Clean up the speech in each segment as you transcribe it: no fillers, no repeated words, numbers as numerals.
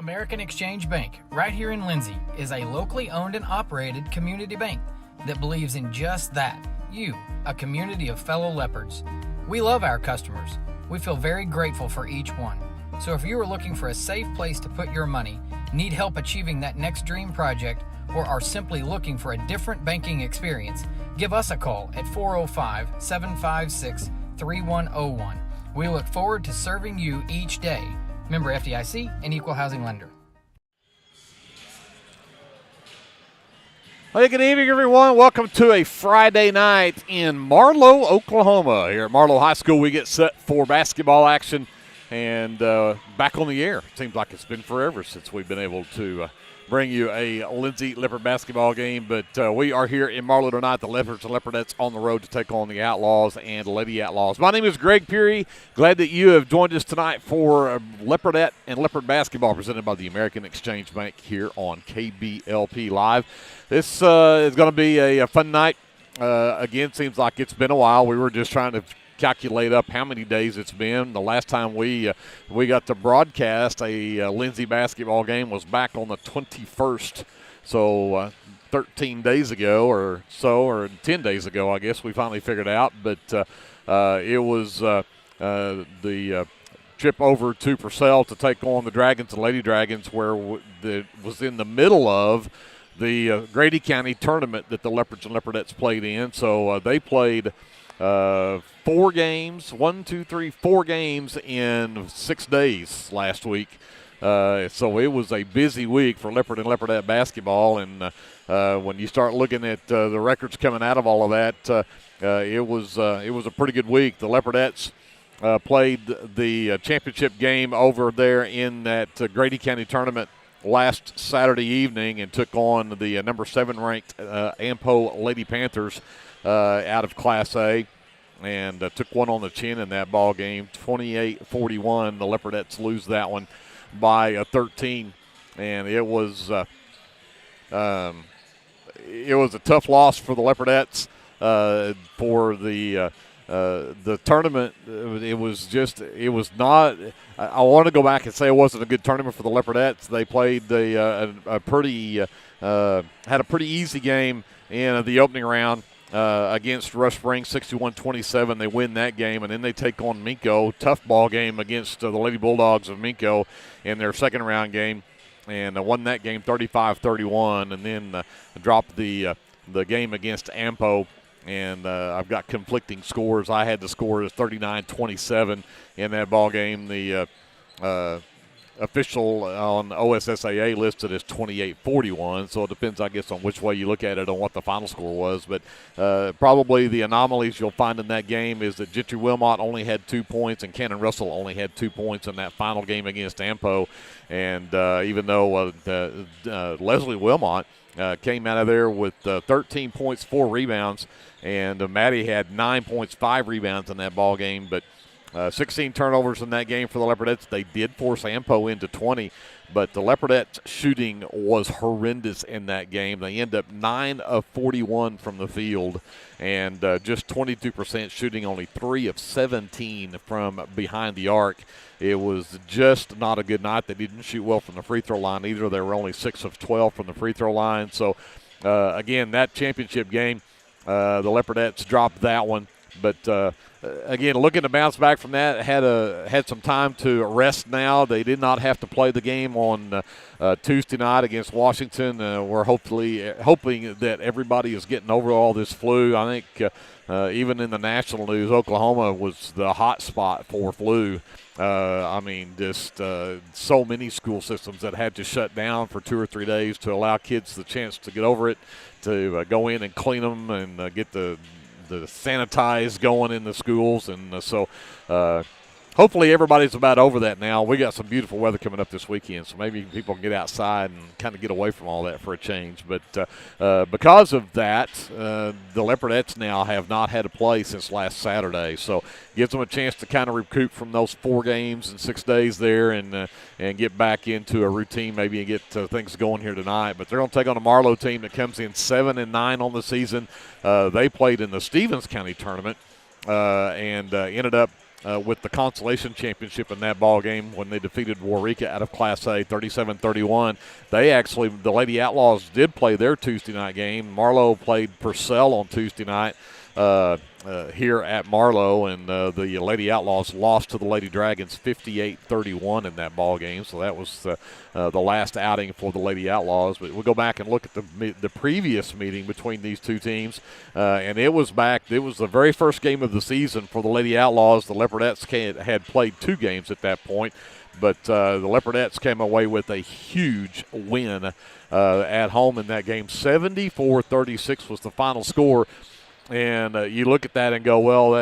American Exchange Bank, right here in Lindsay, is a locally owned and operated community bank that believes in just that, you, a community of fellow leopards. We love our customers. We feel very grateful for each one. So if you are looking for a safe place to put your money, need help achieving that next dream project, or are simply looking for a different banking experience, give us a call at 405-756-3101. We look forward to serving you each day. Member FDIC and Equal Housing Lender. Hey, good evening, everyone. Welcome to a Friday night in Marlow, Oklahoma. Here at Marlow High School, we get set for basketball action and back on the air. Seems like it's been forever since we've been able to bring you a Lindsay Leopard basketball game, but we are here in Marlow tonight. The Leopards and Leopardettes on the road to take on the Outlaws and Lady Outlaws. My name is Greg Peary. Glad that you have joined us tonight for Leopardette and Leopard basketball presented by the American Exchange Bank here on KBLPlive. This is going to be a fun night. Again, seems like it's been a while. We were just trying to calculate up how many days it's been. The last time we got to broadcast a Lindsay basketball game was back on the 21st, so 13 days ago or so, or 10 days ago, I guess we finally figured out. But it was the trip over to Purcell to take on the Dragons and Lady Dragons, where it was in the middle of the Grady County tournament that the Leopards and Leopardettes played in. So they played 4 games, 4 games in 6 days last week. So it was a busy week for Leopard and Leopardette basketball. And when you start looking at the records coming out of all of that, it was a pretty good week. The Leopardettes played the championship game over there in that Grady County tournament last Saturday evening and took on the number 7 ranked Ampo Lady Panthers out of Class A, and took one on the chin in that ball game, 28-41. The Leopardettes lose that one by 13, and it was a tough loss for the Leopardettes. For the tournament, it was not. I want to go back and say it wasn't a good tournament for the Leopardettes. They played had a pretty easy game in the opening round against Rush Springs, 61-27. They win that game, and then they take on Minko. Tough ball game against the Lady Bulldogs of Minko in their second round game, and won that game 35-31, and then dropped the game against Ampo. And I've got conflicting scores. I had the score as 39-27 in that ball game. The official on OSSAA listed as 28-41, so it depends, I guess, on which way you look at it on what the final score was. But probably the anomalies you'll find in that game is that Gentry Wilmot only had 2 points and Cannon Russell only had 2 points in that final game against Ampo. And even though Leslie Wilmot came out of there with 13 points, 4 rebounds, and Maddie had 9 points, 5 rebounds in that ball game. But 16 turnovers in that game for the Leopardettes. They did force Ampo into 20, but the Leopardettes' shooting was horrendous in that game. They end up 9 of 41 from the field, and just 22% shooting, only 3 of 17 from behind the arc. It was just not a good night. They didn't shoot well from the free throw line either. They were only 6 of 12 from the free throw line. So, again, that championship game, the Leopardettes dropped that one. But, again, looking to bounce back from that, had some time to rest now. They did not have to play the game on Tuesday night against Washington. We're hoping that everybody is getting over all this flu. I think even in the national news, Oklahoma was the hot spot for flu. Just so many school systems that had to shut down for 2 or 3 days to allow kids the chance to get over it, to go in and clean them and get the sanitize going in the schools. And so hopefully everybody's about over that now. We got some beautiful weather coming up this weekend, so maybe people can get outside and kind of get away from all that for a change. But because of that, the Leopardettes now have not had to play since last Saturday, so gives them a chance to kind of recoup from those 4 games in 6 days there and get back into a routine maybe and get things going here tonight. But they're going to take on a Marlow team that comes in 7-9 on the season. They played in the Stevens County tournament and ended up with the consolation championship in that ball game when they defeated Waurika out of Class A 37-31. The Lady Outlaws did play their Tuesday night game. Marlow played Purcell on Tuesday night here at Marlow, and the Lady Outlaws lost to the Lady Dragons 58-31 in that ball game. So that was the last outing for the Lady Outlaws. But we'll go back and look at the previous meeting between these two teams, and it was the very first game of the season for the Lady Outlaws. The Leopardettes had played 2 games at that point, but the Leopardettes came away with a huge win at home in that game. 74-36 was the final score. And you look at that and go, well,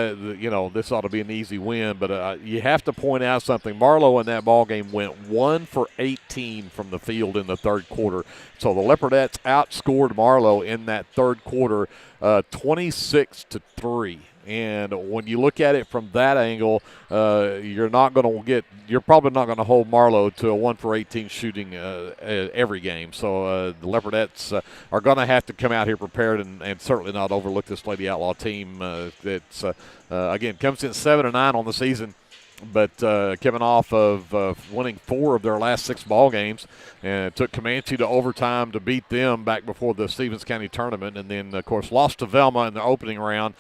this ought to be an easy win. But you have to point out something. Marlow in that ball game went 1 for 18 from the field in the third quarter. So the Leopardettes outscored Marlow in that third quarter 26-3. And when you look at it from that angle, you're probably not going to hold Marlow to a 1 for 18 shooting every game. So the Leopardettes are going to have to come out here prepared and certainly not overlook this Lady Outlaw team that's again comes in 7-9 on the season, but coming off of winning 4 of their last 6 ball games, and took Comanche to overtime to beat them back before the Stevens County tournament, and then of course lost to Velma in the opening round,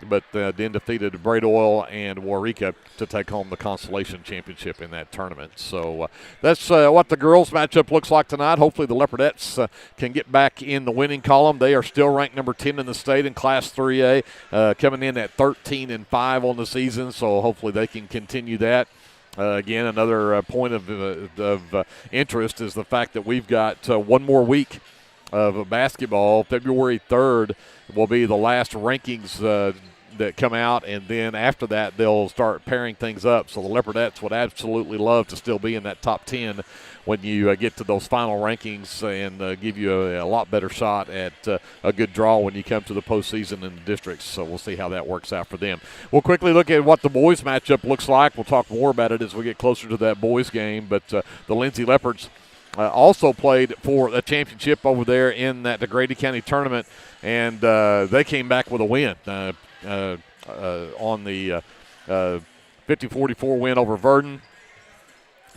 but then defeated Bradoil and Waurika to take home the consolation championship in that tournament. So that's what the girls matchup looks like tonight. Hopefully the Leopardettes can get back in the winning column. They are still ranked number 10 in the state in Class 3A, coming in at 13-5 on the season, so hopefully they can continue that. Again, another point of interest is the fact that we've got one more week of basketball. February 3rd will be the last rankings that come out, and then after that they'll start pairing things up. So the Leopardettes would absolutely love to still be in that top 10 when you get to those final rankings, and give you a lot better shot at a good draw when you come to the postseason in the districts. So we'll see how that works out for them. We'll quickly look at what the boys matchup looks like. We'll talk more about it as we get closer to that boys game, but the Lindsay Leopards also played for a championship over there in the Grady County tournament, and they came back with a win on the 50-44 win over Verdon.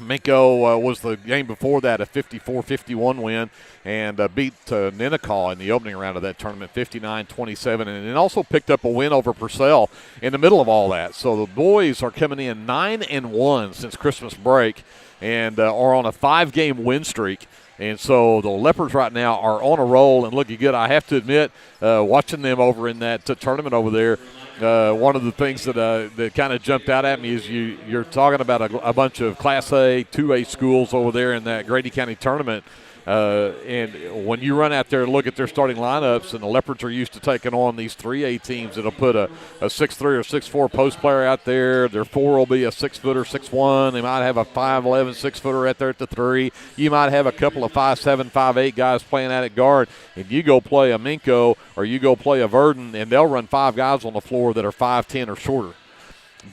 Minko was the game before that, a 54-51 win, and beat Ninnekah in the opening round of that tournament, 59-27, and then also picked up a win over Purcell in the middle of all that. So the boys are coming in 9-1 since Christmas break, and are on a 5-game win streak. And so the Leopards right now are on a roll and looking good. I have to admit, watching them over in that tournament over there, one of the things that kind of jumped out at me is you're talking about a bunch of Class A, 2A schools over there in that Grady County tournament. And when you run out there and look at their starting lineups, and the Leopards are used to taking on these 3A teams that'll put a 6'3" or 6'4" post player out there. Their 4 will be a 6-footer, 6'1". They might have a 5'11", 6-footer out there at the 3. You might have a couple of 5'7", 5'8" guys playing out at guard. And you go play a Minko or you go play a Verdon, and they'll run 5 guys on the floor that are 5'10" or shorter.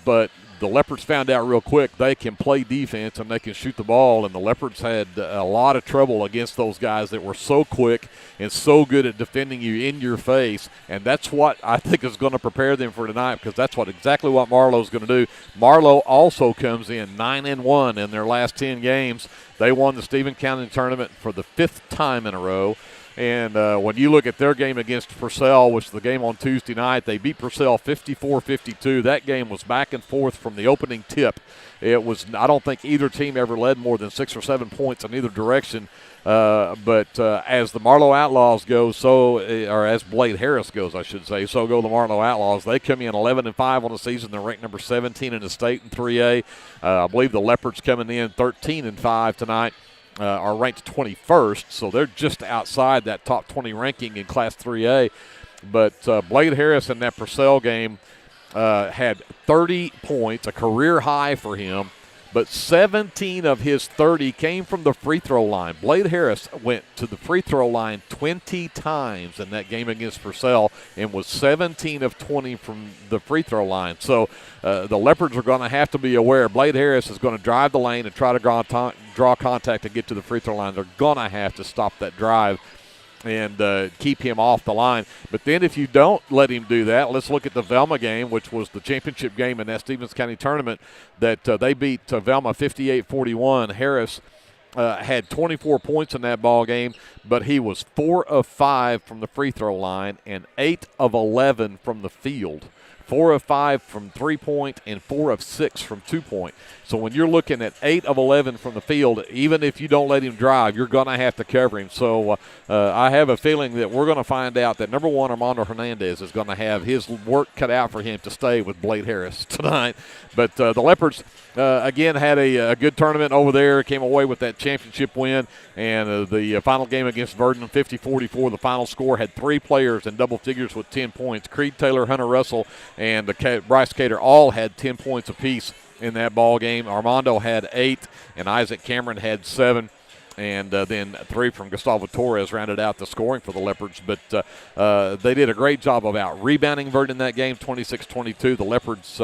But the Leopards found out real quick they can play defense and they can shoot the ball, and the Leopards had a lot of trouble against those guys that were so quick and so good at defending you in your face, and that's what I think is going to prepare them for tonight, because that's exactly what Marlow's going to do. Marlow also comes in 9-1 in their last 10 games. They won the Stevens County tournament for the 5th time in a row. And when you look at their game against Purcell, which is the game on Tuesday night, they beat Purcell 54-52. That game was back and forth from the opening tip. It was, I don't think either team ever led more than 6 or 7 points in either direction. But as the Marlow Outlaws go, or as Blade Harris goes, I should say, so go the Marlow Outlaws. They come in 11-5 on the season. They're ranked number 17 in the state in 3A. I believe the Leopards coming in 13-5 tonight. Are ranked 21st, so they're just outside that top 20 ranking in Class 3A. But Blade Harris in that Purcell game had 30 points, a career high for him, but 17 of his 30 came from the free throw line. Blade Harris went to the free throw line 20 times in that game against Purcell and was 17 of 20 from the free throw line. So the Leopards are going to have to be aware. Blade Harris is going to drive the lane and try to draw contact to get to the free throw line. They're going to have to stop that drive. and keep him off the line. But then if you don't let him do that, let's look at the Velma game, which was the championship game in that Stevens County tournament that they beat Velma 58-41. Harris had 24 points in that ball game, but he was 4 of 5 from the free throw line and 8 of 11 from the field. 4 of 5 from 3-point and 4 of 6 from 2-point. So when you're looking at 8 of 11 from the field, even if you don't let him drive, you're going to have to cover him. So I have a feeling that we're going to find out that, number one, Armando Hernandez is going to have his work cut out for him to stay with Blade Harris tonight. But the Leopards, again, had a good tournament over there, came away with that championship win. And the final game against Verdon, 50-44, the final score, had 3 players in double figures with 10 points. Creed Taylor, Hunter Russell, and Bryce Cater all had 10 points apiece in that ball game. Armando had 8, and Isaac Cameron had 7. And then 3 from Gustavo Torres rounded out the scoring for the Leopards. But they did a great job of out-rebounding Verdon in that game, 26-22. The Leopards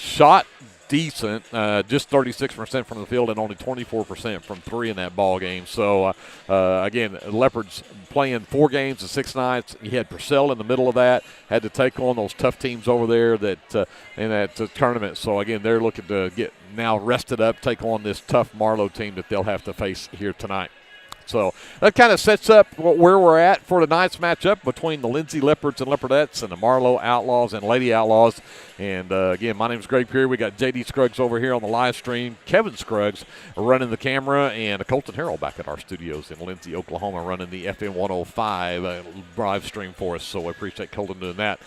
shot decent, just 36% from the field and only 24% from 3 in that ball game. So, again, Leopards playing 4 games in 6 nights. You had Purcell in the middle of that, had to take on those tough teams over there that in that tournament. So, again, they're looking to get now rested up, take on this tough Marlow team that they'll have to face here tonight. So that kind of sets up where we're at for tonight's matchup between the Lindsay Leopards and Leopardettes and the Marlow Outlaws and Lady Outlaws. And, again, my name is Greg Peary. We got J.D. Scruggs over here on the live stream, Kevin Scruggs running the camera, and Colton Harrell back at our studios in Lindsay, Oklahoma, running the FM 105 live stream for us. So I appreciate Colton doing that.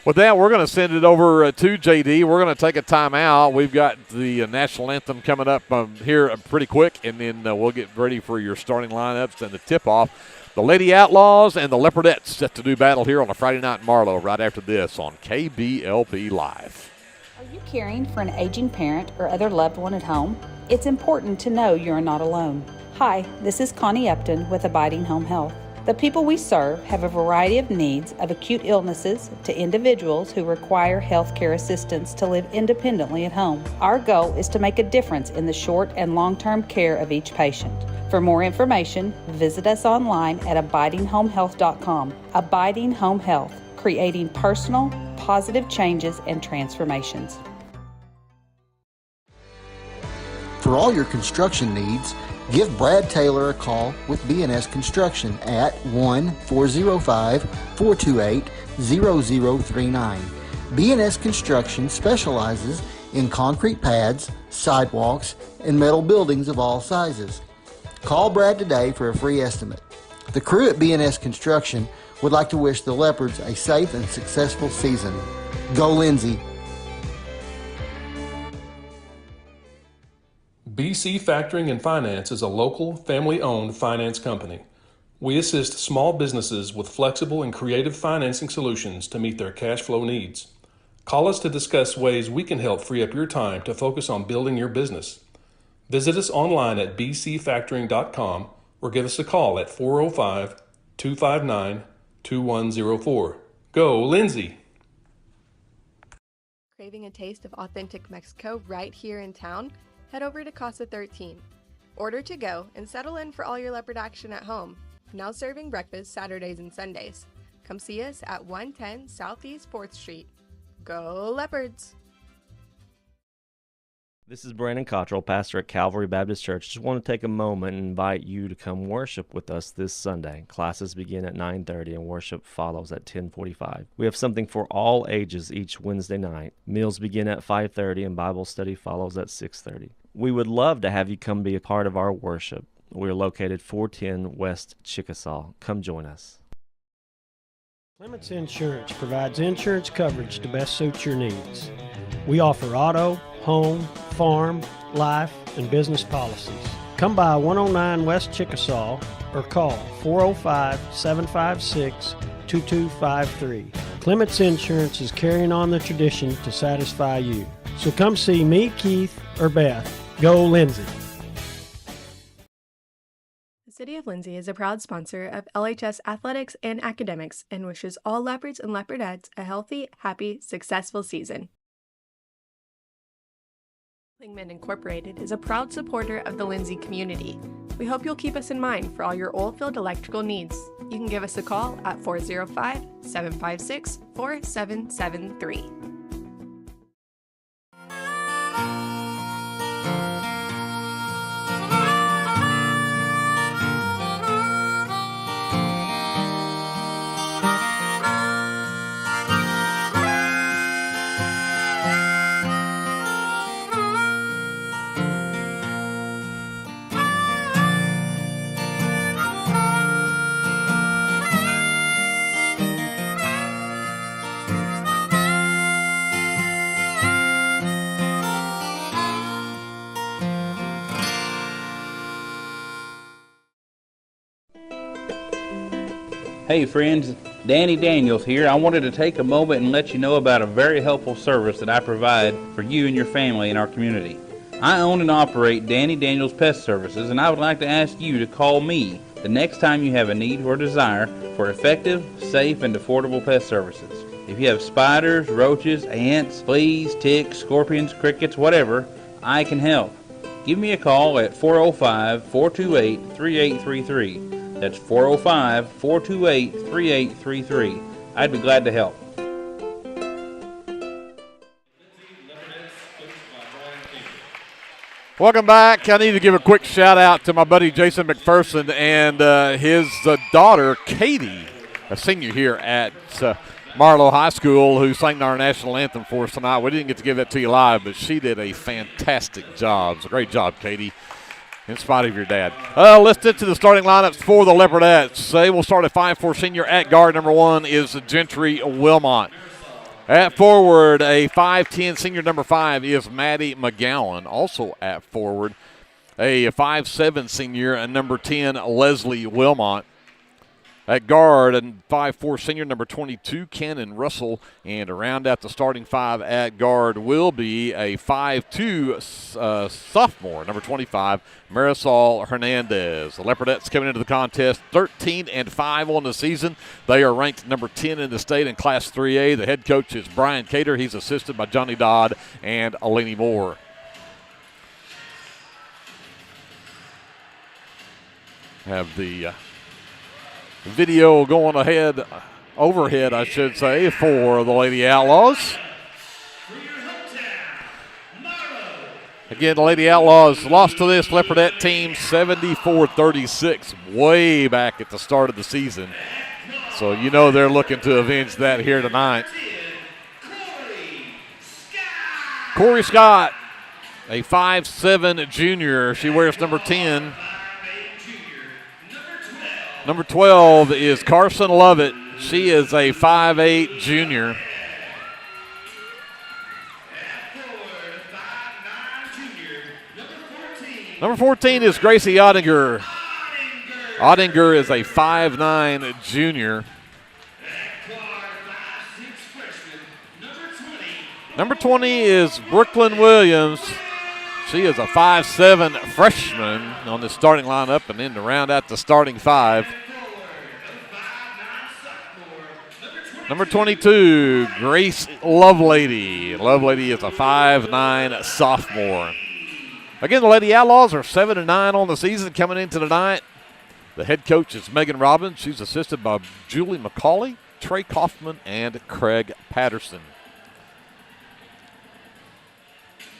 With that, we're going to send it over to J.D. We're going to take a timeout. We've got the national anthem coming up here pretty quick, and then we'll get ready for your starting lineups and the tip-off. The Lady Outlaws and the Leopardettes set to do battle here on a Friday night in Marlow right after this on KBLP Live. Are you caring for an aging parent or other loved one at home? It's important to know you're not alone. Hi, this is Connie Upton with Abiding Home Health. The people we serve have a variety of needs, of acute illnesses to individuals who require health care assistance to live independently at home. Our goal is to make a difference in the short and long-term care of each patient. For more information, visit us online at abidinghomehealth.com. Abiding Home Health, creating personal, positive changes and transformations. For all your construction needs, give Brad Taylor a call with B&S Construction at 1-405-428-0039. B&S Construction specializes in concrete pads, sidewalks, and metal buildings of all sizes. Call Brad today for a free estimate. The crew at B&S Construction would like to wish the Leopards a safe and successful season. Go Lindsay! BC Factoring and Finance is a local, family-owned finance company. We assist small businesses with flexible and creative financing solutions to meet their cash flow needs. Call us to discuss ways we can help free up your time to focus on building your business. Visit us online at bcfactoring.com or give us a call at 405-259-2104. Go, Lindsay! Craving a taste of authentic Mexico right here in town? Head over to Casa 13. Order to go and settle in for all your Leopard action at home. Now serving breakfast Saturdays and Sundays. Come see us at 110 Southeast 4th Street. Go Leopards! This is Brandon Cottrell, pastor at Calvary Baptist Church. Just want to take a moment and invite you to come worship with us this Sunday. Classes begin at 9:30 and worship follows at 10:45. We have something for all ages each Wednesday night. Meals begin at 5:30 and Bible study follows at 6:30. We would love to have you come be a part of our worship. We're located 410 West Chickasaw. Come join us. Clements Insurance provides insurance coverage to best suit your needs. We offer auto, home, farm, life, and business policies. Come by 109 West Chickasaw or call 405-756-2253. Clements Insurance is carrying on the tradition to satisfy you. So come see me, Keith, or Beth. Go Lindsay! The City of Lindsay is a proud sponsor of LHS Athletics and Academics and wishes all Leopards and Leopardettes a healthy, happy, successful season. Lingman Incorporated is a proud supporter of the Lindsay community. We hope you'll keep us in mind for all your oil-filled electrical needs. You can give us a call at 405-756-4773. Hey friends, Danny Daniels here. I wanted to take a moment and let you know about a very helpful service that I provide for you and your family in our community. I own and operate Danny Daniels Pest Services, and I would like to ask you to call me the next time you have a need or desire for effective, safe, and affordable pest services. If you have spiders, roaches, ants, fleas, ticks, scorpions, crickets, whatever, I can help. Give me a call at 405-428-3833. That's 405-428-3833. I'd be glad to help. Welcome back. I need to give a quick shout out to my buddy Jason McPherson and his daughter Katie, a senior here at Marlow High School, who sang our national anthem for us tonight. We didn't get to give that to you live, but she did a fantastic job. It's a great job, Katie, in spite of your dad. Let's get to the starting lineups for the Leopardettes. They will start at 5'4" senior at guard. Number 1 is Gentry Wilmot. At forward, a 5'10" senior, number 5, is Maddie McGowan. Also at forward, a 5'7" senior, and number 10, Leslie Wilmot. At guard, a 5'4" senior, number 22, Cannon Russell. And to round out the starting 5 at guard will be a 5'2" sophomore, number 25, Marisol Hernandez. The Leopardettes coming into the contest 13-5 on the season. They are ranked number 10 in the state in Class 3A. The head coach is Brian Cater. He's assisted by Johnny Dodd and Aleni Moore. Have the video going overhead, I should say, for the Lady Outlaws. Again, the Lady Outlaws lost to this Leopardette team 74-36 way back at the start of the season. So you know they're looking to avenge that here tonight. Corey Scott, a 5'7" junior. She wears number 10. Number 12 is Carson Lovett. She is a 5'8" junior. Number 14 is Gracie Ottinger. Ottinger is a 5'9" junior. Number 20 is Brooklyn Williams. She is a 5'7" freshman on the starting lineup, and then to round out the starting 5. Number 22, Grace Lovelady. Lovelady is a 5'9" sophomore. Again, the Lady Outlaws are 7-9 on the season coming into tonight. The head coach is Megan Robbins. She's assisted by Julie McCauley, Trey Kaufman, and Craig Patterson.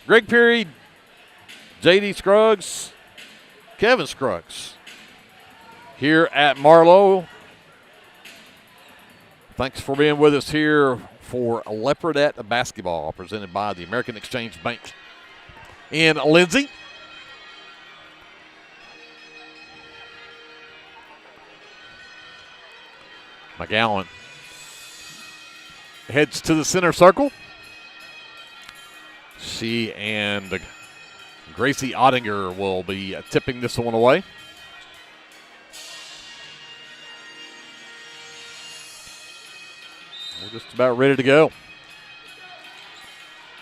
Greg Peary, J.D. Scruggs, Kevin Scruggs here at Marlow. Thanks for being with us here for Leopardette basketball presented by the American Exchange Bank in Lindsay. McGowan heads to the center circle. She and Gracie Ottinger will be tipping this one away. We're just about ready to go.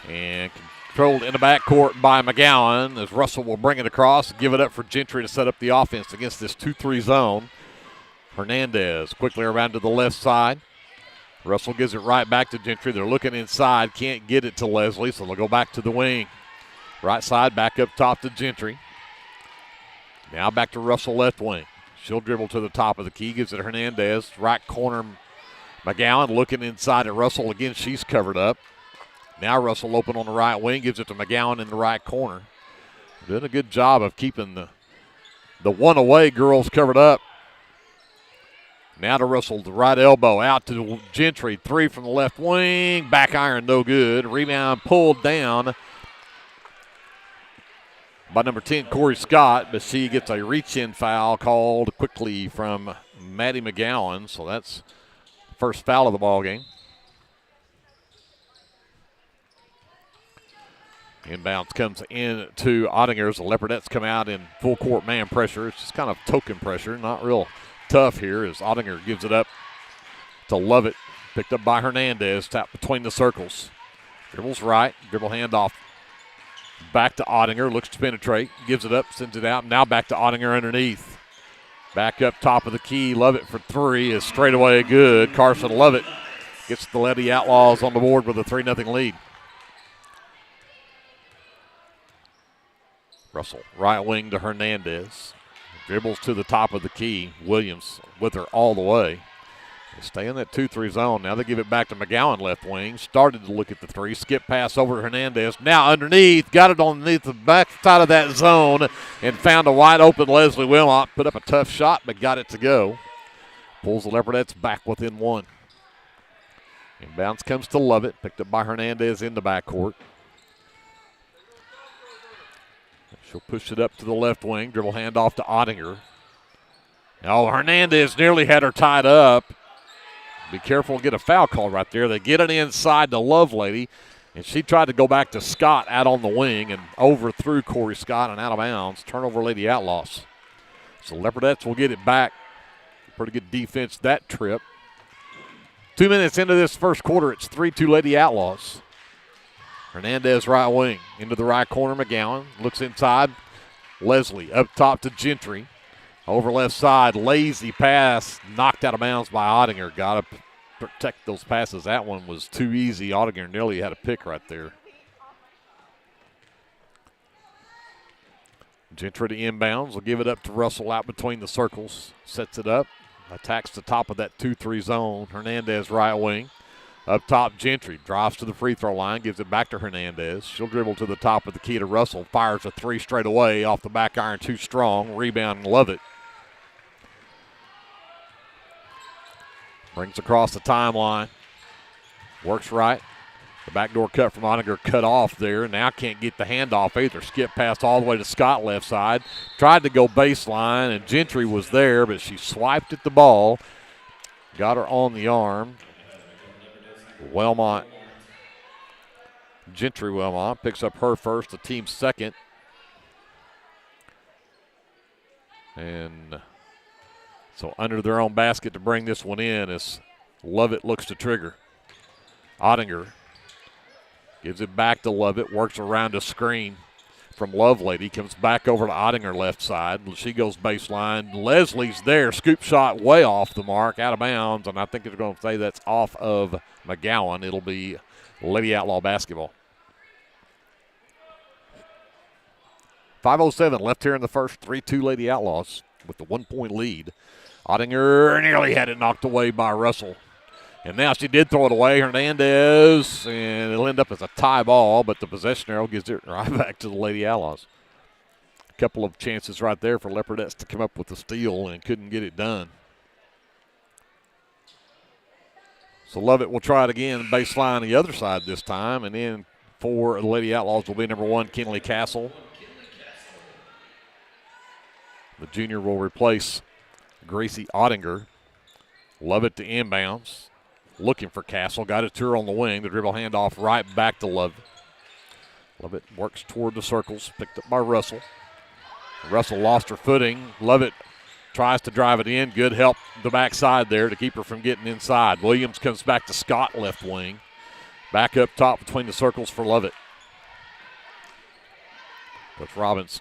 And controlled in the backcourt by McGowan as Russell will bring it across and give it up for Gentry to set up the offense against this 2-3 zone. Hernandez quickly around to the left side. Russell gives it right back to Gentry. They're looking inside, can't get it to Leslie, so they'll go back to the wing. Right side, back up top to Gentry. Now back to Russell left wing. She'll dribble to the top of the key, gives it to Hernandez. Right corner, McGowan looking inside at Russell. Again, she's covered up. Now Russell open on the right wing, gives it to McGowan in the right corner. Doing a good job of keeping the one-away girls covered up. Now to Russell, the right elbow, out to Gentry. 3 from the left wing. Back iron, no good. Rebound pulled down by number 10, Corey Scott, but she gets a reach-in foul called quickly from Maddie McGowan. So that's the first foul of the ball game. Inbounds comes in to Ottinger's. The Leopardettes come out in full court man pressure. It's just kind of token pressure, not real tough here as Ottinger gives it up to Lovett. Picked up by Hernandez, tapped between the circles. Dribbles right, dribble handoff. Back to Ottinger, looks to penetrate, gives it up, sends it out. Now back to Ottinger underneath. Back up top of the key, Lovett for 3 is straight away good. Carson Lovett gets the Lady Outlaws on the board with a 3-0 lead. Russell, right wing to Hernandez. Dribbles to the top of the key. Williams with her all the way. They stay in that 2-3 zone. Now they give it back to McGowan left wing. Started to look at the 3. Skip pass over to Hernandez. Now underneath. Got it underneath the back side of that zone and found a wide open Leslie Wilmot. Put up a tough shot but got it to go. Pulls the Leopardettes back within 1. Inbounds comes to Lovett. Picked up by Hernandez in the backcourt. She'll push it up to the left wing. Dribble handoff to Ottinger. Now Hernandez nearly had her tied up. Be careful and get a foul call right there. They get it inside to Lovelady, and she tried to go back to Scott out on the wing and overthrew Corey Scott and out of bounds. Turnover, Lady Outlaws. So Leopardettes will get it back. Pretty good defense that trip. 2 minutes into this first quarter, it's 3-2 Lady Outlaws. Hernandez right wing, into the right corner, McGowan. Looks inside, Leslie up top to Gentry. Over left side, lazy pass, knocked out of bounds by Ottinger. Got to protect those passes. That one was too easy. Ottinger nearly had a pick right there. Gentry to inbounds. Will give it up to Russell out between the circles. Sets it up. Attacks the top of that 2-3 zone. Hernandez right wing. Up top, Gentry drives to the free throw line, gives it back to Hernandez. She'll dribble to the top of the key to Russell. Fires a 3 straight away off the back iron, too strong. Rebound, Lovett. Brings across the timeline. Works right. The backdoor cut from Ottinger cut off there. Now can't get the handoff either. Skip pass all the way to Scott left side. Tried to go baseline, and Gentry was there, but she swiped at the ball. Got her on the arm. Gentry Wilmot picks up her first, the team's second. And so under their own basket to bring this one in as Lovett looks to trigger. Ottinger gives it back to Lovett, works around a screen from Lovelady, comes back over to Ottinger left side. She goes baseline. Leslie's there, scoop shot way off the mark, out of bounds, and I think they're going to say that's off of McGowan. It'll be Lady Outlaw basketball. 5:07 left here in the first. 3-2 Lady Outlaws with the 1-point lead. Ottinger nearly had it knocked away by Russell. And now she did throw it away. Hernandez, and it'll end up as a tie ball, but the possession arrow gives it right back to the Lady Outlaws. A couple of chances right there for Leopardettes to come up with the steal and couldn't get it done. So Lovett will try it again, baseline the other side this time, and then for the Lady Outlaws will be number 1, Kinley Castle. The junior will replace Gracie Ottinger. Lovett to inbounds. Looking for Castle. Got it to her on the wing. The dribble handoff right back to Lovett. Lovett works toward the circles. Picked up by Russell. Russell lost her footing. Lovett tries to drive it in. Good help the backside there to keep her from getting inside. Williams comes back to Scott left wing. Back up top between the circles for Lovett. Coach Robbins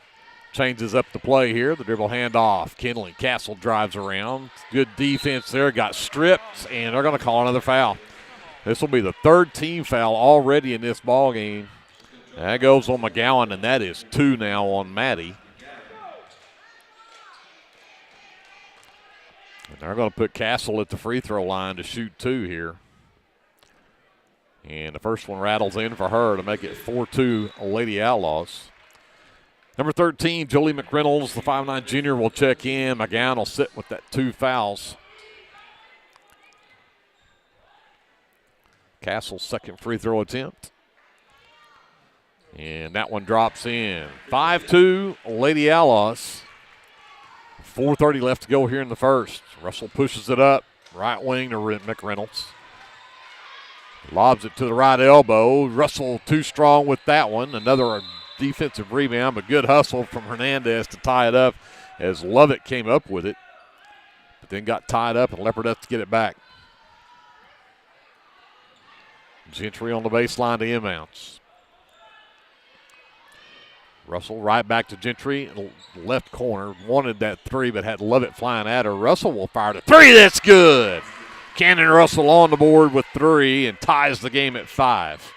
changes up the play here. The dribble handoff. Kinley. Castle drives around. Good defense there. Got stripped, and they're going to call another foul. This will be the 3rd team foul already in this ball game. That goes on McGowan, and that is 2 now on Maddie. And they're going to put Castle at the free throw line to shoot 2 here. And the first one rattles in for her to make it 4-2 Lady Outlaws. Number 13, Jolie McReynolds, the 5'9 junior, will check in. McGowan will sit with that 2 fouls. Castle's second free throw attempt. And that one drops in. 5-2 Lady Outlaws. 4:30 left to go here in the first. Russell pushes it up. Right wing to McReynolds. Lobs it to the right elbow. Russell too strong with that one. Another defensive rebound, but good hustle from Hernandez to tie it up as Lovett came up with it. But then got tied up and Leopardettes to get it back. Gentry on the baseline to inbounds. Russell right back to Gentry, left corner. Wanted that 3, but had Lovett flying at her. Russell will fire the 3. That's good. Cannon Russell on the board with 3 and ties the game at 5.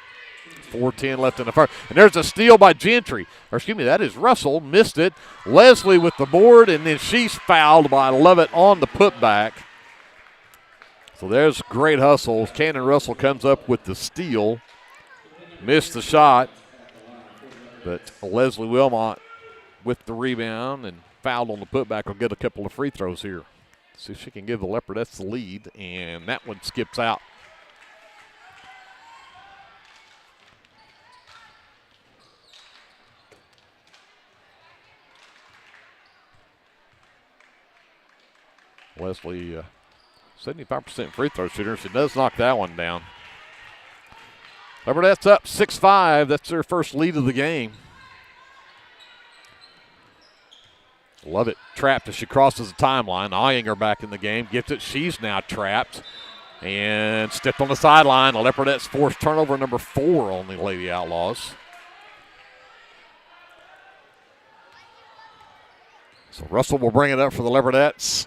4:10 left in the first. And there's a steal by Gentry. Or excuse me, that is Russell. Missed it. Leslie with the board, and then she's fouled by Lovett on the putback. So there's great hustle. Cannon Russell comes up with the steal. Missed the shot. But Leslie Wilmot with the rebound and fouled on the putback will get a couple of free throws here. See if she can give the Leopardettes the lead, and that one skips out. Leslie, 75% free throw shooter. She does knock that one down. Leopardettes up 6-5. That's their first lead of the game. Lovett trapped as she crosses the timeline. Eyeing her back in the game. Gets it. She's now trapped. And stepped on the sideline. The Leopardettes forced turnover number 4 on the Lady Outlaws. So Russell will bring it up for the Leopardettes.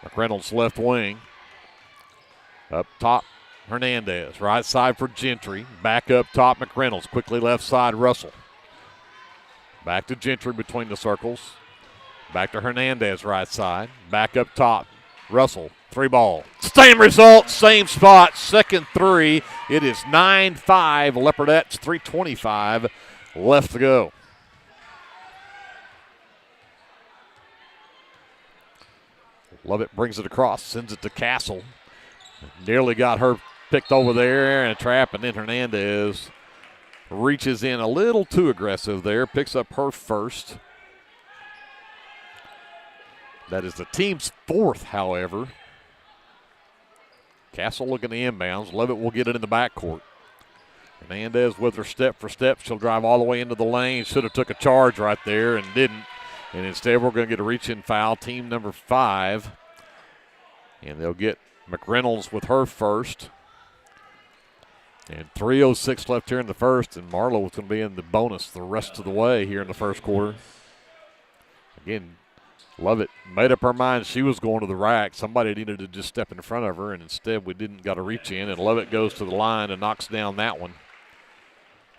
McReynolds left wing. Up top, Hernandez. Right side for Gentry. Back up top, McReynolds. Quickly left side, Russell. Back to Gentry between the circles. Back to Hernandez, right side. Back up top, Russell. 3 ball. Same result, same spot. Second 3. It is 9-5. Leopardettes, 3:25 left to go. Lovett brings it across, sends it to Castle. Nearly got her picked over there in a trap, and then Hernandez reaches in a little too aggressive there, picks up her first. That is the team's 4th, however. Castle looking to inbounds. Lovett will get it in the backcourt. Hernandez with her step for step. She'll drive all the way into the lane. Should have took a charge right there and didn't. And instead we're going to get a reach-in foul, team number 5. And they'll get McReynolds with her first. And 3:06 left here in the first, and Marlow is going to be in the bonus the rest of the way here in the first quarter. Again, Lovett made up her mind she was going to the rack. Somebody needed to just step in front of her, and instead we didn't got a reach in, and Lovett goes to the line and knocks down that one.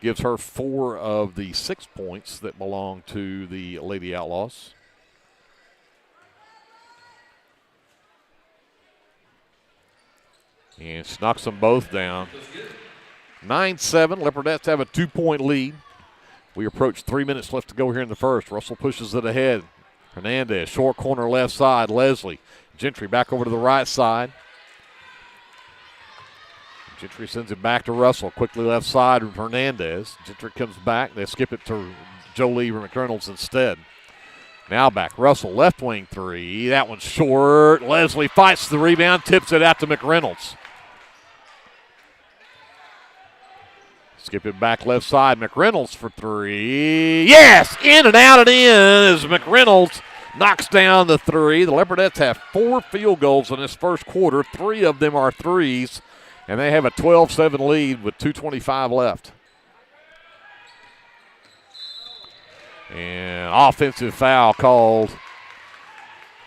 Gives her 4 of the 6 points that belong to the Lady Outlaws. And she knocks them both down. 9-7. Leopardettes have a 2-point lead. We approach 3 minutes left to go here in the first. Russell pushes it ahead. Hernandez, short corner left side. Leslie. Gentry back over to the right side. Gentry sends it back to Russell. Quickly left side of Hernandez. Gentry comes back. They skip it to Jolie McReynolds instead. Now back. Russell, left wing 3. That one's short. Leslie fights the rebound, tips it out to McReynolds. Skip it back left side. McReynolds for 3. Yes! In and out and in as McReynolds knocks down the 3. The Leopardettes have 4 field goals in this first quarter. 3 of them are threes. And they have a 12-7 lead with 2:25 left. And offensive foul called.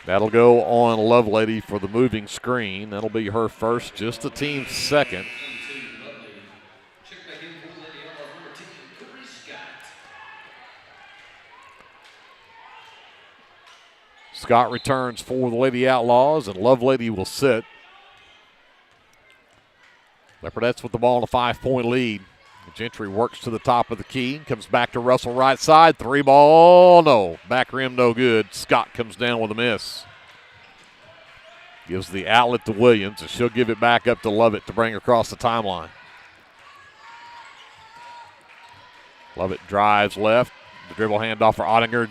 That'll go on Lovelady for the moving screen. That'll be her first, just the team's second. Scott returns for the Lady Outlaws, and Lovelady will sit. Leopardettes with the ball in a 5-point lead. Gentry works to the top of the key, comes back to Russell right side. 3-ball, no. Back rim, no good. Scott comes down with a miss. Gives the outlet to Williams, and she'll give it back up to Lovett to bring across the timeline. Lovett drives left. The dribble handoff for Ottinger.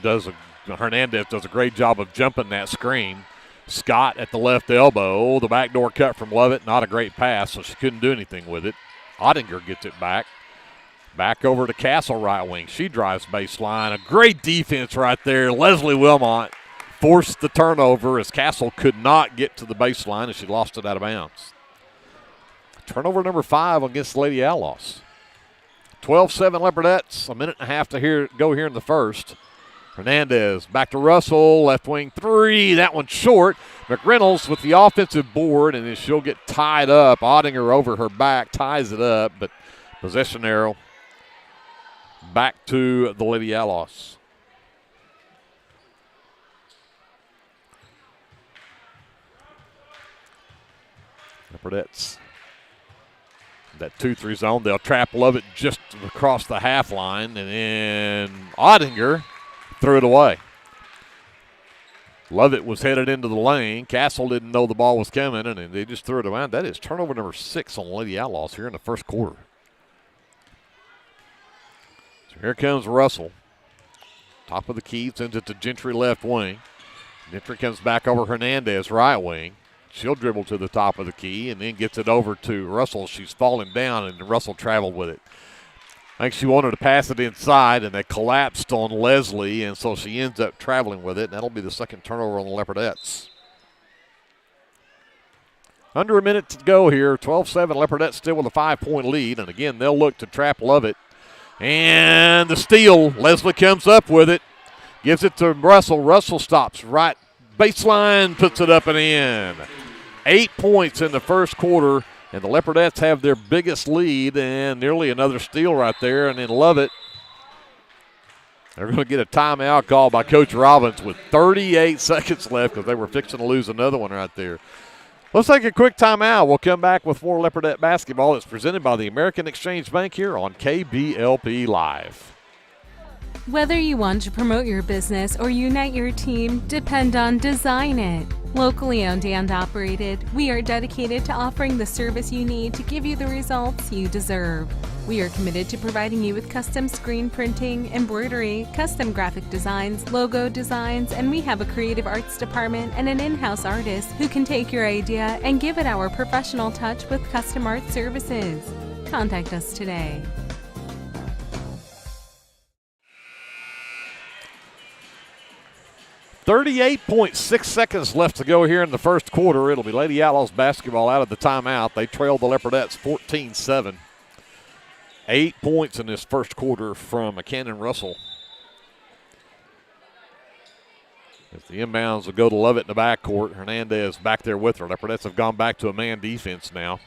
Hernandez does a great job of jumping that screen. Scott at the left elbow. The backdoor cut from Lovett. Not a great pass, so she couldn't do anything with it. Ottinger gets it back. Back over to Castle right wing. She drives baseline. A great defense right there. Leslie Wilmot forced the turnover as Castle could not get to the baseline, and she lost it out of bounds. Turnover number 5 against the Lady Outlaws. 12-7 Leopardettes. A minute and a half to go here in the first. Hernandez back to Russell. Left wing 3. That one's short. McReynolds with the offensive board, and then she'll get tied up. Ottinger over her back ties it up, but possession arrow back to the Lady Outlaws. Leopardettes. That 2-3 zone. They'll trap Lovett just across the half line, and then Ottinger threw it away. Lovett was headed into the lane. Castle didn't know the ball was coming, and they just threw it around. That is turnover number 6 on the Lady Outlaws here in the first quarter. So here comes Russell. Top of the key, sends it to Gentry left wing. Gentry comes back over Hernandez right wing. She'll dribble to the top of the key and then gets it over to Russell. She's falling down, and Russell traveled with it. I think she wanted to pass it inside, and they collapsed on Leslie, and so she ends up traveling with it, and that'll be the second turnover on the Leopardettes. Under a minute to go here. 12-7, Leopardettes still with a 5-point lead, and again, they'll look to trap Lovett. And the steal, Leslie comes up with it, gives it to Russell. Russell stops right baseline, puts it up and in. 8 points in the first quarter, and the Leopardettes have their biggest lead, and nearly another steal right there. And then Lovett, they're going to get a timeout call by Coach Robbins with 38 seconds left because they were fixing to lose another one right there. Let's take a quick timeout. We'll come back with more Leopardette basketball. It's presented by the American Exchange Bank here on KBLP Live. Whether you want to promote your business or unite your team, depend on Design It. Locally owned and operated, we are dedicated to offering the service you need to give you the results you deserve. We are committed to providing you with custom screen printing, embroidery, custom graphic designs, logo designs, and we have a creative arts department and an in-house artist who can take your idea and give it our professional touch with custom art services. Contact us today. 38.6 seconds left to go here in the first quarter. It'll be Lady Outlaws basketball out of the timeout. They trail the Leopardettes 14-7. 8 points in this first quarter from McCannon Russell. As the inbounds will go to Lovett in the backcourt. Hernandez back there with her. Leopardettes have gone back to a man defense now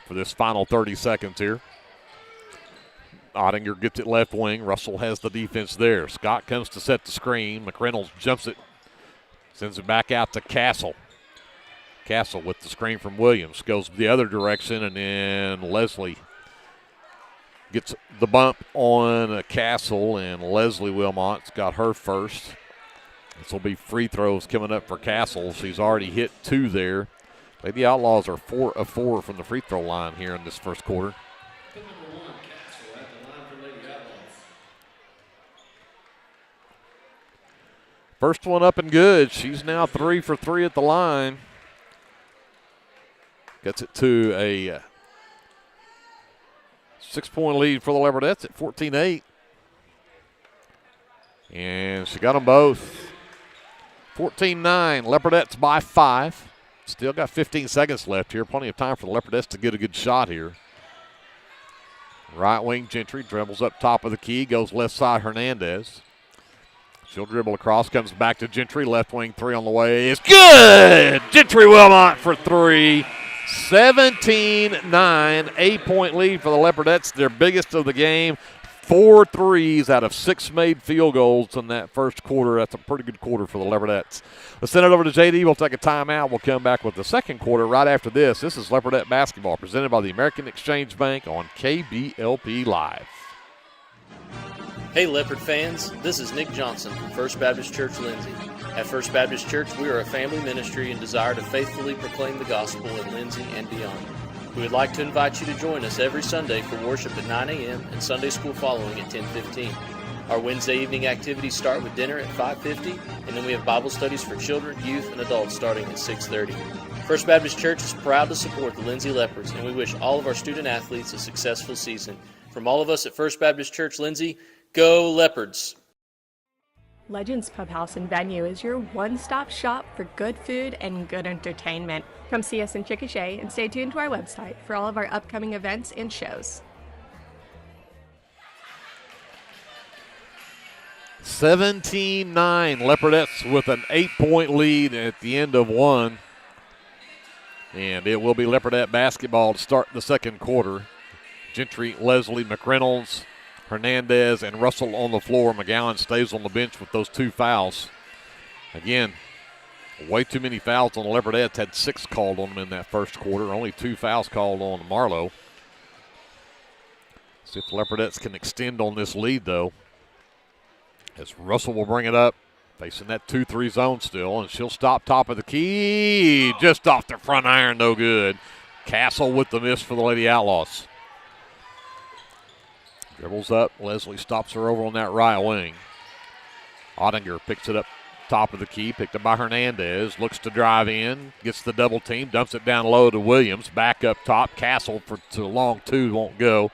for this final 30 seconds here. Ottinger gets it left wing. Russell has the defense there. Scott comes to set the screen. McReynolds jumps it. Sends it back out to Castle. Castle with the screen from Williams. Goes the other direction, and then Leslie gets the bump on Castle, and Leslie Wilmot's got her first. This will be free throws coming up for Castle. She's already hit 2 there. Lady Outlaws are 4 of 4 from the free throw line here in this first quarter. First one up and good. She's now 3 for 3 at the line. Gets it to a 6-point lead for the Leopardettes at 14-8. And she got them both. 14-9. Leopardettes by 5. Still got 15 seconds left here. Plenty of time for the Leopardettes to get a good shot here. Right wing Gentry dribbles up top of the key. Goes left side Hernandez. She'll dribble across, comes back to Gentry. Left wing 3 on the way. It's good! Gentry Wilmot for 3. 17-9. 8-point lead for the Leopardettes, their biggest of the game. 4 threes out of 6 made field goals in that first quarter. That's a pretty good quarter for the Leopardettes. Let's send it over to JD. We'll take a timeout. We'll come back with the second quarter right after this. This is Leopardette basketball presented by the American Exchange Bank on KBLP Live. Hey Leopard fans, this is Nick Johnson from First Baptist Church Lindsay. At First Baptist Church, we are a family ministry and desire to faithfully proclaim the gospel in Lindsay and beyond. We would like to invite you to join us every Sunday for worship at 9 a.m. and Sunday school following at 10:15. Our Wednesday evening activities start with dinner at 5:50, and then we have Bible studies for children, youth, and adults starting at 6:30. First Baptist Church is proud to support the Lindsay Leopards, and we wish all of our student athletes a successful season. From all of us at First Baptist Church Lindsay, go Leopards! Legends Pub House and Venue is your one-stop shop for good food and good entertainment. Come see us in Chickasha and stay tuned to our website for all of our upcoming events and shows. 17-9, Leopardettes with an 8-point lead at the end of one. And it will be Leopardette basketball to start the second quarter. Gentry, Leslie, McReynolds, Hernandez, and Russell on the floor. McGowan stays on the bench with those 2 fouls. Again, way too many fouls on the Leopardettes. Had 6 called on them in that first quarter. Only 2 fouls called on Marlow. See if the Leopardettes can extend on this lead, though. As Russell will bring it up, facing that 2-3 zone still, and she'll stop top of the key. Just off the front iron, no good. Castle with the miss for the Lady Outlaws. Dribbles up. Leslie stops her over on that right wing. Ottinger picks it up top of the key. Picked up by Hernandez. Looks to drive in. Gets the double team. Dumps it down low to Williams. Back up top. Castle to long 2. Won't go.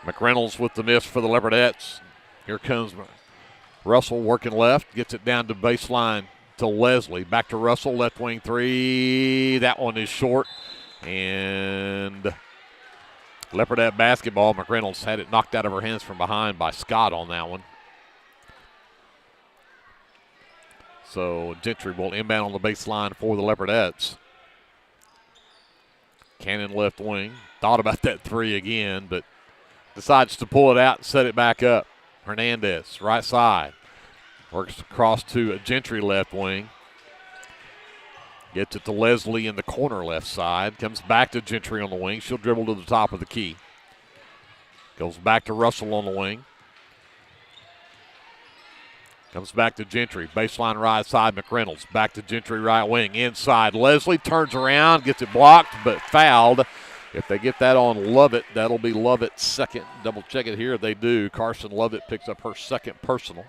McReynolds with the miss for the Leopardettes. Here comes Russell working left. Gets it down to baseline to Leslie. Back to Russell. Left wing 3. That one is short. And Leopardette basketball. McReynolds had it knocked out of her hands from behind by Scott on that one. So Gentry will inbound on the baseline for the Leopardettes. Cannon left wing. Thought about that 3 again, but decides to pull it out and set it back up. Hernandez, right side. Works across to Gentry left wing. Gets it to Leslie in the corner left side. Comes back to Gentry on the wing. She'll dribble to the top of the key. Goes back to Russell on the wing. Comes back to Gentry. Baseline right side, McReynolds. Back to Gentry right wing. Inside, Leslie turns around, gets it blocked, but fouled. If they get that on Lovett, that'll be Lovett's second. Double check it here. They do. Carson Lovett picks up her second personal.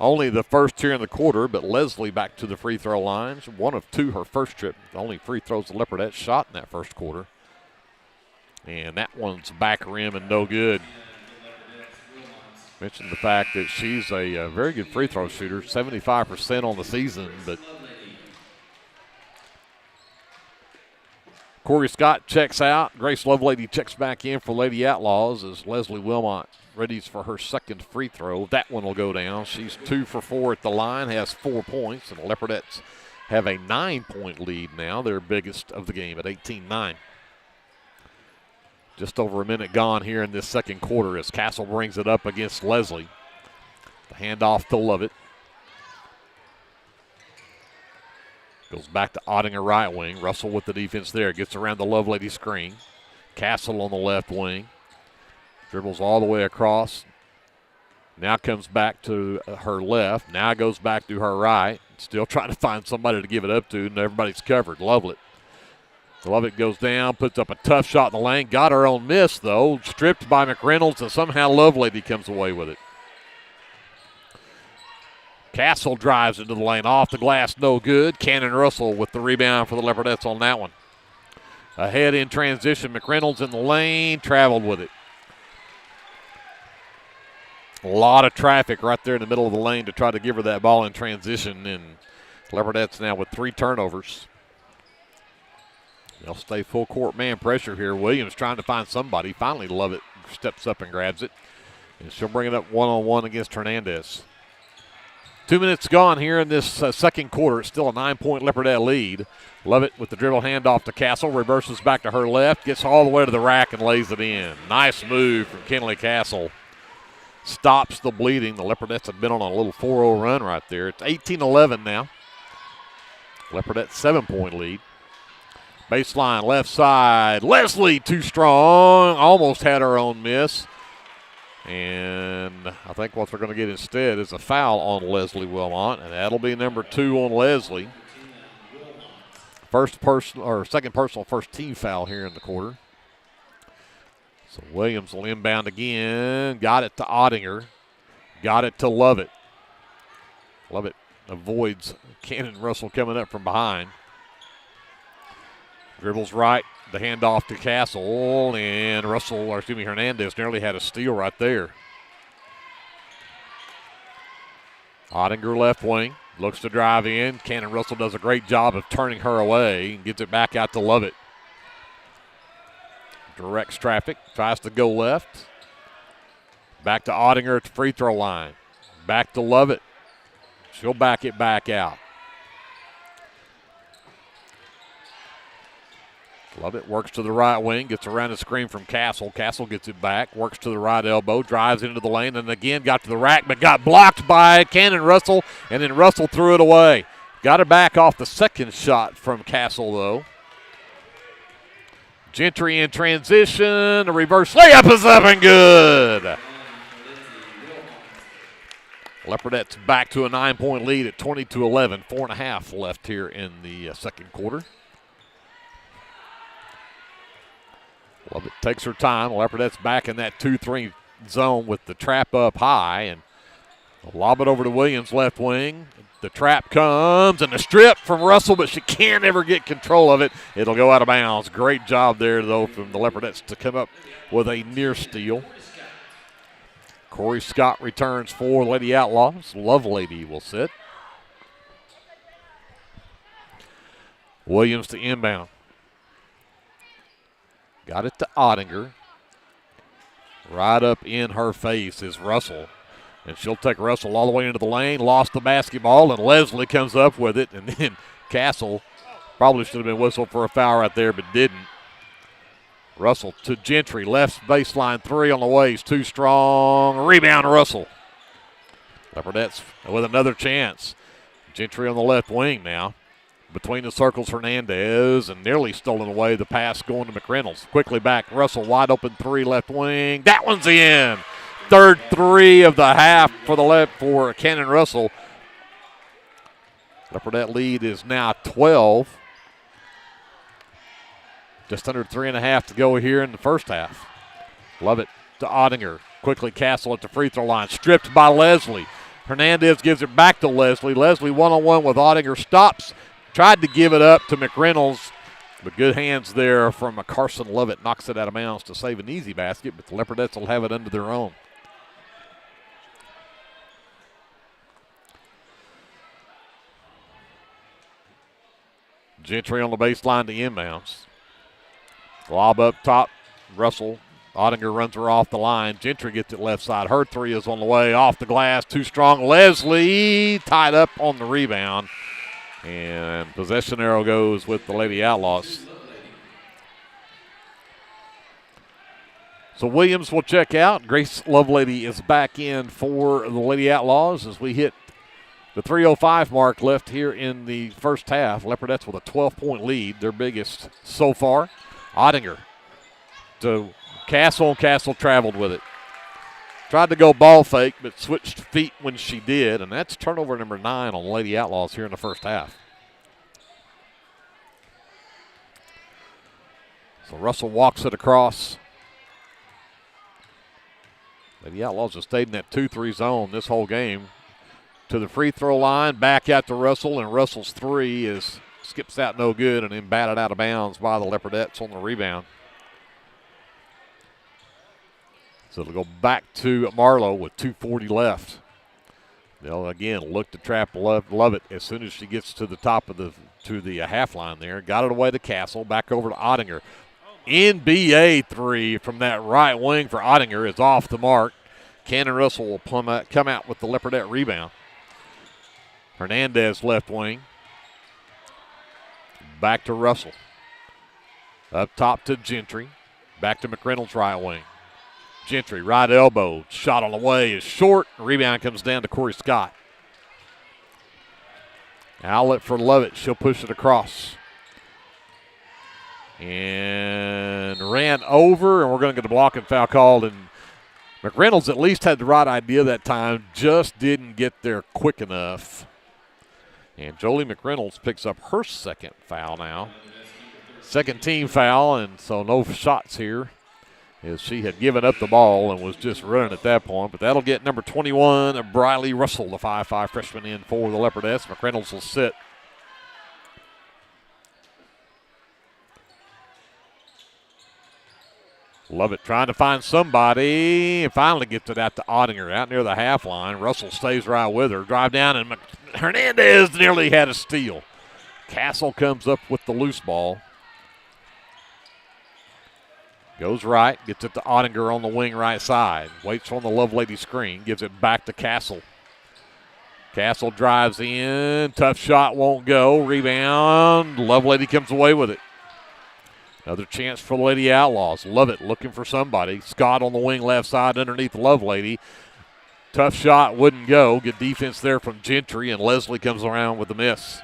Only the first here in the quarter, but Leslie back to the free throw line. 1 of 2 her first trip. The only free throws the Leopardettes shot in that first quarter. And that one's back rim and no good. Mentioned the fact that she's a very good free throw shooter, 75% on the season, but Corey Scott checks out. Grace Lovelady checks back in for Lady Outlaws as Leslie Wilmot readies for her second free throw. That one will go down. She's 2 for 4 at the line, has 4 points, and the Leopardettes have a 9-point lead now, their biggest of the game at 18-9. Just over a minute gone here in this second quarter as Castle brings it up against Leslie. The handoff to Lovett. Goes back to Ottinger right wing. Russell with the defense there. Gets around the Lovelady screen. Castle on the left wing. Dribbles all the way across. Now comes back to her left. Now goes back to her right. Still trying to find somebody to give it up to, and everybody's covered. Lovett. Lovett goes down, puts up a tough shot in the lane. Got her own miss, though. Stripped by McReynolds, and somehow Lovelady comes away with it. Castle drives into the lane. Off the glass, no good. Cannon Russell with the rebound for the Leopardettes on that one. Ahead in transition. McReynolds in the lane. Traveled with it. A lot of traffic right there in the middle of the lane to try to give her that ball in transition. And Leopardettes now with 3 turnovers. They'll stay full court man pressure here. Williams trying to find somebody. Finally, Lovett steps up and grabs it. And she'll bring it up one-on-one against Hernandez. 2 minutes gone here in this second quarter. It's still a 9-point Leopardette lead. Lovett with the dribble handoff to Castle. Reverses back to her left. Gets all the way to the rack and lays it in. Nice move from Kenley Castle. stops the bleeding. The Leopardettes have been on a little 4-0 run right there. It's 18-11 now. Leopardettes 7-point lead. Baseline, left side. Leslie too strong. Almost had her own miss. And I think what they're going to get instead is a foul on Leslie Wilmot, and that'll be number 2 on Leslie. Second personal, first team foul here in the quarter. So Williams will inbound again. Got it to Ottinger. Got it to Lovett. Lovett avoids Cannon Russell coming up from behind. Dribbles right. The handoff to Castle, and Hernandez nearly had a steal right there. Ottinger left wing. Looks to drive in. Cannon Russell does a great job of turning her away and gets it back out to Lovett. Directs traffic, tries to go left. Back to Ottinger at the free throw line. Back to Lovett. She'll back it back out. Lovett works to the right wing, gets around the screen from Castle. Castle gets it back, works to the right elbow, drives into the lane, and again got to the rack, but got blocked by Cannon Russell, and then Russell threw it away. Got her back off the second shot from Castle, though. Gentry in transition. A reverse layup is up and good. Leopardettes back to a 9-point lead at 20-11. 4.5 left here in the second quarter. Lovett takes her time. Leopardettes back in that 2-3 zone with the trap up high, and lob it over to Williams, left wing. The trap comes, and the strip from Russell, but she can't ever get control of it. It'll go out of bounds. Great job there, though, from the Leopardettes to come up with a near steal. Corey Scott returns for Lady Outlaws. Love Lady will sit. Williams to inbound. Got it to Ottinger. Right up in her face is Russell. And she'll take Russell all the way into the lane. Lost the basketball, and Leslie comes up with it. And then Castle probably should have been whistled for a foul right there, but didn't. Russell to Gentry. Left baseline three on the way. He's too strong. Rebound, Russell. Leopardettes with another chance. Gentry on the left wing now. Between the circles, Hernandez, and nearly stolen away the pass going to McReynolds. Quickly back, Russell, wide open three, left wing. That one's in. Third three of the half for Cannon Russell. Leopardette lead is now 12. Just under 3.5 to go here in the first half. Love it to Ottinger. Quickly Castle at the free throw line. Stripped by Leslie. Hernandez gives it back to Leslie. Leslie one-on-one with Ottinger. Stops. Tried to give it up to McReynolds, but good hands there from a Carson Lovett. Knocks it out of bounds to save an easy basket, but the Leopardettes will have it under their own. Gentry on the baseline to inbounds. Lob up top. Russell. Ottinger runs her off the line. Gentry gets it left side. Her three is on the way. Off the glass. Too strong. Leslie tied up on the rebound. And possession arrow goes with the Lady Outlaws. So Williams will check out. Grace Lovelady is back in for the Lady Outlaws as we hit the 3:05 mark left here in the first half. Leopardettes with a 12-point lead, their biggest so far. Ottinger to Castle, and Castle traveled with it. Tried to go ball fake, but switched feet when she did, and that's turnover number 9 on the Lady Outlaws here in the first half. So Russell walks it across. Lady Outlaws have stayed in that 2-3 zone this whole game. To the free throw line, back out to Russell, and Russell's three skips out no good and then batted out of bounds by the Leopardettes on the rebound. So it'll go back to Marlow with 2:40 left. They'll again look to trap Lovett as soon as she gets to the top of the half line there. Got it away to Castle, back over to Ottinger. NBA three from that right wing for Ottinger is off the mark. Cannon Russell will come out with the Leopardette rebound. Hernandez left wing. Back to Russell. Up top to Gentry. Back to McReynolds right wing. Gentry, right elbow, shot on the way is short. Rebound comes down to Corey Scott. Outlet for Lovett. She'll push it across. And ran over, and we're going to get a blocking foul called. And McReynolds at least had the right idea that time, just didn't get there quick enough. And Jolie McReynolds picks up her second foul now. Second team foul, and so no shots here, as she had given up the ball and was just running at that point. But that'll get number 21, Briley Russell, the 5'5" freshman, in for the Leopardettes. McReynolds will sit. Lovett trying to find somebody, and finally gets it out to Ottinger, out near the half line. Russell stays right with her. Drive down, and Hernandez nearly had a steal. Castle comes up with the loose ball. Goes right, gets it to Ottinger on the wing right side. Waits on the Lovelady screen, gives it back to Castle. Castle drives in, tough shot, won't go. Rebound, Lovelady comes away with it. Another chance for the Lady Outlaws. Lovett looking for somebody. Scott on the wing left side underneath Lovelady. Tough shot, wouldn't go. Good defense there from Gentry, and Leslie comes around with the miss.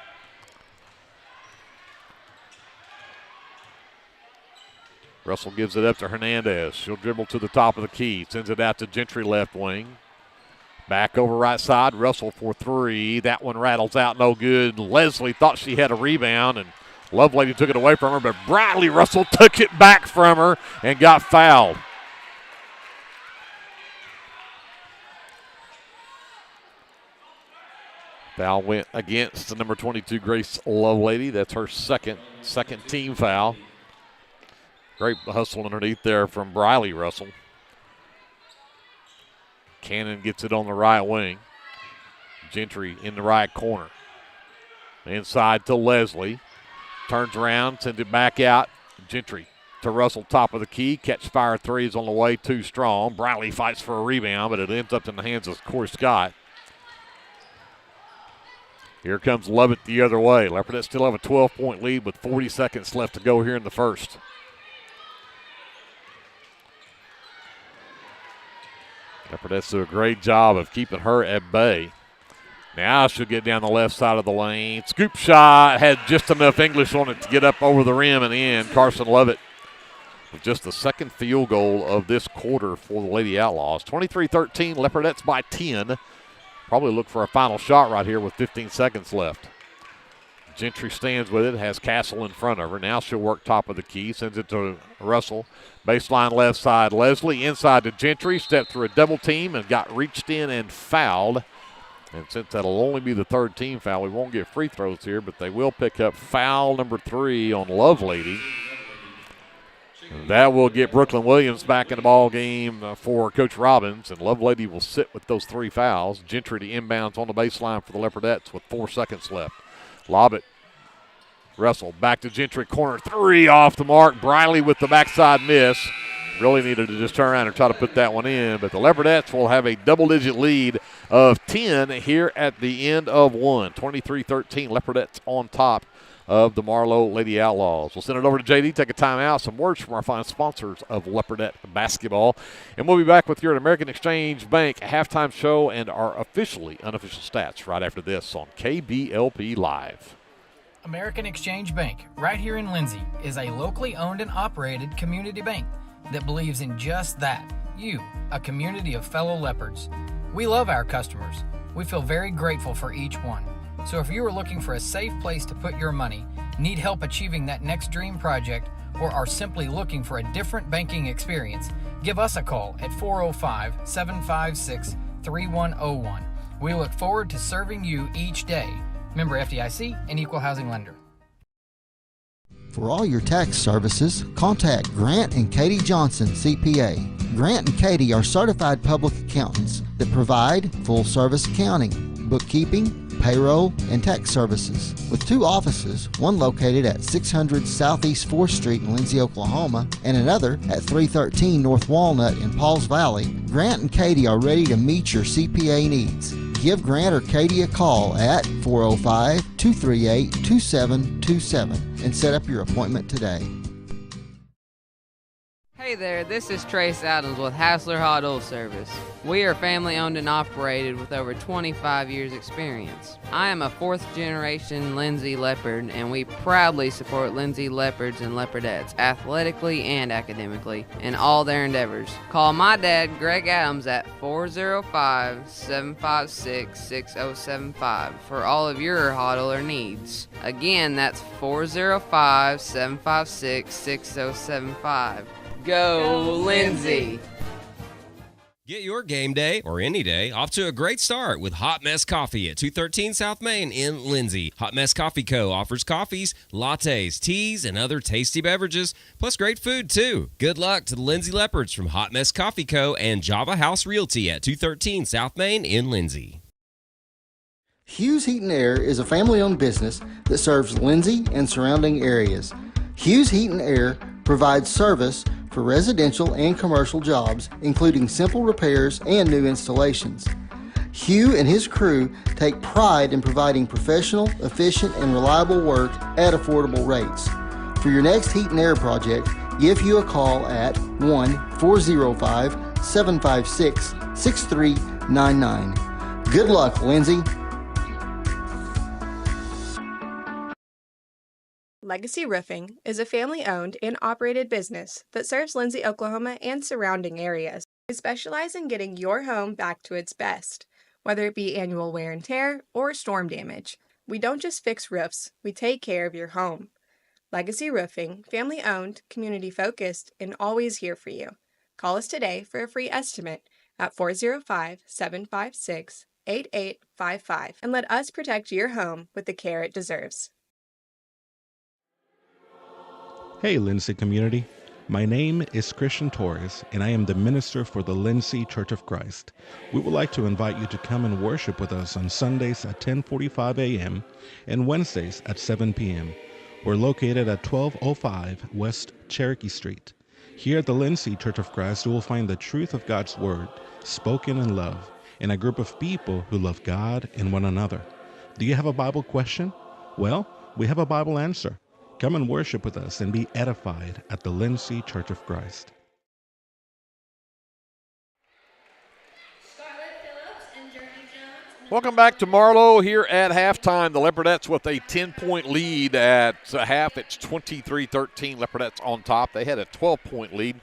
Russell gives it up to Hernandez. She'll dribble to the top of the key. Sends it out to Gentry left wing. Back over right side. Russell for three. That one rattles out, no good. Leslie thought she had a rebound, and Lovelady took it away from her, but Briley Russell took it back from her and got fouled. Foul went against the number 22, Grace Lovelady. That's her second team foul. Great hustle underneath there from Briley Russell. Cannon gets it on the right wing. Gentry in the right corner. Inside to Leslie. Turns around, sends it back out. Gentry to Russell, top of the key. Catch fire three is on the way, too strong. Briley fights for a rebound, but it ends up in the hands of Corey Scott. Here comes Lovett the other way. Leopardettes still have a 12-point lead with 40 seconds left to go here in the first. Leopardettes do a great job of keeping her at bay. Now she'll get down the left side of the lane. Scoop shot, had just enough English on it to get up over the rim and in. Carson Lovett with just the second field goal of this quarter for the Lady Outlaws. 23-13, Leopardettes by 10. Probably look for a final shot right here with 15 seconds left. Gentry stands with it, has Castle in front of her. Now she'll work top of the key, sends it to Russell. Baseline left side, Leslie inside to Gentry, stepped through a double team and got reached in and fouled. And since that'll only be the third team foul, we won't get free throws here, but they will pick up foul number 3 on Lovelady. That will get Brooklyn Williams back in the ball game for Coach Robbins, and Lovelady will sit with those 3 fouls. Gentry to inbounds on the baseline for the Leopardettes with 4 seconds left. Lob it. Russell back to Gentry, corner 3 off the mark. Briley with the backside miss. Really needed to just turn around and try to put that one in, but the Leopardettes will have a double-digit lead of 10 here at the end of one. 23-13, Leopardettes on top of the Marlow Lady Outlaws. We'll send it over to JD, take a timeout, some words from our fine sponsors of Leopardette basketball, and we'll be back with you at American Exchange Bank halftime show and our officially unofficial stats right after this on KBLP Live. American Exchange Bank, right here in Lindsay, is a locally owned and operated community bank that believes in just that, you, a community of fellow leopards. We love our customers. We feel very grateful for each one. So if you are looking for a safe place to put your money, need help achieving that next dream project, or are simply looking for a different banking experience, give us a call at 405-756-3101. We look forward to serving you each day. Member FDIC and Equal Housing Lender. For all your tax services, contact Grant and Katie Johnson, CPA. Grant and Katie are certified public accountants that provide full-service accounting, bookkeeping, payroll, and tax services. With 2 offices, one located at 600 Southeast 4th Street in Lindsay, Oklahoma, and another at 313 North Walnut in Pauls Valley, Grant and Katie are ready to meet your CPA needs. Give Grant or Katie a call at 405-238-2727 and set up your appointment today. Hey, Hey there, this is Trace Adams with Hassler Hot Oil Service. We are family owned and operated with over 25 years experience. I am a 4th generation Lindsay leopard, and we proudly support Lindsay leopards and leopardettes athletically and academically in all their endeavors. Call my dad, Greg Adams, at 405-756-6075 for all of your hot oiler needs. Again, that's 405-756-6075. Go, Lindsay! Get your game day, or any day, off to a great start with Hot Mess Coffee at 213 South Main in Lindsay. Hot Mess Coffee Co. offers coffees, lattes, teas, and other tasty beverages, plus great food, too. Good luck to the Lindsay Leopards from Hot Mess Coffee Co. and Java House Realty at 213 South Main in Lindsay. Hughes Heat and Air is a family-owned business that serves Lindsay and surrounding areas. Hughes Heat and Air provides service for residential and commercial jobs, including simple repairs and new installations. Hugh and his crew take pride in providing professional, efficient, and reliable work at affordable rates. For your next heat and air project, give Hugh a call at 1-405-756-6399. Good luck, Lindsay. Legacy Roofing is a family-owned and operated business that serves Lindsay, Oklahoma and surrounding areas. We specialize in getting your home back to its best, whether it be annual wear and tear or storm damage. We don't just fix roofs, we take care of your home. Legacy Roofing, family-owned, community-focused, and always here for you. Call us today for a free estimate at 405-756-8855 and let us protect your home with the care it deserves. Hey, Lindsay community. My name is Christian Torres, and I am the minister for the Lindsay Church of Christ. We would like to invite you to come and worship with us on Sundays at 10:45 a.m. and Wednesdays at 7 p.m. We're located at 1205 West Cherokee Street. Here at the Lindsay Church of Christ, you will find the truth of God's Word, spoken in love, and a group of people who love God and one another. Do you have a Bible question? Well, we have a Bible answer. Come and worship with us and be edified at the Lindsay Church of Christ. Welcome back to Marlow here at halftime. The Leopardettes with a 10-point lead at half. It's 23-13. Leopardettes on top. They had a 12-point lead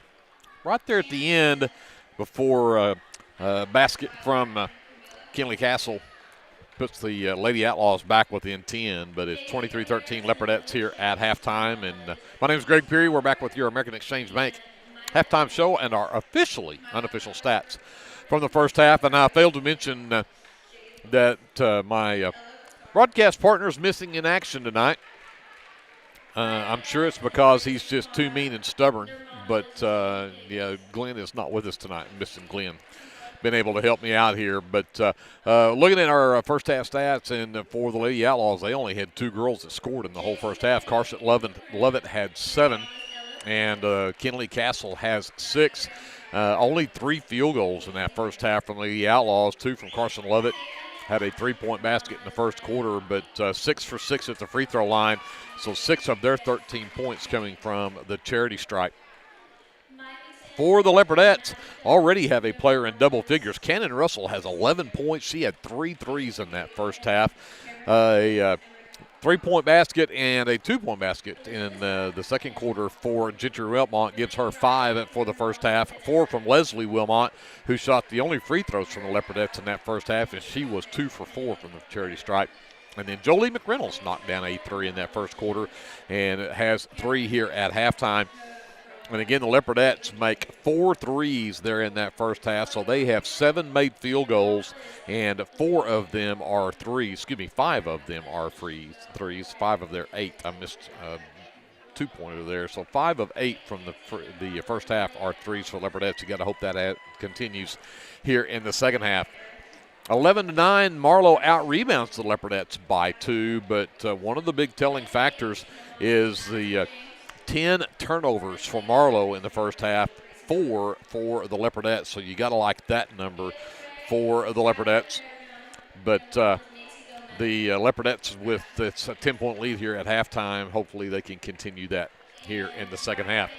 right there at the end before a basket from Kinley Castle puts the Lady Outlaws back within 10, but it's 23-13 Leopardettes here at halftime. And my name is Greg Peary. We're back with your American Exchange Bank halftime show and our officially unofficial stats from the first half. And I failed to mention that my broadcast partner is missing in action tonight. I'm sure it's because he's just too mean and stubborn, but Glenn is not with us tonight. I'm missing Glenn. Been able to help me out here, but looking at our first half stats, and for the Lady Outlaws, they only had 2 girls that scored in the whole first half. Carson Lovett had 7, and Kinley Castle has 6. Only 3 field goals in that first half from the Lady Outlaws, 2 from Carson Lovett. Had a 3-point basket in the first quarter, but 6 for 6 at the free throw line, so 6 of their 13 points coming from the charity stripe. For the Leopardettes, already have a player in double figures. Cannon Russell has 11 points. She had 3 threes in that first half. A 3-point basket and a 2-point basket in the second quarter for Gentry Wilmot gives her 5 for the first half. 4 from Leslie Wilmot, who shot the only free throws from the Leopardettes in that first half, and she was 2 for 4 from the charity stripe. And then Jolie McReynolds knocked down a 3 in that first quarter and has 3 here at halftime. And again, the Leopardettes make 4 threes there in that first half, so they have 7 made field goals, and 4 of them are threes. 5 of them are threes. 5 of their 8. I missed a 2-pointer there. So 5 of 8 from the first half are threes for Leopardettes. You got to hope that continues here in the second half. 11-9, Marlow out-rebounds the Leopardettes by 2, but one of the big telling factors is the 10 turnovers for Marlow in the first half, 4 for the Leopardettes. So you got to like that number for the Leopardettes. But the Leopardettes with its 10-point lead here at halftime, hopefully they can continue that here in the second half.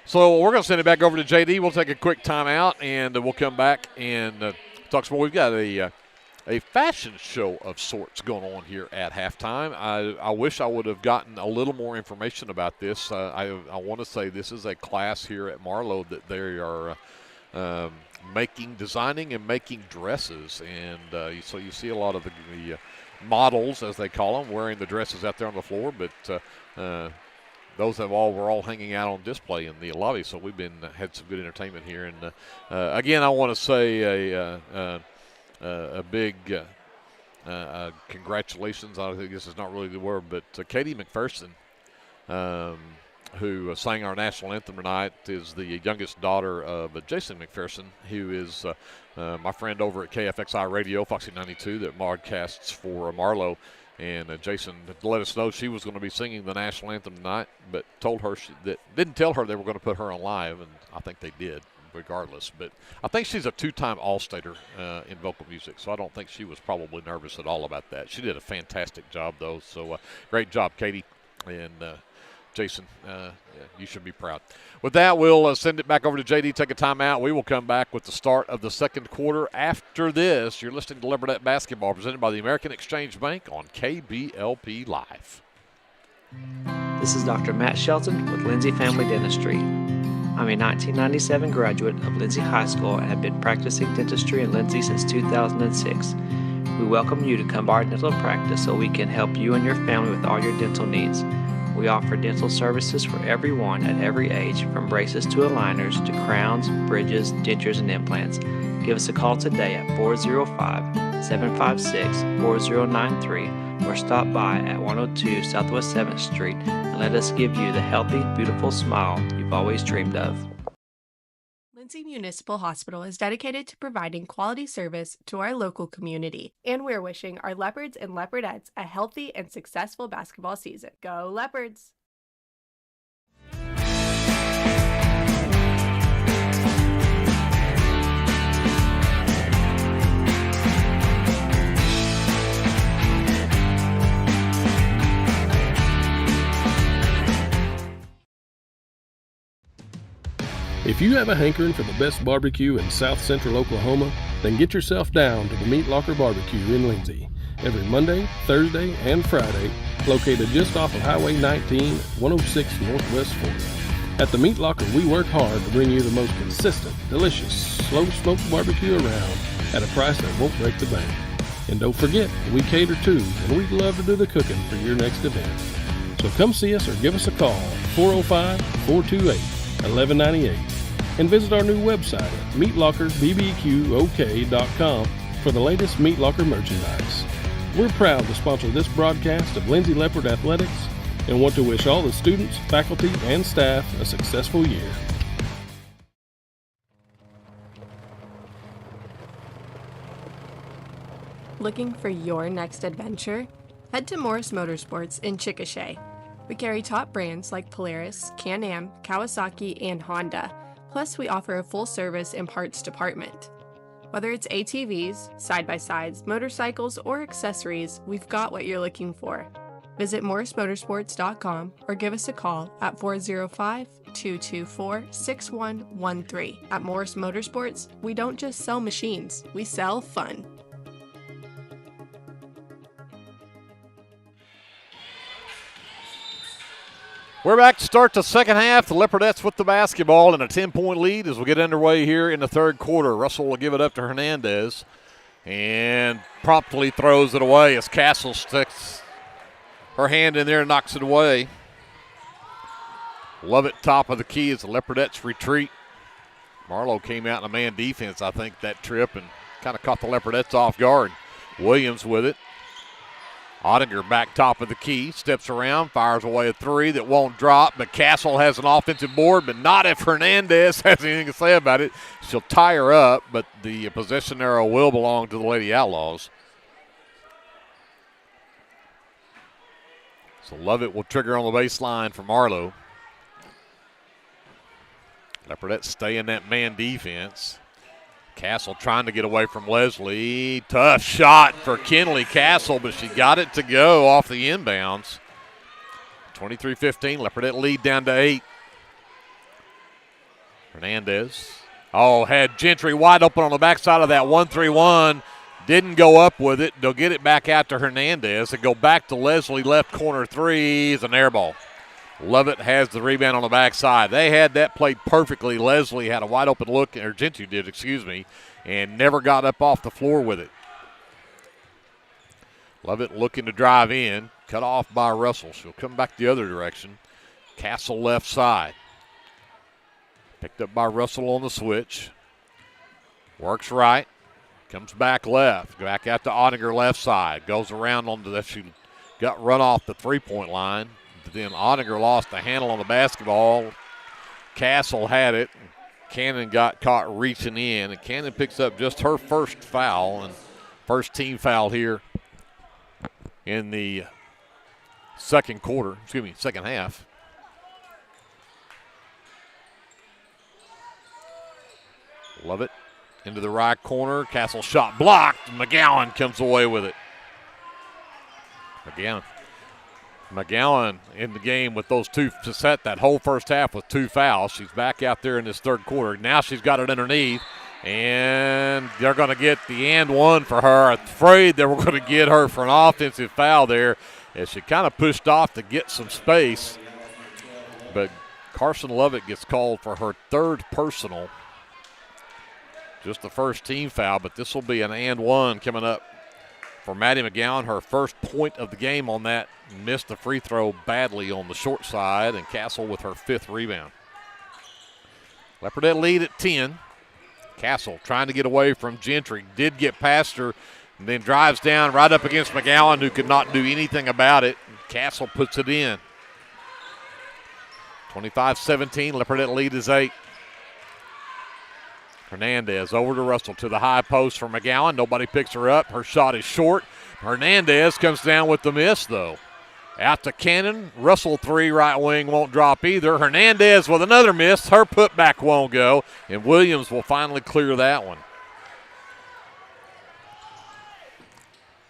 So we're going to send it back over to JD. We'll take a quick timeout, and we'll come back and talk some more. We've got a fashion show of sorts going on here at halftime. I wish I would have gotten a little more information about this. I want to say this is a class here at Marlow that they are designing and making dresses. And so you see a lot of the models, as they call them, wearing the dresses out there on the floor. But those were all hanging out on display in the lobby. So we've had some good entertainment here. And again, I want to say a big congratulations. I think this is not really the word, but Katie McPherson, who sang our national anthem tonight, is the youngest daughter of Jason McPherson, who is my friend over at KFXI Radio, Foxy 92, that broadcasts for Marlow. And Jason let us know she was going to be singing the national anthem tonight, but told her didn't tell her they were going to put her on live, and I think they did regardless. But I think she's a two-time All-Stater in vocal music, so I don't think she was probably nervous at all about that. She did a fantastic job, though, so great job, Katie. And Jason, you should be proud. With that, we'll send it back over to JD, take a timeout. We will come back with the start of the second quarter. After this, you're listening to Leopardette Basketball, presented by the American Exchange Bank on KBLP Live. This is Dr. Matt Shelton with Lindsay Family Dentistry. I'm a 1997 graduate of Lindsay High School and have been practicing dentistry in Lindsay since 2006. We welcome you to come by our dental practice so we can help you and your family with all your dental needs. We offer dental services for everyone at every age, from braces to aligners to crowns, bridges, dentures, and implants. Give us a call today at 405-756-4093 or stop by at 102 Southwest 7th Street and let us give you the healthy, beautiful smile you've always dreamed of. Lindsay Municipal Hospital is dedicated to providing quality service to our local community, and we're wishing our Leopards and Leopardettes a healthy and successful basketball season. Go Leopards! If you have a hankering for the best barbecue in South Central Oklahoma, then get yourself down to the Meat Locker Barbecue in Lindsay. Every Monday, Thursday, and Friday, located just off of Highway 19, 106 Northwest 40. At the Meat Locker, we work hard to bring you the most consistent, delicious, slow-smoked barbecue around at a price that won't break the bank. And don't forget, we cater too, and we'd love to do the cooking for your next event. So come see us or give us a call at 405-428-1198. And visit our new website at meatlockerbbqok.com for the latest Meat Locker merchandise. We're proud to sponsor this broadcast of Lindsay Leopard Athletics and want to wish all the students, faculty, and staff a successful year. Looking for your next adventure? Head to Morris Motorsports in Chickasha. We carry top brands like Polaris, Can-Am, Kawasaki, and Honda. Plus, we offer a full-service and parts department. Whether it's ATVs, side-by-sides, motorcycles, or accessories, we've got what you're looking for. Visit morrismotorsports.com or give us a call at 405-224-6113. At Morris Motorsports, we don't just sell machines, we sell fun. We're back to start the second half. The Leopardettes with the basketball and a 10-point lead as we get underway here in the third quarter. Russell will give it up to Hernandez and promptly throws it away as Castle sticks her hand in there and knocks it away. Lovett top of the key as the Leopardettes retreat. Marlow came out in a man defense, I think, that trip and kind of caught the Leopardettes off guard. Williams with it. Ottinger back top of the key, steps around, fires away a three that won't drop, but Castle has an offensive board, but not if Hernandez has anything to say about it. She'll tie her up, but the possession arrow will belong to the Lady Outlaws. So Lovett will trigger on the baseline for Marlow. Leopardettes stay in that man defense. Castle trying to get away from Leslie. Tough shot for Kinley Castle, but she got it to go off the inbounds. 23-15, Leopardette lead down to 8. Hernandez. Oh, had Gentry wide open on the backside of that 1-3-1. Didn't go up with it. They'll get it back out to Hernandez and go back to Leslie. Left corner three is an air ball. Lovett has the rebound on the backside. They had that played perfectly. Leslie had a wide open look, or Gentry did, and never got up off the floor with it. Lovett looking to drive in. Cut off by Russell. She'll come back the other direction. Castle left side. Picked up by Russell on the switch. Works right. Comes back left. Back out to Ottinger left side. Goes around on the, she got run off the three-point line. But then Ottinger lost the handle on the basketball. Castle had it. Cannon got caught reaching in. And Cannon picks up just her first foul. And first team foul here in the second half. Lovett into the right corner. Castle shot blocked. McGowan comes away with it. McGowan in the game with those two to set that whole first half with two fouls. She's back out there in this third quarter. Now she's got it underneath, and they're going to get the and one for her. Afraid they were going to get her for an offensive foul there as she kind of pushed off to get some space. But Carson Lovett gets called for her third personal. Just the first team foul, but this will be an and one coming up for Maddie McGowan. Her first point of the game on that. Missed the free throw badly on the short side, and Castle with her fifth rebound. Leopardette lead at 10. Castle trying to get away from Gentry. Did get past her, and then drives down right up against McGowan, who could not do anything about it. Castle puts it in. 25-17, Leopardette lead is 8. Hernandez over to Russell to the high post for McGowan. Nobody picks her up. Her shot is short. Hernandez comes down with the miss, though. Out to Cannon. Russell three, right wing, won't drop either. Hernandez with another miss. Her putback won't go, and Williams will finally clear that one.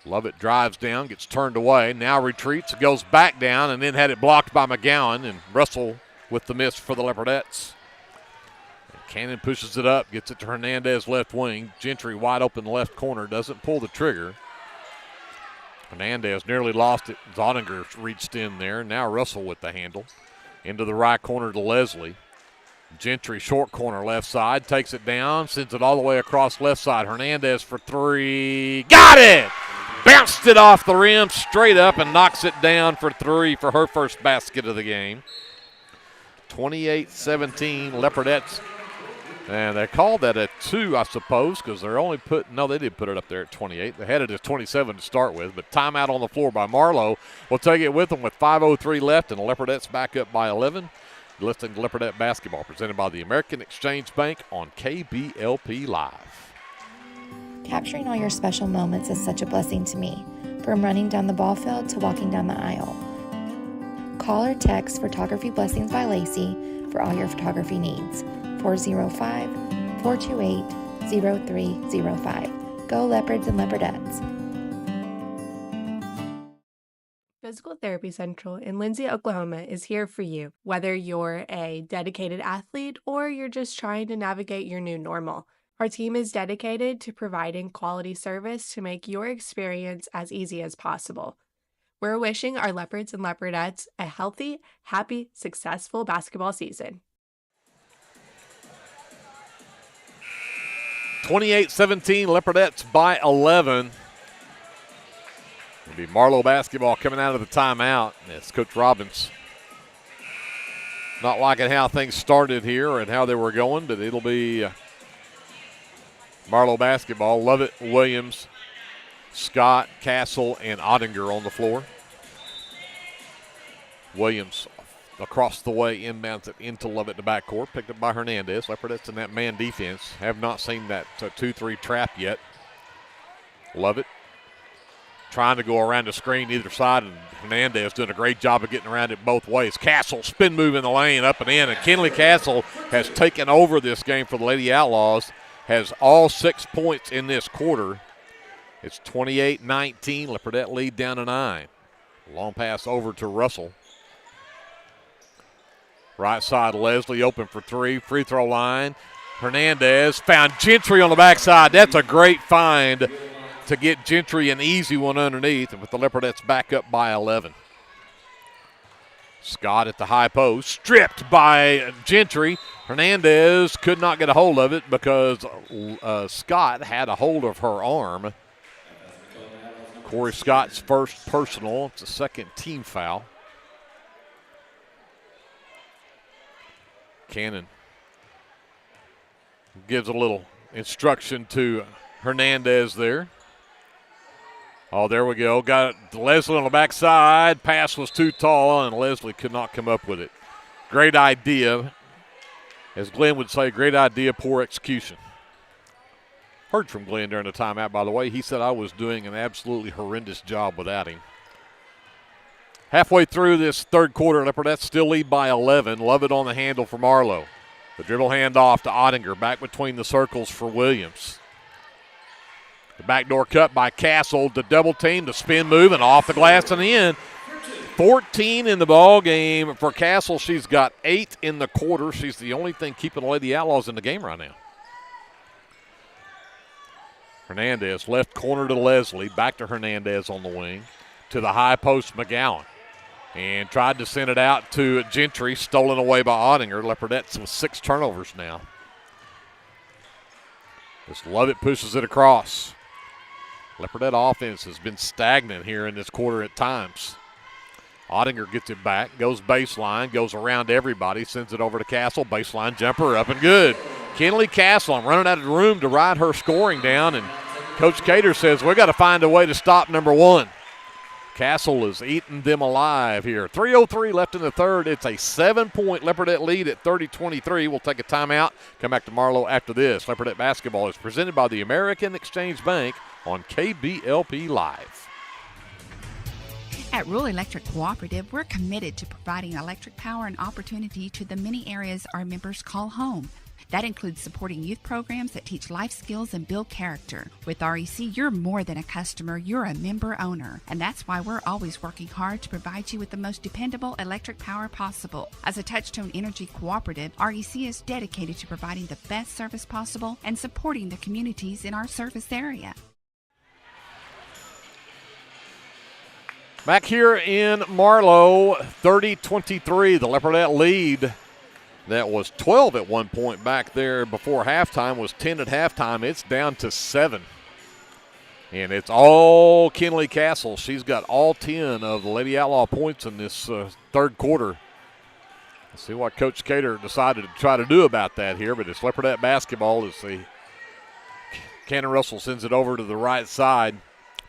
Lovett drives down, gets turned away, now retreats, goes back down, and then had it blocked by McGowan, and Russell with the miss for the Leopardettes. Cannon pushes it up, gets it to Hernandez left wing. Gentry wide open left corner, doesn't pull the trigger. Hernandez nearly lost it. Zottinger reached in there. Now Russell with the handle. Into the right corner to Leslie. Gentry short corner left side, takes it down, sends it all the way across left side. Hernandez for three. Got it! Bounced it off the rim straight up and knocks it down for three for her first basket of the game. 28-17, Leopardettes. And they called that a 2, I suppose, because they're only they did put it up there at 28. They had it as 27 to start with, but timeout on the floor by Marlow. We'll take it with them with 5:03 left, and the Leopardettes back up by 11. You're listening to Leopardette Basketball, presented by the American Exchange Bank on KBLP Live. Capturing all your special moments is such a blessing to me, from running down the ball field to walking down the aisle. Call or text Photography Blessings by Lacey for all your photography needs. 405-428-0305. Go Leopards and Leopardettes. Physical Therapy Central in Lindsay, Oklahoma is here for you, whether you're a dedicated athlete or you're just trying to navigate your new normal. Our team is dedicated to providing quality service to make your experience as easy as possible. We're wishing our Leopards and Leopardettes a healthy, happy, successful basketball season. 28-17, Leopardettes by 11. It'll be Marlow basketball coming out of the timeout. It's Coach Robbins not liking how things started here and how they were going, but it'll be Marlow basketball. Lovett, Williams, Scott, Castle, and Ottinger on the floor. Williams across the way, inbounds it into Lovett in the backcourt, picked up by Hernandez. Leopardettes in that man defense. Have not seen that 2-3 trap yet. Lovett trying to go around the screen either side, and Hernandez doing a great job of getting around it both ways. Castle spin move in the lane, up and in, and Kinley Castle has taken over this game for the Lady Outlaws, has all 6 points in this quarter. It's 28-19, Leopardette lead down to 9. Long pass over to Russell. Right side, Leslie open for three. Free throw line. Hernandez found Gentry on the backside. That's a great find to get Gentry an easy one underneath, and with the Leopardettes back up by 11. Scott at the high post, stripped by Gentry. Hernandez could not get a hold of it because Scott had a hold of her arm. Corey Scott's first personal. It's a second team foul. Cannon gives a little instruction to Hernandez there. Oh, there we go. Got Leslie on the backside. Pass was too tall, and Leslie could not come up with it. Great idea. As Glenn would say, great idea, poor execution. Heard from Glenn during the timeout, by the way. He said I was doing an absolutely horrendous job without him. Halfway through this third quarter, Leopardettes still lead by 11. Lovett on the handle for Marlow. The dribble handoff to Ottinger. Back between the circles for Williams. The backdoor cut by Castle. The double team, the spin move, and off the glass and in. 14 in the ball game for Castle. She's got 8 in the quarter. She's the only thing keeping the Lady Outlaws in the game right now. Hernandez, left corner to Leslie. Back to Hernandez on the wing. To the high post, McGowan. And tried to send it out to Gentry. Stolen away by Ottinger. Leopardettes with 6 turnovers now. Just Lovett pushes it across. Leopardette offense has been stagnant here in this quarter at times. Ottinger gets it back, goes baseline, goes around everybody, sends it over to Castle. Baseline jumper up and good. Kinley Castle, I'm running out of room to ride her scoring down, and Coach Cater says we got to find a way to stop number 1. Castle is eating them alive here. 3:03 left in the third. It's a 7-point Leopardette lead at 30-23. We'll take a timeout. Come back to Marlow after this. Leopardette basketball is presented by the American Exchange Bank on KBLP Live. At Rural Electric Cooperative, we're committed to providing electric power and opportunity to the many areas our members call home. That includes supporting youth programs that teach life skills and build character. With REC, you're more than a customer, you're a member owner. And that's why we're always working hard to provide you with the most dependable electric power possible. As a Touchstone Energy Cooperative, REC is dedicated to providing the best service possible and supporting the communities in our service area. Back here in Marlow, 30-23, the Leopardette lead that was 12 at one point back there before halftime was 10 at halftime. It's down to 7. And it's all Kinley Castle. She's got all 10 of the Lady Outlaw points in this third quarter. Let's see what Coach Cater decided to try to do about that here, but it's Leopardette basketball as the Cannon Russell sends it over to the right side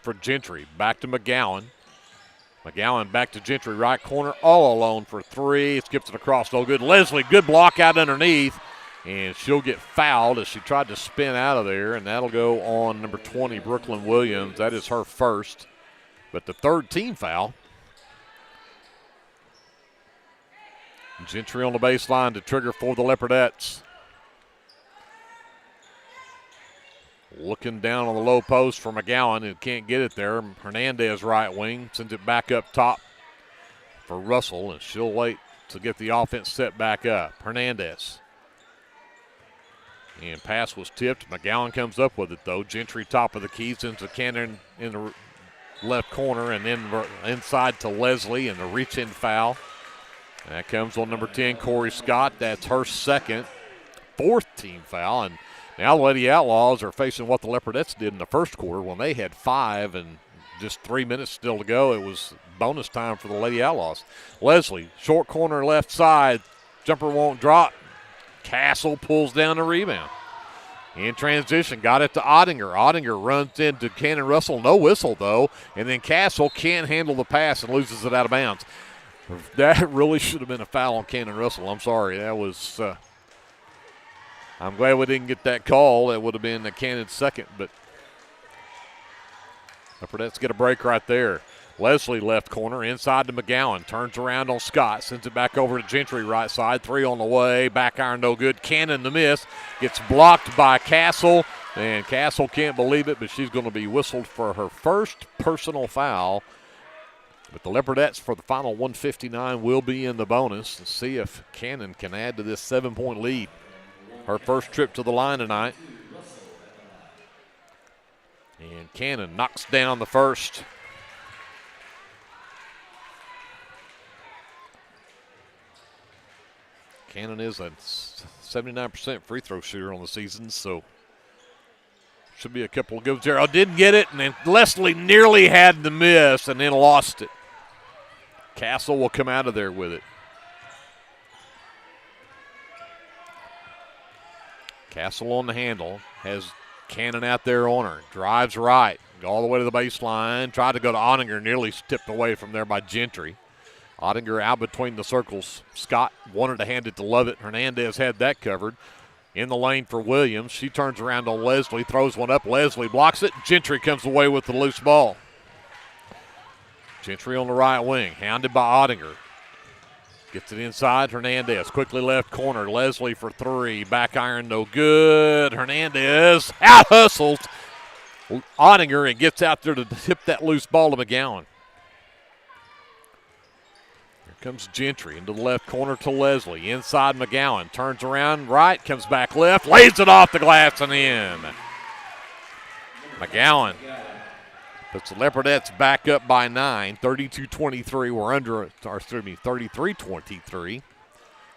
for Gentry. Back to McGowan. McGowan back to Gentry, right corner, all alone for 3. Skips it across, no good. Leslie, good block out underneath, and she'll get fouled as she tried to spin out of there, and that'll go on number 20, Brooklyn Williams. That is her first, but the third team foul. Gentry on the baseline to trigger for the Leopardettes. Looking down on the low post for McGowan and can't get it there. Hernandez right wing sends it back up top for Russell, and she'll wait to get the offense set back up. Hernandez. And pass was tipped. McGowan comes up with it, though. Gentry top of the key, sends a Cannon in the left corner, and then inside to Leslie, and the reach-in foul. And that comes on number 10, Corey Scott. That's her second, 4th team foul. And now the Lady Outlaws are facing what the Leopardettes did in the first quarter when they had 5 and just 3 minutes still to go. It was bonus time for the Lady Outlaws. Leslie, short corner left side. Jumper won't drop. Castle pulls down the rebound. In transition, got it to Ottinger. Ottinger runs into Cannon Russell. No whistle, though. And then Castle can't handle the pass and loses it out of bounds. That really should have been a foul on Cannon Russell. I'm sorry. That was I'm glad we didn't get that call. That would have been the Cannon's second, but Leopardettes get a break right there. Leslie left corner, inside to McGowan. Turns around on Scott, sends it back over to Gentry right side. 3 on the way, back iron no good. Cannon the miss, gets blocked by Castle, and Castle can't believe it, but she's going to be whistled for her first personal foul. But the Leopardettes for the final 159 will be in the bonus. Let's see if Cannon can add to this 7-point lead. Her first trip to the line tonight. And Cannon knocks down the first. Cannon is a 79% free throw shooter on the season, so should be a couple of goes there. I didn't get it, and then Leslie nearly had the miss and then lost it. Castle will come out of there with it. Castle on the handle, has Cannon out there on her. Drives right, all the way to the baseline. Tried to go to Ottinger, nearly tipped away from there by Gentry. Ottinger out between the circles. Scott wanted to hand it to Lovett. Hernandez had that covered. In the lane for Williams. She turns around on Leslie, throws one up. Leslie blocks it. Gentry comes away with the loose ball. Gentry on the right wing, hounded by Ottinger. Gets it inside. Hernandez quickly left corner. Leslie for three. Back iron, no good. Hernandez out hustles Ottinger and gets out there to tip that loose ball to McGowan. Comes Gentry into the left corner to Leslie. Inside McGowan. Turns around right. Comes back left. Lays it off the glass and in. McGowan puts the Leopardettes back up by 9. 32-23. We're under, 33-23.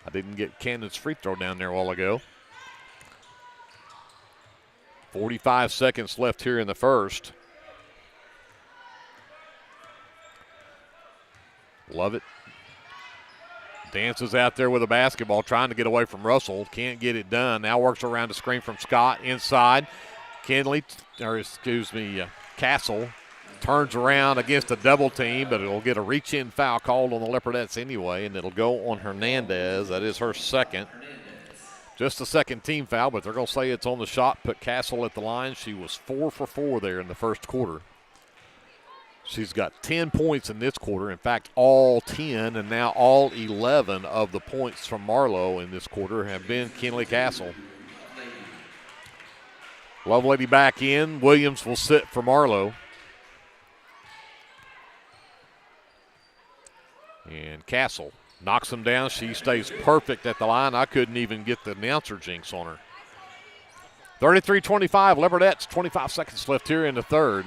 I didn't get Cannon's free throw down there a while ago. 45 seconds left here in the first. Lovett dances out there with a basketball, trying to get away from Russell. Can't get it done. Now works around a screen from Scott inside. Castle turns around against a double team, but it'll get a reach-in foul called on the Leopardettes anyway, and it'll go on Hernandez. That is her second. Just a second team foul, but they're going to say it's on the shot. Put Castle at the line. She was 4 for 4 there in the first quarter. She's got 10 points in this quarter. In fact, all 10 and now all 11 of the points from Marlow in this quarter have been Kinley Castle. Lovelady back in. Williams will sit for Marlow. And Castle knocks him down. She stays perfect at the line. I couldn't even get the announcer jinx on her. 33-25, Leopardettes, 25 seconds left here in the third.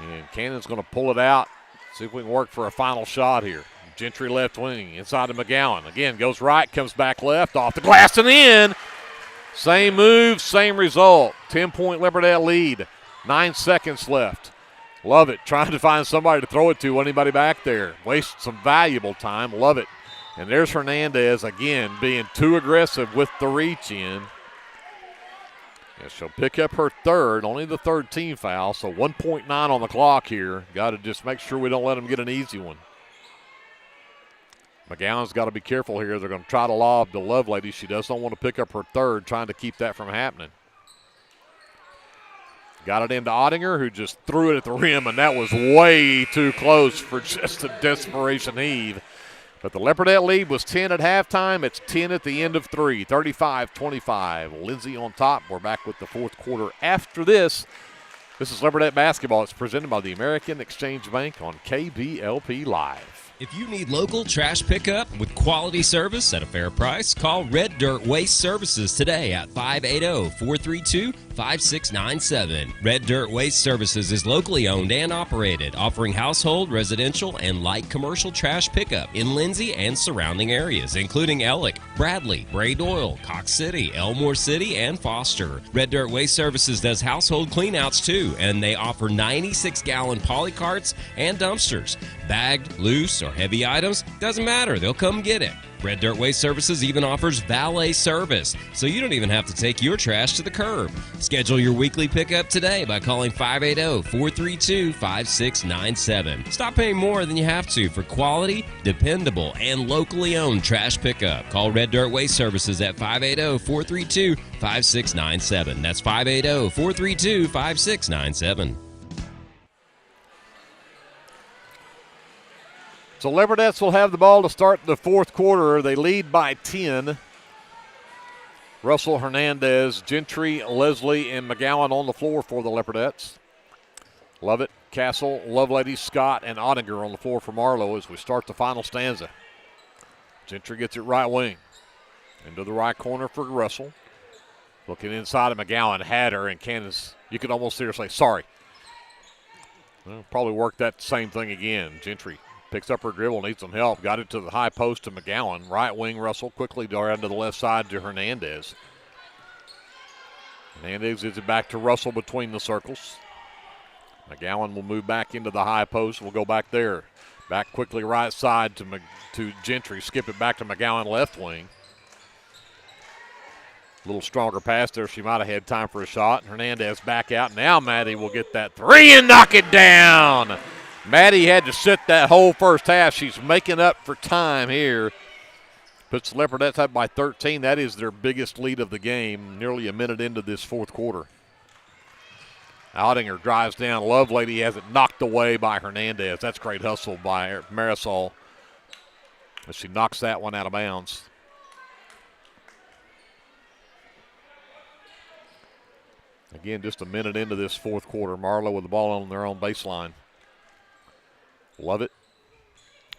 And Cannon's going to pull it out. See if we can work for a final shot here. Gentry left wing, inside to McGowan. Again, goes right, comes back left, off the glass and in. Same move, same result. 10-point Leopardette lead. 9 seconds left. Love it, trying to find somebody to throw it to. Anybody back there? Waste some valuable time. Love it. And there's Hernandez again being too aggressive with the reach in. Yeah, she'll pick up her third, only the third team foul, so 1.9 on the clock here. Got to just make sure we don't let them get an easy one. McGowan's got to be careful here. They're going to try to lob to Lovelady. She does not want to pick up her third, trying to keep that from happening. Got it into Ottinger, who just threw it at the rim, and that was way too close for just a desperation heave. But the Leopardette lead was 10 at halftime. It's 10 at the end of 3, 35-25. Lindsay on top. We're back with the fourth quarter after this. This is Leopardette basketball. It's presented by the American Exchange Bank on KBLP Live. If you need local trash pickup with quality service at a fair price, call Red Dirt Waste Services today at 580-432-5697. Red Dirt Waste Services is locally owned and operated, offering household, residential, and light commercial trash pickup in Lindsay and surrounding areas, including Ellick, Bradley, Bray Doyle, Cox City, Elmore City, and Foster. Red Dirt Waste Services does household cleanouts too, and they offer 96-gallon poly carts and dumpsters. Bagged, loose, or heavy items, doesn't matter, they'll come get it. Red Dirt Waste Services even offers valet service, so you don't even have to take your trash to the curb. Schedule your weekly pickup today by calling 580-432-5697. Stop paying more than you have to for quality, dependable, and locally owned trash pickup. Call Red Dirt Waste Services at 580-432-5697. That's 580-432-5697. So Leopardettes will have the ball to start the fourth quarter. They lead by 10. Russell, Hernandez, Gentry, Leslie, and McGowan on the floor for the Leopardettes. Love it. Castle, Lovelady, Scott, and Ottinger on the floor for Marlow as we start the final stanza. Gentry gets it right wing. Into the right corner for Russell. Looking inside of McGowan, had her, and Candace, you could almost hear her say, sorry. Well, probably work that same thing again. Gentry picks up her dribble, needs some help. Got it to the high post to McGowan. Right wing, Russell quickly down to the left side to Hernandez. Hernandez gives it back to Russell between the circles. McGowan will move back into the high post. We'll go back there. Back quickly right side to Gentry. Skip it back to McGowan left wing. A little stronger pass there. She might have had time for a shot. Hernandez back out. Now Maddie will get that three and knock it down. Maddie had to sit that whole first half. She's making up for time here. Puts the Leopardettes up by 13. That is their biggest lead of the game, nearly a minute into this fourth quarter. Ottinger drives down. Lovelady has it knocked away by Hernandez. That's great hustle by Marisol as she knocks that one out of bounds. Again, just a minute into this fourth quarter. Marlow with the ball on their own baseline. Love it.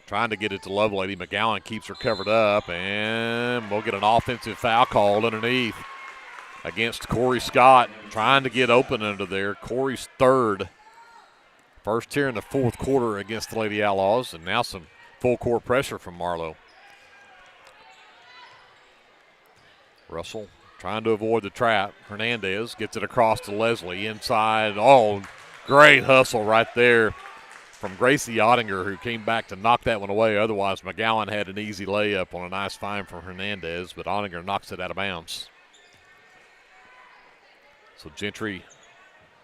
Trying to get it to Lovelady. McGowan keeps her covered up, and we'll get an offensive foul called underneath against Corey Scott. Trying to get open under there. Corey's third. First here in the fourth quarter against the Lady Outlaws, and now some full court pressure from Marlow. Russell trying to avoid the trap. Hernandez gets it across to Leslie inside. Oh, great hustle right there from Gracie Ottinger, who came back to knock that one away. Otherwise, McGowan had an easy layup on a nice find from Hernandez, but Ottinger knocks it out of bounds. So Gentry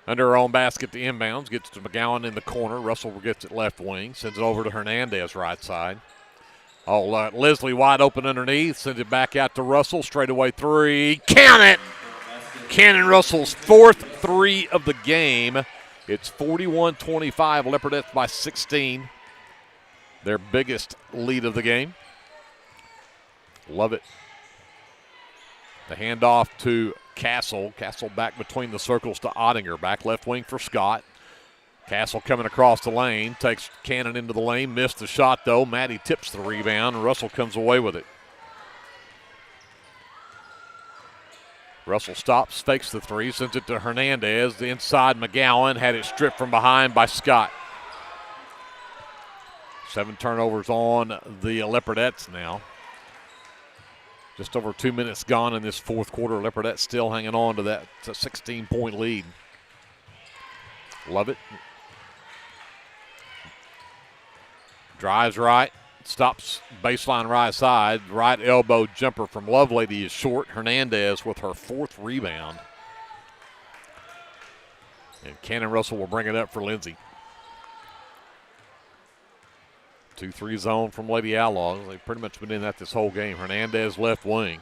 under her own basket to inbounds, gets to McGowan in the corner. Russell gets it left wing, sends it over to Hernandez right side. Oh, Leslie wide open underneath, sends it back out to Russell. Straightaway three. Count it! Cannon Russell's fourth three of the game. It's 41-25, Leopardettes by 16. Their biggest lead of the game. Love it. The handoff to Castle. Castle back between the circles to Ottinger. Back left wing for Scott. Castle coming across the lane. Takes Cannon into the lane. Missed the shot, though. Maddie tips the rebound. Russell comes away with it. Russell stops, fakes the three, sends it to Hernandez. The inside McGowan had it stripped from behind by Scott. 7 turnovers on the Leopardettes now. Just over 2 minutes gone in this fourth quarter. Leopardettes still hanging on to that 16-point lead. Love it. Drives right. Stops baseline right side. Right elbow jumper from Lovelady is short. Hernandez with her 4th rebound. And Cannon Russell will bring it up for Lindsay. 2-3 zone from Lady Outlaws. They've pretty much been in that this whole game. Hernandez left wing.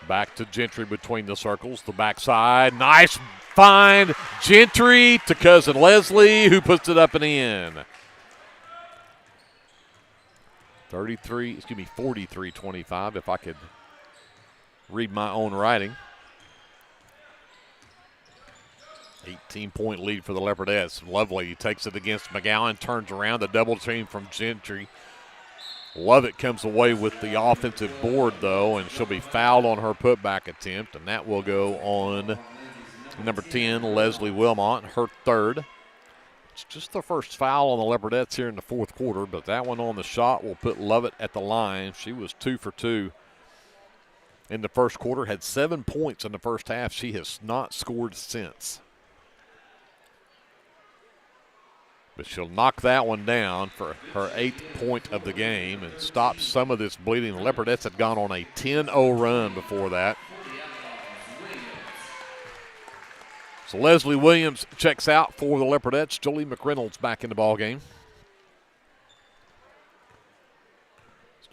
Back to Gentry between the circles. The backside. Nice find. Gentry to cousin Leslie, who puts it up and in. 43-25 if I could read my own writing. 18-point lead for the Leopardettes. Lovely takes it against McGowan, turns around, the double team from Gentry. Lovett comes away with the offensive board, though, and she'll be fouled on her putback attempt, and that will go on number 10, Leslie Wilmot, her 3rd. It's just the first foul on the Leopardettes here in the fourth quarter, but that one on the shot will put Lovett at the line. She was 2 for 2 in the first quarter, had 7 points in the first half. She has not scored since. But she'll knock that one down for her 8th point of the game and stop some of this bleeding. The Leopardettes had gone on a 10-0 run before that. So Leslie Williams checks out for the Leopardettes. Jolie McReynolds back in the ballgame.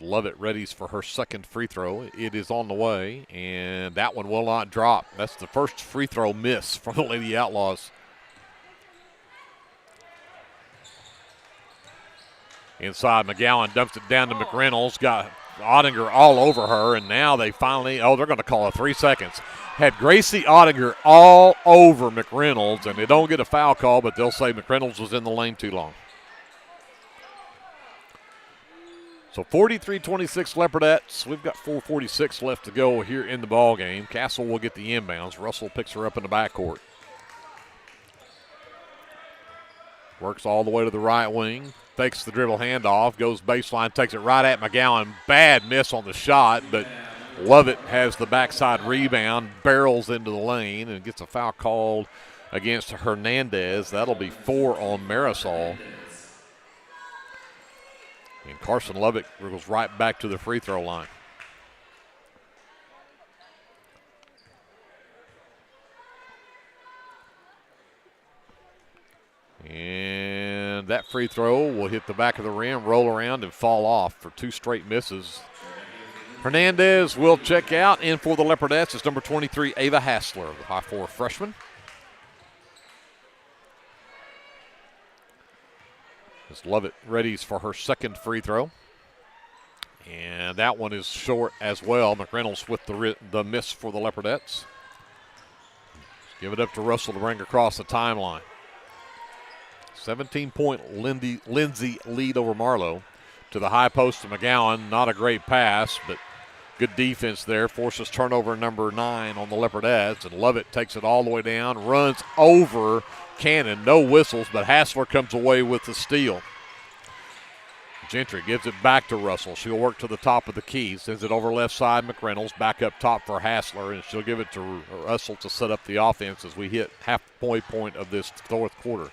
Lovett readies for her 2nd free throw. It is on the way, and that one will not drop. That's the first free throw miss from the Lady Outlaws. Inside, McGowan dumps it down to McReynolds. Ottinger all over her, and now they finally, they're going to call it 3 seconds. Had Gracie Ottinger all over McReynolds, and they don't get a foul call, but they'll say McReynolds was in the lane too long. So 43-26 Leopardettes. We've got 4:46 left to go here in the ball game. Castle will get the inbounds. Russell picks her up in the backcourt. Works all the way to the right wing. Fakes the dribble handoff. Goes baseline. Takes it right at McGowan. Bad miss on the shot, but Lovett has the backside rebound. Barrels into the lane and gets a foul called against Hernandez. That'll be 4 on Marisol. And Carson Lovett goes right back to the free throw line. And that free throw will hit the back of the rim, roll around, and fall off for 2 straight misses. Hernandez will check out. In for the Leopardettes is number 23, Ava Hassler, the 5'4" freshman. As Lovett readies for her second free throw. And that one is short as well. McReynolds with the miss for the Leopardettes. Give it up to Russell to bring across the timeline. 17-point Lindsay lead over Marlow. To the high post to McGowan. Not a great pass, but good defense there. Forces turnover number 9 on the Leopardettes. And Lovett takes it all the way down. Runs over Cannon. No whistles, but Hassler comes away with the steal. Gentry gives it back to Russell. She'll work to the top of the key. Sends it over left side. McReynolds back up top for Hassler, and she'll give it to Russell to set up the offense as we hit halfway point of this fourth quarter.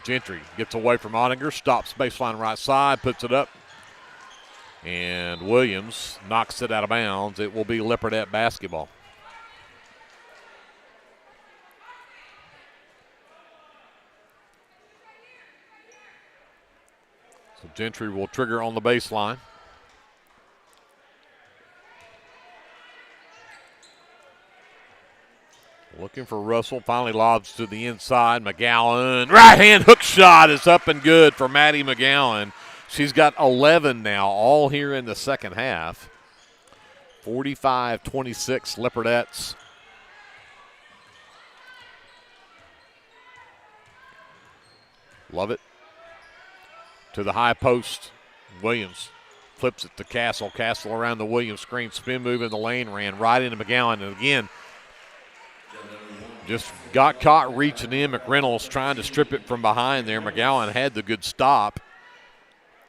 Gentry gets away from Ottinger, stops baseline right side, puts it up, and Williams knocks it out of bounds. It will be Leopardette basketball. So Gentry will trigger on the baseline. Looking for Russell, finally lobs to the inside. McGowan, right hand hook shot is up and good for Maddie McGowan. She's got 11 now, all here in the second half. 45-26 Leopardettes. Love it. To the high post, Williams flips it to Castle. Castle around the Williams screen, spin move in the lane, ran right into McGowan, and again, just got caught reaching in. McReynolds trying to strip it from behind there. McGowan had the good stop,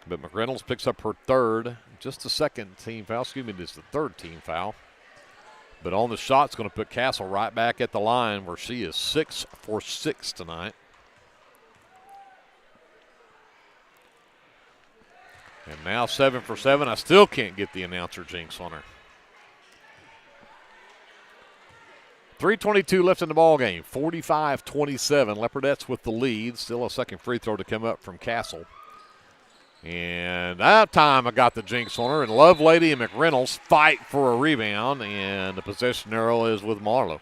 but McReynolds picks up her third, just the second team foul. Excuse me, this is the third team foul. But on the shot, it's going to put Castle right back at the line where she is 6 for 6 tonight. And now 7 for 7. I still can't get the announcer jinx on her. 3:22 left in the ball game. 45-27. Leopardettes with the lead. Still a second free throw to come up from Castle. And that time I got the jinx on her. And Lovelady and McReynolds fight for a rebound. And the possession arrow is with Marlow.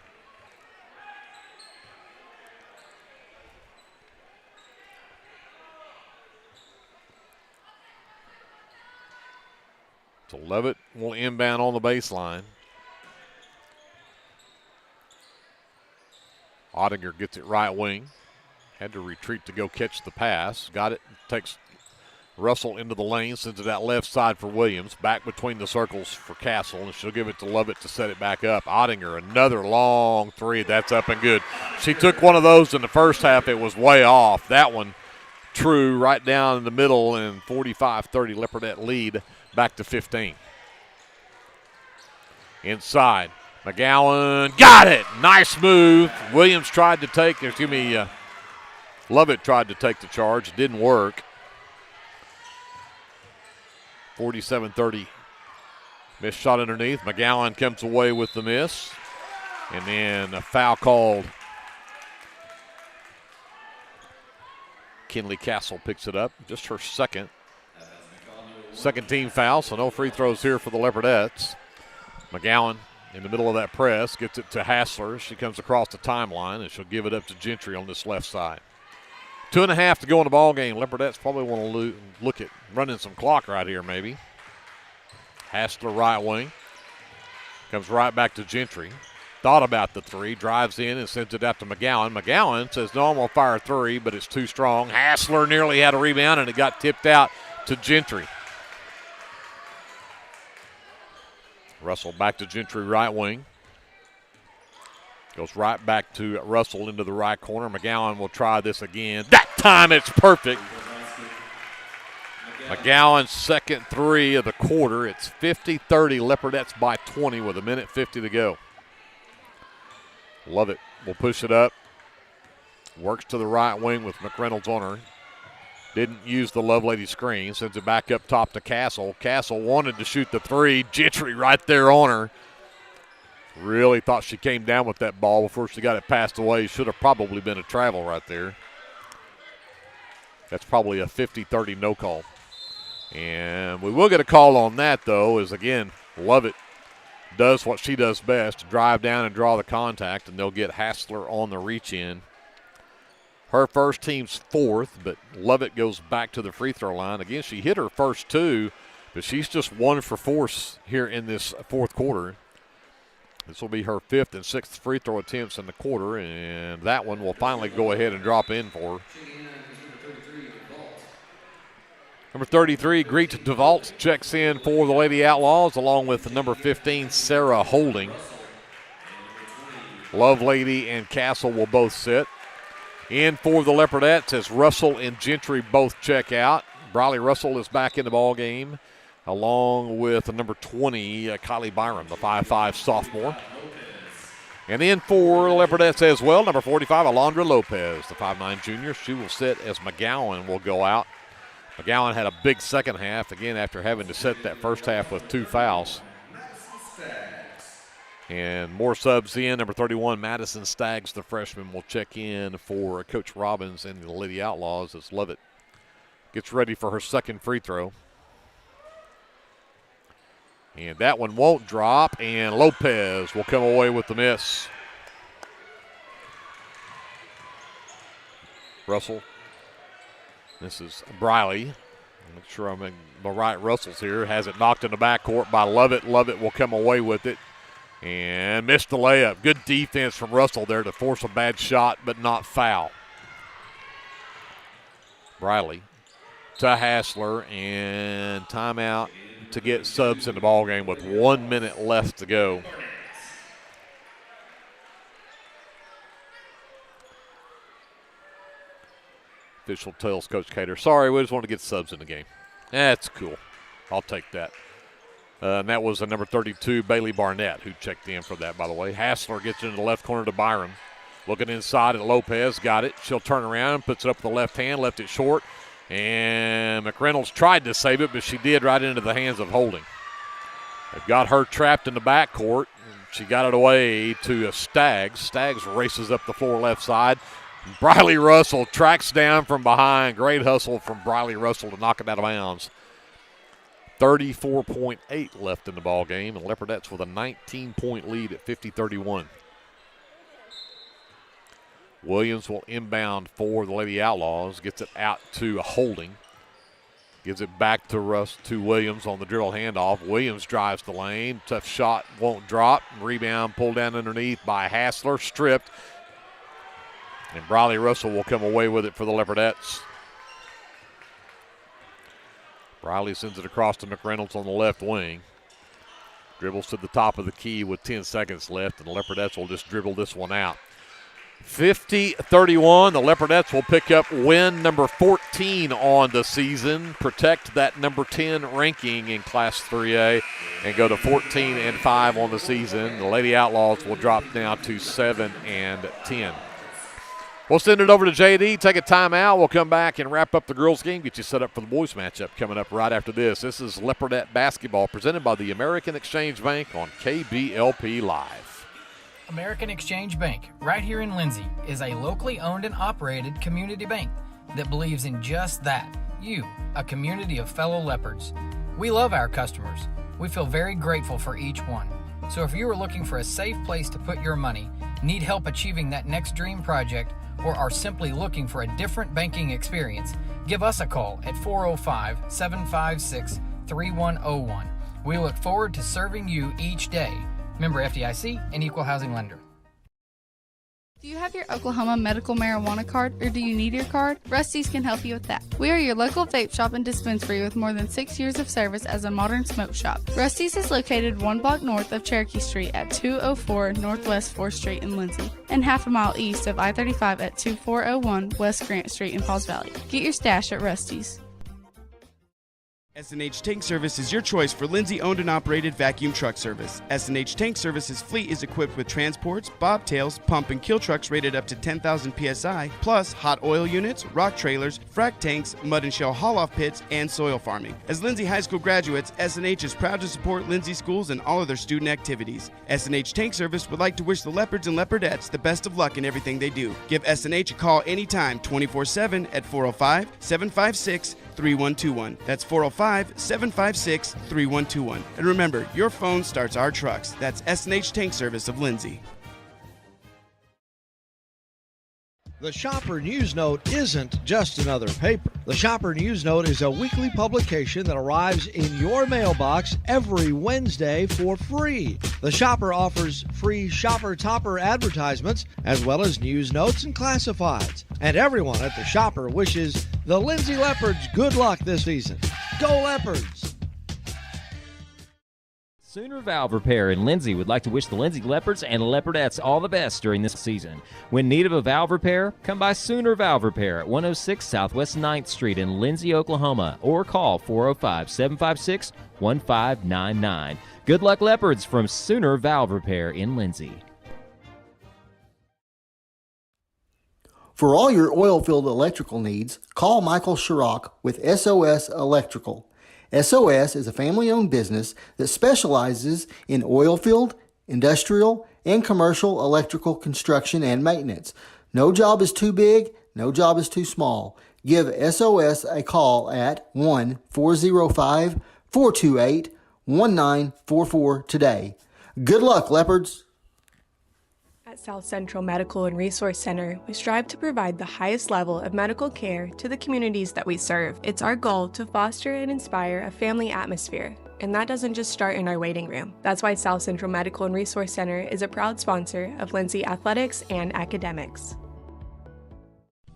So Levitt will inbound on the baseline. Ottinger gets it right wing. Had to retreat to go catch the pass. Got it. Takes Russell into the lane. Sends it out left side for Williams. Back between the circles for Castle. And she'll give it to Lovett to set it back up. Ottinger, another long three. That's up and good. She took one of those in the first half. It was way off. That one true right down in the middle. And 45-30 Leopardette lead. Back to 15. Inside. McGowan got it. Nice move. Williams tried to take, Lovett tried to take the charge. It didn't work. 47-30. Missed shot underneath. McGowan comes away with the miss. And then a foul called. Kinley Castle picks it up. Just her second team foul, so no free throws here for the Leopardettes. McGowan in the middle of that press, gets it to Hassler. She comes across the timeline, and she'll give it up to Gentry on this left side. 2.5 to go in the ball game. Leopardettes probably want to look at running some clock right here maybe. Hassler right wing. Comes right back to Gentry. Thought about the three, drives in and sends it out to McGowan. McGowan says, no, I'm going to fire a three, but it's too strong. Hassler nearly had a rebound, and it got tipped out to Gentry. Russell back to Gentry right wing. Goes right back to Russell into the right corner. McGowan will try this again. That time it's perfect. McGowan's second three of the quarter. It's 50-30, Leopardettes by 20 with 1:50 to go. Love it. We'll push it up. Works to the right wing with McReynolds on her. Didn't use the Lovelady screen. Sends it back up top to Castle. Castle wanted to shoot the three. Gentry right there on her. Really thought she came down with that ball before she got it passed away. Should have probably been a travel right there. That's probably a 50-30 no call. And we will get a call on that, though, as, again, Lovett does what she does best, drive down and draw the contact, and they'll get Hassler on the reach-in. Her first, team's fourth, but Lovett goes back to the free throw line. Again, she hit her first two, but she's just 1 for 4 here in this fourth quarter. This will be her fifth and sixth free throw attempts in the quarter, and that one will finally go ahead and drop in for her. Number 33, Greet DeVault, checks in for the Lady Outlaws, along with number 15, Sarah Holding. Lovelady and Castle will both sit. In for the Leopardettes as Russell and Gentry both check out. Briley Russell is back in the ball game, along with number 20, Kylie Byram, the 5'5 sophomore. And in for the Leopardettes as well, number 45, Alondra Lopez, the 5'9 junior. She will sit as McGowan will go out. McGowan had a big second half, again, after having to set that first half with 2 fouls. And more subs in. Number 31, Madison Staggs, the freshman, will check in for Coach Robbins and the Lady Outlaws as Lovett gets ready for her second free throw. And that one won't drop, and Lopez will come away with the miss. Russell. This is Briley. Make sure I'm in the right Russells here. Has it knocked in the backcourt by Lovett. Lovett will come away with it and missed the layup. Good defense from Russell there to force a bad shot but not foul. Briley to Hassler, and timeout to get subs in the ball game with 1 minute left to go. Official tells Coach Cater, sorry, we just want to get subs in the game. That's cool. I'll take that. And that was the number 32, Bailey Barnett, who checked in for that, by the way. Hassler gets into the left corner to Byram. Looking inside at Lopez, got it. She'll turn around, puts it up with the left hand, left it short. And McReynolds tried to save it, but she did right into the hands of Holding. They've got her trapped in the backcourt. She got it away to Staggs. Staggs races up the floor left side. Briley Russell tracks down from behind. Great hustle from Briley Russell to knock it out of bounds. 34.8 left in the ball game, and Leopardettes with a 19-point lead at 50-31. Williams will inbound for the Lady Outlaws. Gets it out to Holding. Gives it back to Williams on the dribble handoff. Williams drives the lane. Tough shot, won't drop. Rebound pulled down underneath by Hassler. Stripped. And Briley Russell will come away with it for the Leopardettes. Briley sends it across to McReynolds on the left wing. Dribbles to the top of the key with 10 seconds left, and the Leopardettes will just dribble this one out. 50-31, the Leopardettes will pick up win number 14 on the season, protect that number 10 ranking in Class 3A, and go to 14-5 on the season. The Lady Outlaws will drop now to 7-10. We'll send it over to JD, take a timeout. We'll come back and wrap up the girls' game, get you set up for the boys' matchup coming up right after this. This is Leopardette basketball presented by the American Exchange Bank on KBLP Live. American Exchange Bank, right here in Lindsay, is a locally owned and operated community bank that believes in just that, you, a community of fellow leopards. We love our customers. We feel very grateful for each one. So if you are looking for a safe place to put your money, need help achieving that next dream project, or are simply looking for a different banking experience, give us a call at 405-756-3101 We look forward to serving you each day. Member FDIC and Equal Housing Lender. Do you have your Oklahoma medical marijuana card, or do you need your card? Rusty's can help you with that. We are your local vape shop and dispensary with more than 6 years of service as a modern smoke shop. Rusty's is located 1 block north of Cherokee Street at 204 Northwest 4th Street in Lindsay, and half a mile east of I-35 at 2401 West Grant Street in Pauls Valley. Get your stash at Rusty's. S&H Tank Service is your choice for Lindsay owned and operated vacuum truck service. S&H Tank Service's fleet is equipped with transports, bobtails, pump and kill trucks rated up to 10,000 psi, plus hot oil units, rock trailers, frac tanks, mud and shell haul-off pits, and soil farming. As Lindsay High School graduates, S&H is proud to support Lindsay schools and all of their student activities. S&H Tank Service would like to wish the Leopards and Leopardettes the best of luck in everything they do. Give S&H a call anytime, 24/7 at 405-756-3121. That's 405-756-3121. And remember, your phone starts our trucks. That's S&H Tank Service of Lindsay. The Shopper News Note isn't just another paper. The Shopper News Note is a weekly publication that arrives in your mailbox every Wednesday for free. The Shopper offers free Shopper Topper advertisements, as well as news notes and classifieds. And everyone at the Shopper wishes the Lindsay Leopards good luck this season. Go Leopards! Sooner Valve Repair in Lindsay would like to wish the Lindsay Leopards and Leopardettes all the best during this season. When in need of a valve repair, come by Sooner Valve Repair at 106 Southwest 9th Street in Lindsay, Oklahoma, or call 405-756-1599. Good luck, Leopards, from Sooner Valve Repair in Lindsay. For all your oil-filled electrical needs, call Michael Sharrock with SOS Electrical. SOS is a family-owned business that specializes in oil-filled, industrial, and commercial electrical construction and maintenance. No job is too big, no job is too small. Give SOS a call at 1-405-428-1944 today. Good luck, Leopards! At South Central Medical and Resource Center, we strive to provide the highest level of medical care to the communities that we serve. It's our goal to foster and inspire a family atmosphere, and that doesn't just start in our waiting room. That's why South Central Medical and Resource Center is a proud sponsor of Lindsay Athletics and Academics.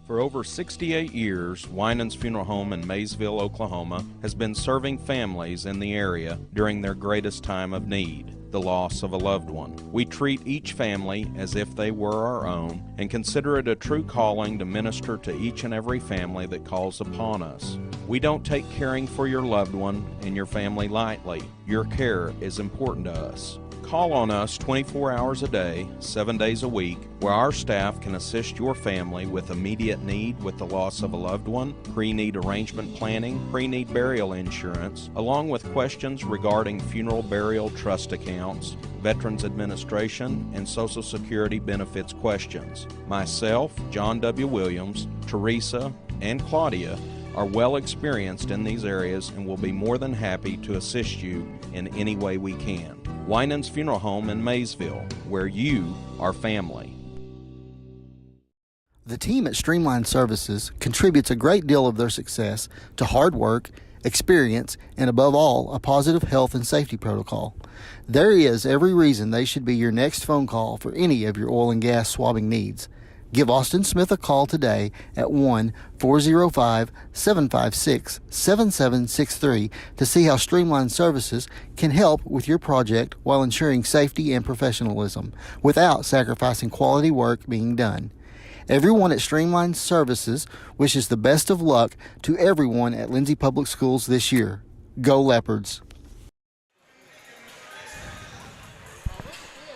For over 68 years, Winans Funeral Home in Maysville, Oklahoma, has been serving families in the area during their greatest time of need, the loss of a loved one. We treat each family as if they were our own and consider it a true calling to minister to each and every family that calls upon us. We don't take caring for your loved one and your family lightly. Your care is important to us. Call on us 24 hours a day, 7 days a week, where our staff can assist your family with immediate need with the loss of a loved one, pre-need arrangement planning, pre-need burial insurance, along with questions regarding funeral burial trust accounts, Veterans Administration, and Social Security benefits questions. Myself, John W. Williams, Teresa, and Claudia are well experienced in these areas and will be more than happy to assist you in any way we can. Winans Funeral Home in Maysville, where you are family. The team at Streamline Services contributes a great deal of their success to hard work, experience, and above all, a positive health and safety protocol. There is every reason they should be your next phone call for any of your oil and gas swabbing needs. Give Austin Smith a call today at 1-405-756-7763 to see how Streamline Services can help with your project while ensuring safety and professionalism without sacrificing quality work being done. Everyone at Streamline Services wishes the best of luck to everyone at Lindsay Public Schools this year. Go Leopards!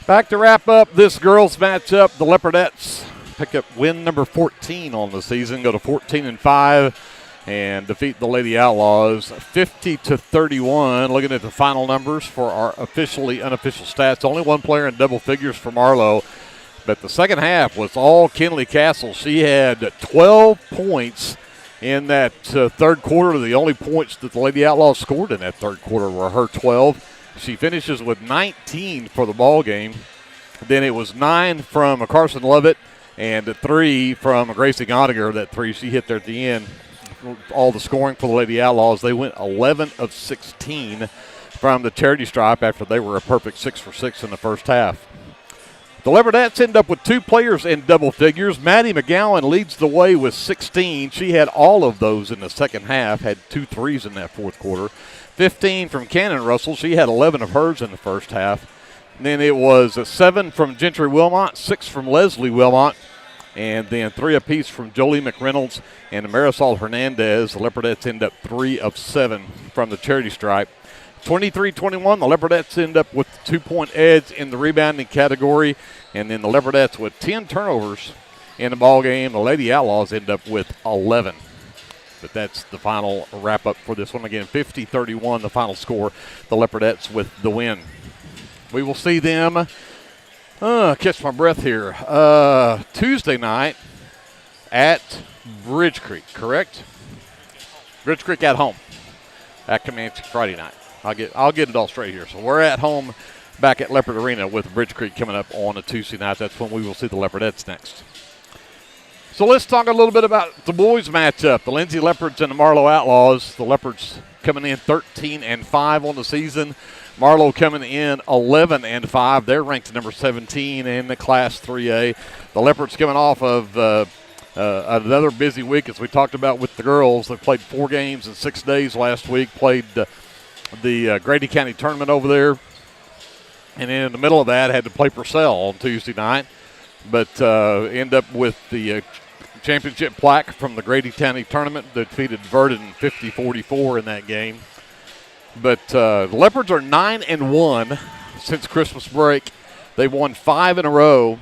Back to wrap up this girls matchup, the Leopardettes pick up win number 14 on the season, go to 14-5, and defeat the Lady Outlaws 50-31. Looking at the final numbers for our officially unofficial stats, only one player in double figures for Marlow, but the second half was all Kinley Castle. She had 12 points in that third quarter. The only points that the Lady Outlaws scored in that third quarter were her 12. She finishes with 19 for the ball game. Then it was 9 from Carson Lovett and 3 from Gracie Goniger. That 3 she hit there at the end. All the scoring for the Lady Outlaws. They went 11 of 16 from the charity stripe after they were a perfect 6 for 6 in the first half. The Leopardettes end up with 2 players in double figures. Maddie McGowan leads the way with 16. She had all of those in the second half, had 2 threes in that fourth quarter. 15 from Cannon Russell. She had 11 of hers in the first half. And then it was 7 from Gentry Wilmot, 6 from Leslie Wilmot, and then 3 apiece from Jolie McReynolds and Marisol Hernandez. The Leopardettes end up 3 of 7 from the charity stripe. 23-21, the Leopardettes end up with the 2-point edge in the rebounding category, and then the Leopardettes with 10 turnovers in the ball game. The Lady Outlaws end up with 11. But that's the final wrap-up for this one. Again, 50-31, the final score. The Leopardettes with the win. We will see them, catch my breath here, Tuesday night at Bridge Creek, correct? Bridge Creek at home at Comanche Friday night. I'll get it all straight here. So we're at home back at Leopard Arena with Bridge Creek coming up on a Tuesday night. That's when we will see the Leopardettes next. So let's talk a little bit about the boys matchup. The Lindsay Leopards and the Marlow Outlaws. The Leopards coming in 13-5 on the season. Marlow coming in 11-5. They're ranked number 17 in the Class 3A. The Leopards coming off of another busy week, as we talked about with the girls. They played 4 games in 6 days last week. Played the Grady County tournament over there. And then in the middle of that, had to play Purcell on Tuesday night. But end up with the championship plaque from the Grady County tournament that defeated Verdon 50-44 in that game. But the Leopards are 9-1 since Christmas break. They've won 5 in a row.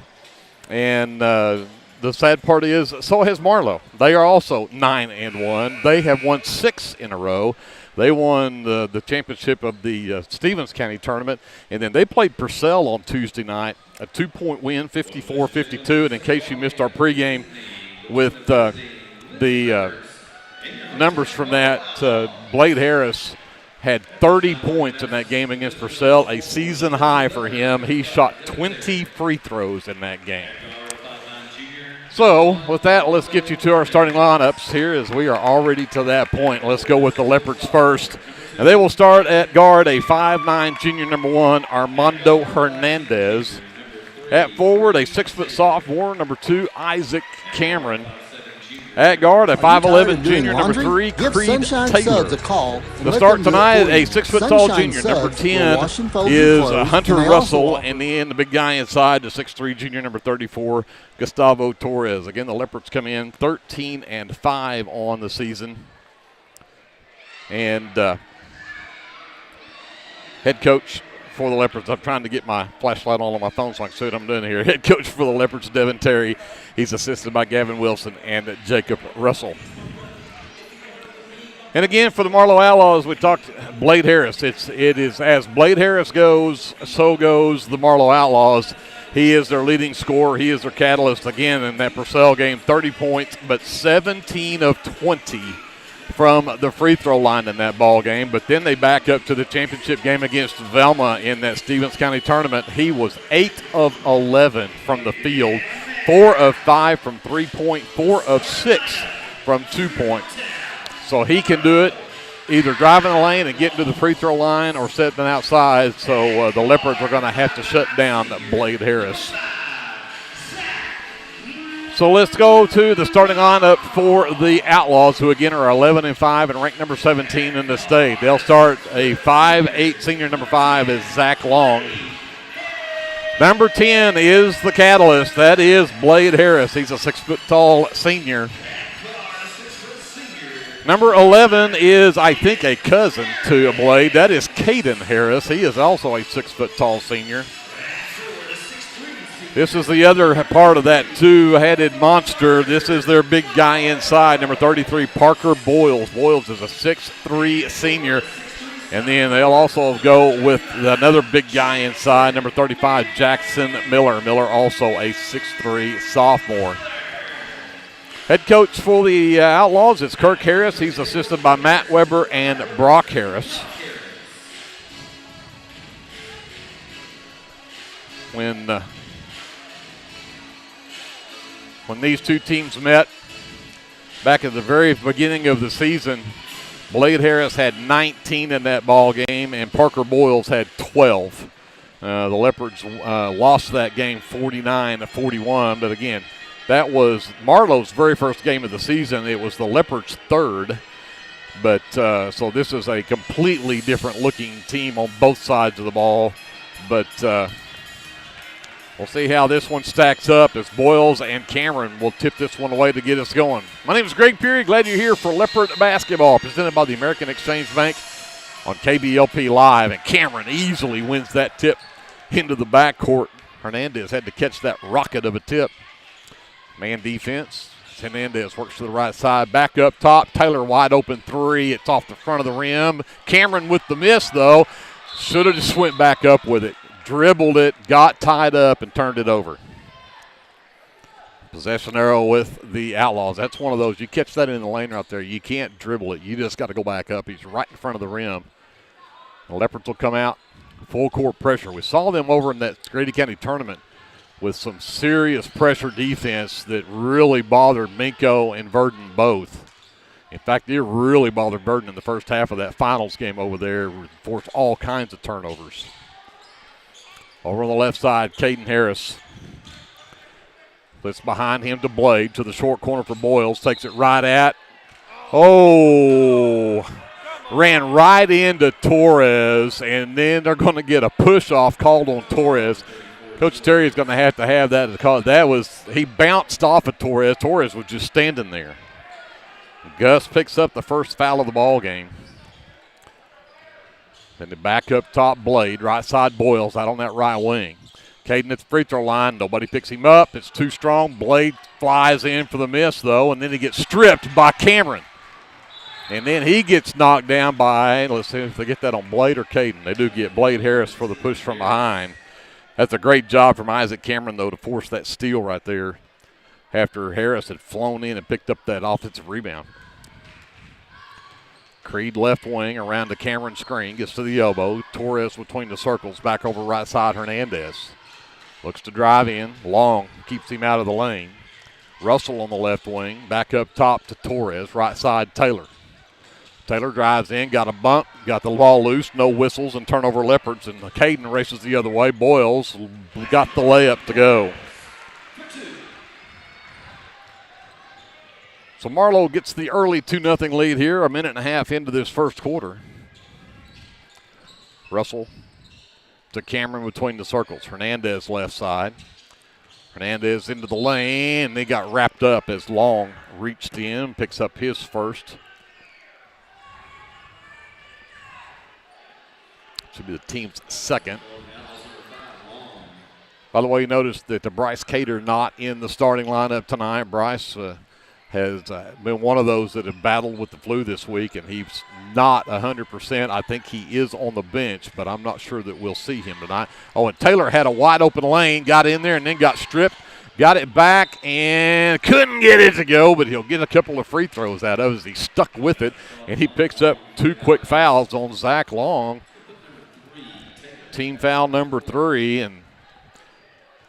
And the sad part is, so has Marlow. They are also 9-1. They have won 6 in a row. They won the championship of the Stevens County tournament, and then they played Purcell on Tuesday night, a 2-point win, 54-52. And in case you missed our pregame with the numbers from that, Blade Harris had 30 points in that game against Purcell, a season high for him. He shot 20 free throws in that game. So, with that, let's get you to our starting lineups here as we are already to that point. Let's go with the Leopards first. And they will start at guard, a 5'9" junior number 1, Armando Hernandez. At forward, a 6-foot sophomore, number 2, Isaac Cameron. At guard, a 5'11" junior number 3, Creed Taylor. To start tonight, a 6-foot-tall junior number 10 is Hunter Russell, and then the big guy inside, the 6'3" junior number 34, Gustavo Torres. Again, the Leopards come in 13-5 on the season. And head coach for the Leopards, I'm trying to get my flashlight on my phone so I can see what I'm doing here. Head coach for the Leopards, Devin Terry. He's assisted by Gavin Wilson and Jacob Russell. And again, for the Marlow Outlaws, we talked Blade Harris. It is as Blade Harris goes, so goes the Marlow Outlaws. He is their leading scorer. He is their catalyst again in that Purcell game. 30 points, but 17 of 20 from the free throw line in that ball game. But then they back up to the championship game against Velma in that Stevens County tournament. He was 8 of 11 from the field, 4 of 5 from 3-point, 4 of 6 from 2-point. So he can do it either driving the lane and getting to the free throw line or setting outside. So the Leopards are going to have to shut down Blade Harris. So let's go to the starting lineup for the Outlaws, who again are 11-5 and ranked number 17 in the state. They'll start a 5'8" senior number 5 is Zach Long. Number 10 is the catalyst. That is Blade Harris. He's a 6-foot-tall senior. Number 11 is, I think, a cousin to Blade. That is Caden Harris. He is also a 6-foot-tall senior. This is the other part of that two-headed monster. This is their big guy inside, number 33, Parker Boyles. Boyles is a 6'3" senior. And then they'll also go with another big guy inside, number 35, Jackson Miller. Miller also a 6'3" sophomore. Head coach for the Outlaws is Kirk Harris. He's assisted by Matt Weber and Brock Harris. When these two teams met back at the very beginning of the season, Blade Harris had 19 in that ball game, and Parker Boyles had 12. The Leopards lost that game 49-41, but again, that was Marlow's very first game of the season. It was the Leopards' third, but so this is a completely different looking team on both sides of the ball, but we'll see how this one stacks up as Boyles and Cameron will tip this one away to get us going. My name is Greg Peary. Glad you're here for Leopard Basketball, presented by the American Exchange Bank on KBLP Live. And Cameron easily wins that tip into the backcourt. Hernandez had to catch that rocket of a tip. Man defense. Hernandez works to the right side. Back up top. Taylor wide open three. It's off the front of the rim. Cameron with the miss, though. Should have just went back up with it. Dribbled it, got tied up, and turned it over. Possession arrow with the Outlaws. That's one of those. You catch that in the lane right there. You can't dribble it. You just got to go back up. He's right in front of the rim. The Leopards will come out. Full court pressure. We saw them over in that Grady County tournament with some serious pressure defense that really bothered Minko and Verdon both. In fact, it really bothered Verdon in the first half of that finals game over there. Forced all kinds of turnovers. Over on the left side, Caden Harris. Flips behind him to Blade, to the short corner for Boyles. Takes it right at. Oh! Ran right into Torres, and then they're going to get a push-off called on Torres. Coach Terry is going to have that because he bounced off of Torres. Torres was just standing there. Gus picks up the first foul of the ball game. Then the back up top, Blade, right side Boyles out on that right wing. Caden at the free throw line. Nobody picks him up. It's too strong. Blade flies in for the miss, though, and then he gets stripped by Cameron. And then he gets knocked down by, let's see if they get that on Blade or Caden. They do get Blade Harris for the push from behind. That's a great job from Isaac Cameron, though, to force that steal right there after Harris had flown in and picked up that offensive rebound. Creed left wing around the Cameron screen, gets to the elbow. Torres between the circles, back over right side Hernandez. Looks to drive in. Long keeps him out of the lane. Russell on the left wing, back up top to Torres, right side Taylor. Taylor drives in, got a bump, got the ball loose, no whistles, and turnover Leopards, and Caden races the other way. Boyles got the layup to go. So Marlow gets the early 2-0 lead here, a minute and a half into this first quarter. Russell to Cameron between the circles. Hernandez left side. Hernandez into the lane. They got wrapped up as Long reached in, picks up his first. Should be the team's second. By the way, you noticed that the Bryce Cater not in the starting lineup tonight. Bryce has been one of those that have battled with the flu this week, and he's not 100%. I think he is on the bench, but I'm not sure that we'll see him tonight. Oh, and Taylor had a wide open lane, got in there, and then got stripped. Got it back and couldn't get it to go, but he'll get a couple of free throws out of it as he stuck with it, and he picks up 2 quick fouls on Zach Long. Team foul number 3, and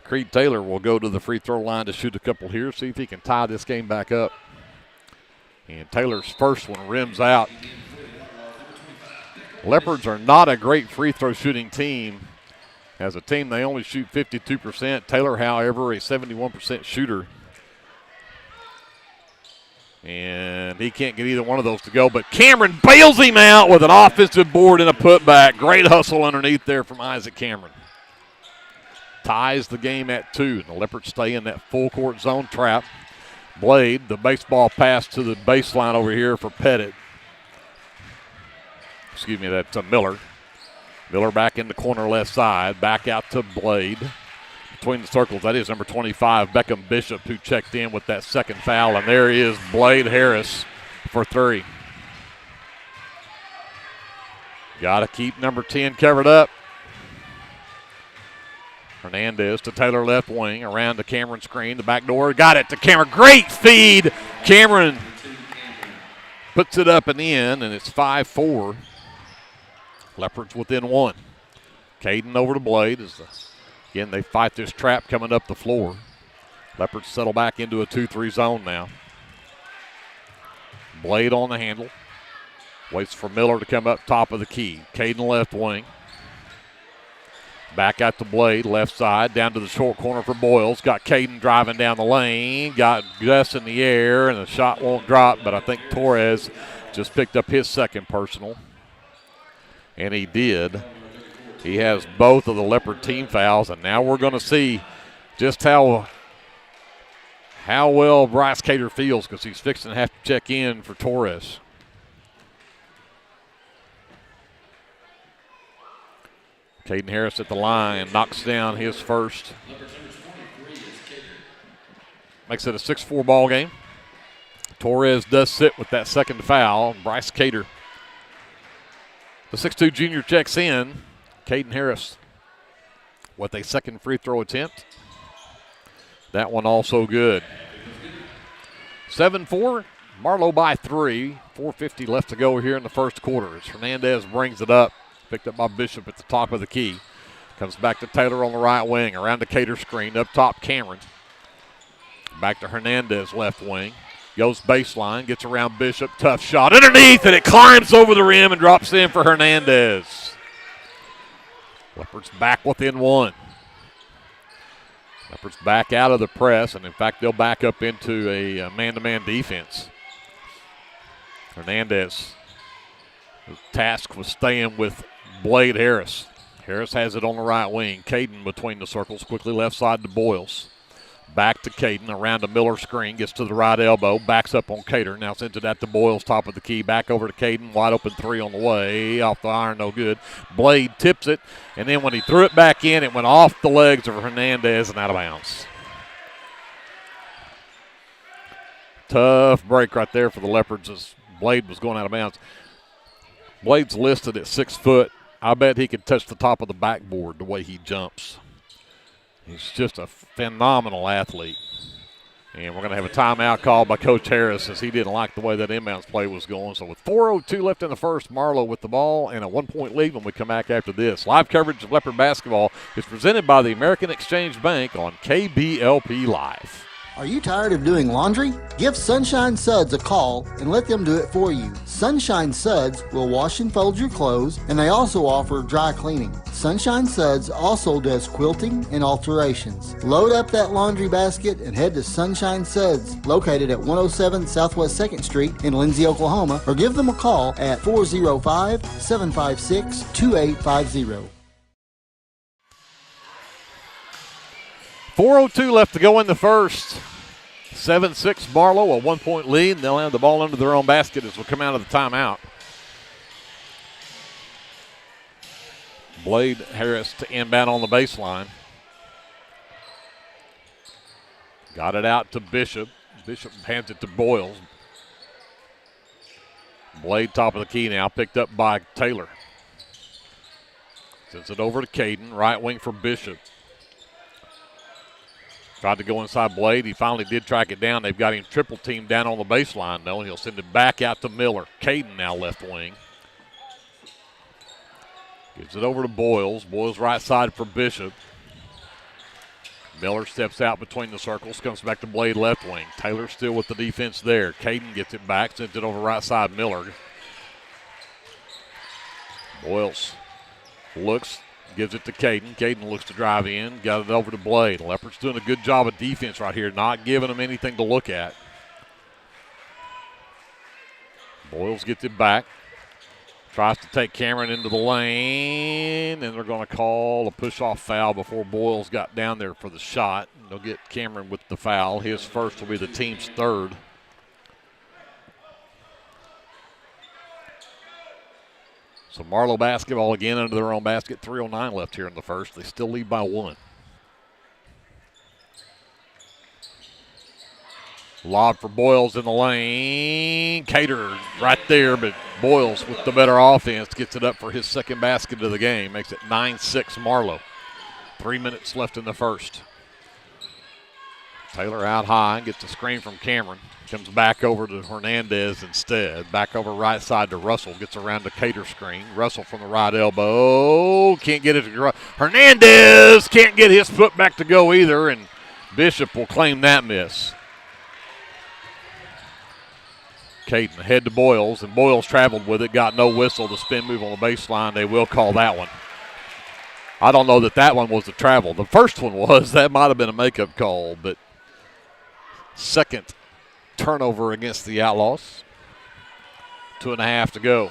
Creed Taylor will go to the free throw line to shoot a couple here, see if he can tie this game back up. And Taylor's first one rims out. Leopards are not a great free throw shooting team. As a team, they only shoot 52%. Taylor, however, a 71% shooter. And he can't get either one of those to go, but Cameron bails him out with an offensive board and a putback. Great hustle underneath there from Isaac Cameron. Ties the game at 2. The Leopards stay in that full court zone trap. Blade, the baseball pass to the baseline over here for Pettit. Excuse me, that's Miller. Miller back in the corner left side. Back out to Blade. Between the circles, that is number 25, Beckham Bishop, who checked in with that second foul. And there is Blade Harris for 3. Got to keep number 10 covered up. Hernandez to Taylor left wing, around the Cameron screen, the back door, got it to Cameron. Great feed. Cameron puts it up and in, and it's 5-4. Leopards within 1. Caden over to Blade. Again, they fight this trap coming up the floor. Leopards settle back into a 2-3 zone now. Blade on the handle. Waits for Miller to come up top of the key. Caden left wing. Back out to Blade, left side, down to the short corner for Boyles. Got Caden driving down the lane. Got Gus in the air, and the shot won't drop, but I think Torres just picked up his second personal. And he did. He has both of the Leopard team fouls, and now we're going to see just how well Bryce Cater feels, because he's fixing to have to check in for Torres. Caden Harris at the line, knocks down his first. Makes it a 6-4 ball game. Torres does sit with that second foul. Bryce Cater, the 6'2 junior, checks in. Caden Harris with a second free throw attempt. That one also good. 7-4, Marlow by 3. 4:50 left to go here in the first quarter as Hernandez brings it up. Picked up by Bishop at the top of the key. Comes back to Taylor on the right wing. Around the Cater screen. Up top, Cameron. Back to Hernandez, left wing. Goes baseline. Gets around Bishop. Tough shot. Underneath, and it climbs over the rim and drops in for Hernandez. Leopards back within one. Leopards back out of the press, and in fact, they'll back up into a man-to-man defense. Hernandez, the task was staying with Blade Harris. Harris has it on the right wing. Caden between the circles, quickly left side to Boyles. Back to Caden, around a Miller screen, gets to the right elbow, backs up on Cater. Now sends it out to Boyles, top of the key, back over to Caden, wide open three on the way, off the iron, no good. Blade tips it, and then when he threw it back in, it went off the legs of Hernandez and out of bounds. Tough break right there for the Leopards as Blade was going out of bounds. Blade's listed at 6 foot. I bet he could touch the top of the backboard the way he jumps. He's just a phenomenal athlete. And we're going to have a timeout called by Coach Harris as he didn't like the way that inbounds play was going. So with 4:02 left in the first, Marlow with the ball and a 1-point lead when we come back after this. Live coverage of Leopard basketball is presented by the American Exchange Bank on KBLP Live. Are you tired of doing laundry? Give Sunshine Suds a call and let them do it for you. Sunshine Suds will wash and fold your clothes, and they also offer dry cleaning. Sunshine Suds also does quilting and alterations. Load up that laundry basket and head to Sunshine Suds, located at 107 Southwest 2nd Street in Lindsay, Oklahoma, or give them a call at 405-756-2850. 4:02 left to go in the first. 7-6 Marlow, a 1-point lead. They'll have the ball under their own basket as we come out of the timeout. Blade Harris to inbound on the baseline. Got it out to Bishop. Bishop hands it to Boyles. Blade top of the key now, picked up by Taylor. Sends it over to Caden, right wing for Bishop. Tried to go inside Blade. He finally did track it down. They've got him triple teamed down on the baseline, though. He'll send it back out to Miller. Caden now left wing. Gives it over to Boyles. Boyles right side for Bishop. Miller steps out between the circles, comes back to Blade left wing. Taylor still with the defense there. Caden gets it back, sends it over right side Miller. Boyles looks. Gives it to Caden. Caden looks to drive in. Got it over to Blade. Leopards doing a good job of defense right here, not giving them anything to look at. Boyles gets it back. Tries to take Cameron into the lane, and they're going to call a push-off foul before Boyles got down there for the shot. They'll get Cameron with the foul. His first will be the team's third. So Marlow basketball again under their own basket. 3:09 left here in the first. They still lead by 1. Lob for Boyles in the lane. Cater right there, but Boyles with the better offense gets it up for his second basket of the game. Makes it 9-6 Marlow. 3 minutes left in the first. Taylor out high, gets a screen from Cameron. Comes back over to Hernandez instead. Back over right side to Russell. Gets around the Cater screen. Russell from the right elbow. Can't get it to go. Hernandez can't get his foot back to go either, and Bishop will claim that miss. Caden ahead to Boyles, and Boyles traveled with it, got no whistle. The spin move on the baseline, they will call that one. I don't know that one was a travel. The first one was. That might have been a makeup call, but second turnover against the Outlaws. 2.5 to go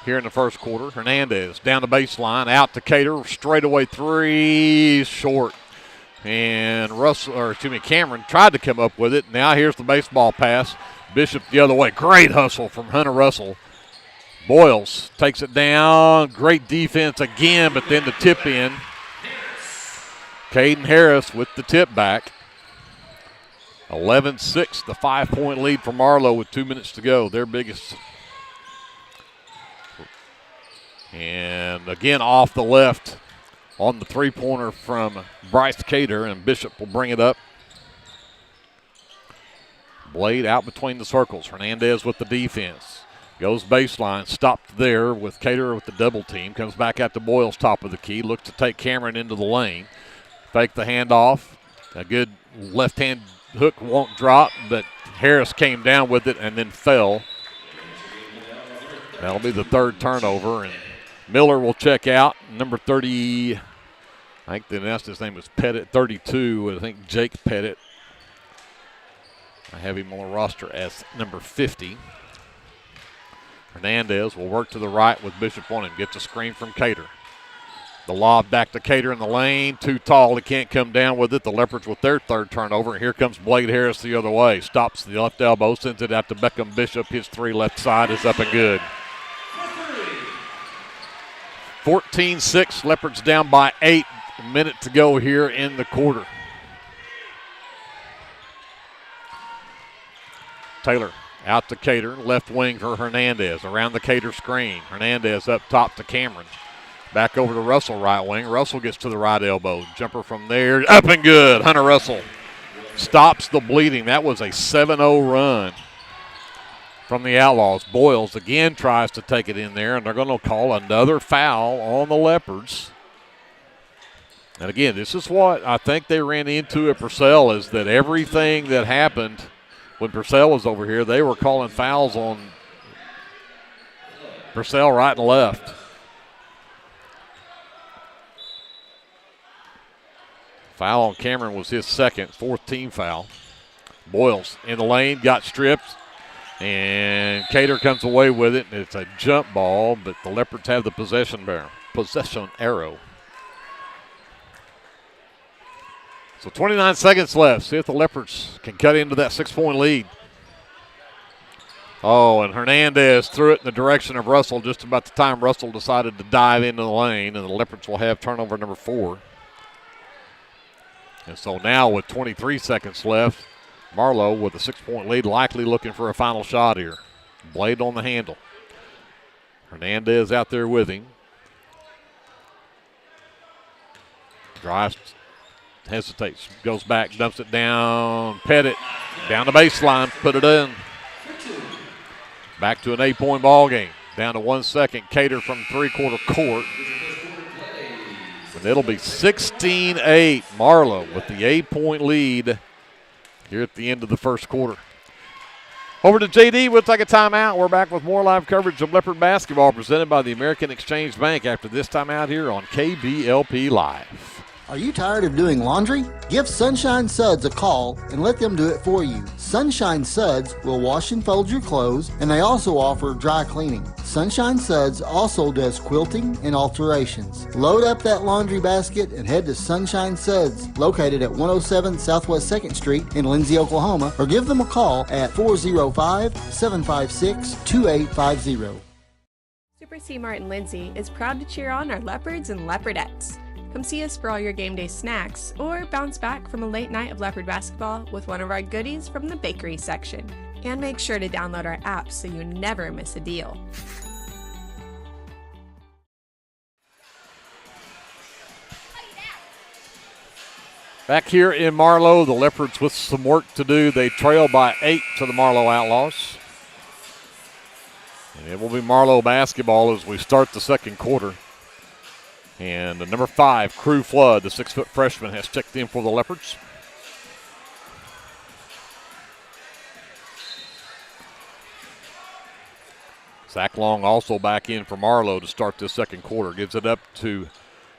here in the first quarter. Hernandez down the baseline, out to Cater, straightaway three, short. And Cameron tried to come up with it. Now here's the baseball pass. Bishop the other way. Great hustle from Hunter Russell. Boyles takes it down. Great defense again, but then the tip in. Caden Harris with the tip back. 11-6, the 5-point lead for Marlow with 2 minutes to go. Their biggest. And again off the left on the three-pointer from Bryce Cater, and Bishop will bring it up. Blade out between the circles. Hernandez with the defense. Goes baseline, stopped there with Cater with the double team. Comes back out to Boyles, top of the key. Looks to take Cameron into the lane. Fake the handoff. A good left-hand hook won't drop, but Harris came down with it and then fell. That'll be the third turnover, and Miller will check out. Number 30, I think the announced his name was Pettit, 32. I think Jake Pettit. I have him on the roster as number 50. Hernandez will work to the right with Bishop on him. Gets a screen from Cater. The lob back to Cater in the lane. Too tall. He can't come down with it. The Leopards with their third turnover. And here comes Blade Harris the other way. Stops the left elbow. Sends it out to Beckham Bishop. His three left side is up and good. 14-6. Leopards down by 8. A minute to go here in the quarter. Taylor out to Cater, left wing for Hernandez. Around the Cater screen. Hernandez up top to Cameron. Back over to Russell, right wing. Russell gets to the right elbow. Jumper from there, up and good. Hunter Russell stops the bleeding. That was a 7-0 run from the Outlaws. Boyles again tries to take it in there, and they're going to call another foul on the Leopards. And again, this is what I think they ran into at Purcell, is that everything that happened when Purcell was over here, they were calling fouls on Purcell right and left. Foul on Cameron was his second, fourth team foul. Boyles in the lane, got stripped, and Cater comes away with it. It's a jump ball, but the Leopards have the possession arrow. So 29 seconds left. See if the Leopards can cut into that 6-point lead. Oh, and Hernandez threw it in the direction of Russell just about the time Russell decided to dive into the lane, and the Leopards will have turnover number 4. And so now with 23 seconds left, Marlow with a 6-point lead, likely looking for a final shot here. Blade on the handle. Hernandez out there with him. Drives, hesitates, goes back, dumps it down. Pettit down the baseline, put it in. Back to an 8-point ball game. Down to 1 second. Cater from three-quarter court. And it'll be 16-8. Marlow with the 8-point lead here at the end of the first quarter. Over to JD. We'll take a timeout. We're back with more live coverage of Leopard basketball presented by the American Exchange Bank after this timeout here on KBLP Live. Are you tired of doing laundry? Give Sunshine Suds a call and let them do it for you. Sunshine Suds will wash and fold your clothes, and they also offer dry cleaning. Sunshine Suds also does quilting and alterations. Load up that laundry basket and head to Sunshine Suds, located at 107 Southwest 2nd Street in Lindsay, Oklahoma, or give them a call at 405-756-2850. Super C Mart in Lindsay is proud to cheer on our Leopards and Leopardettes. Come see us for all your game day snacks, or bounce back from a late night of Leopard basketball with one of our goodies from the bakery section. And make sure to download our app so you never miss a deal. Back here in Marlow, the Leopards with some work to do. They trail by 8 to the Marlow Outlaws. And it will be Marlow basketball as we start the second quarter. And the number 5, Crew Flood, the 6-foot freshman, has checked in for the Leopards. Zach Long also back in for Marlow to start this second quarter. Gives it up to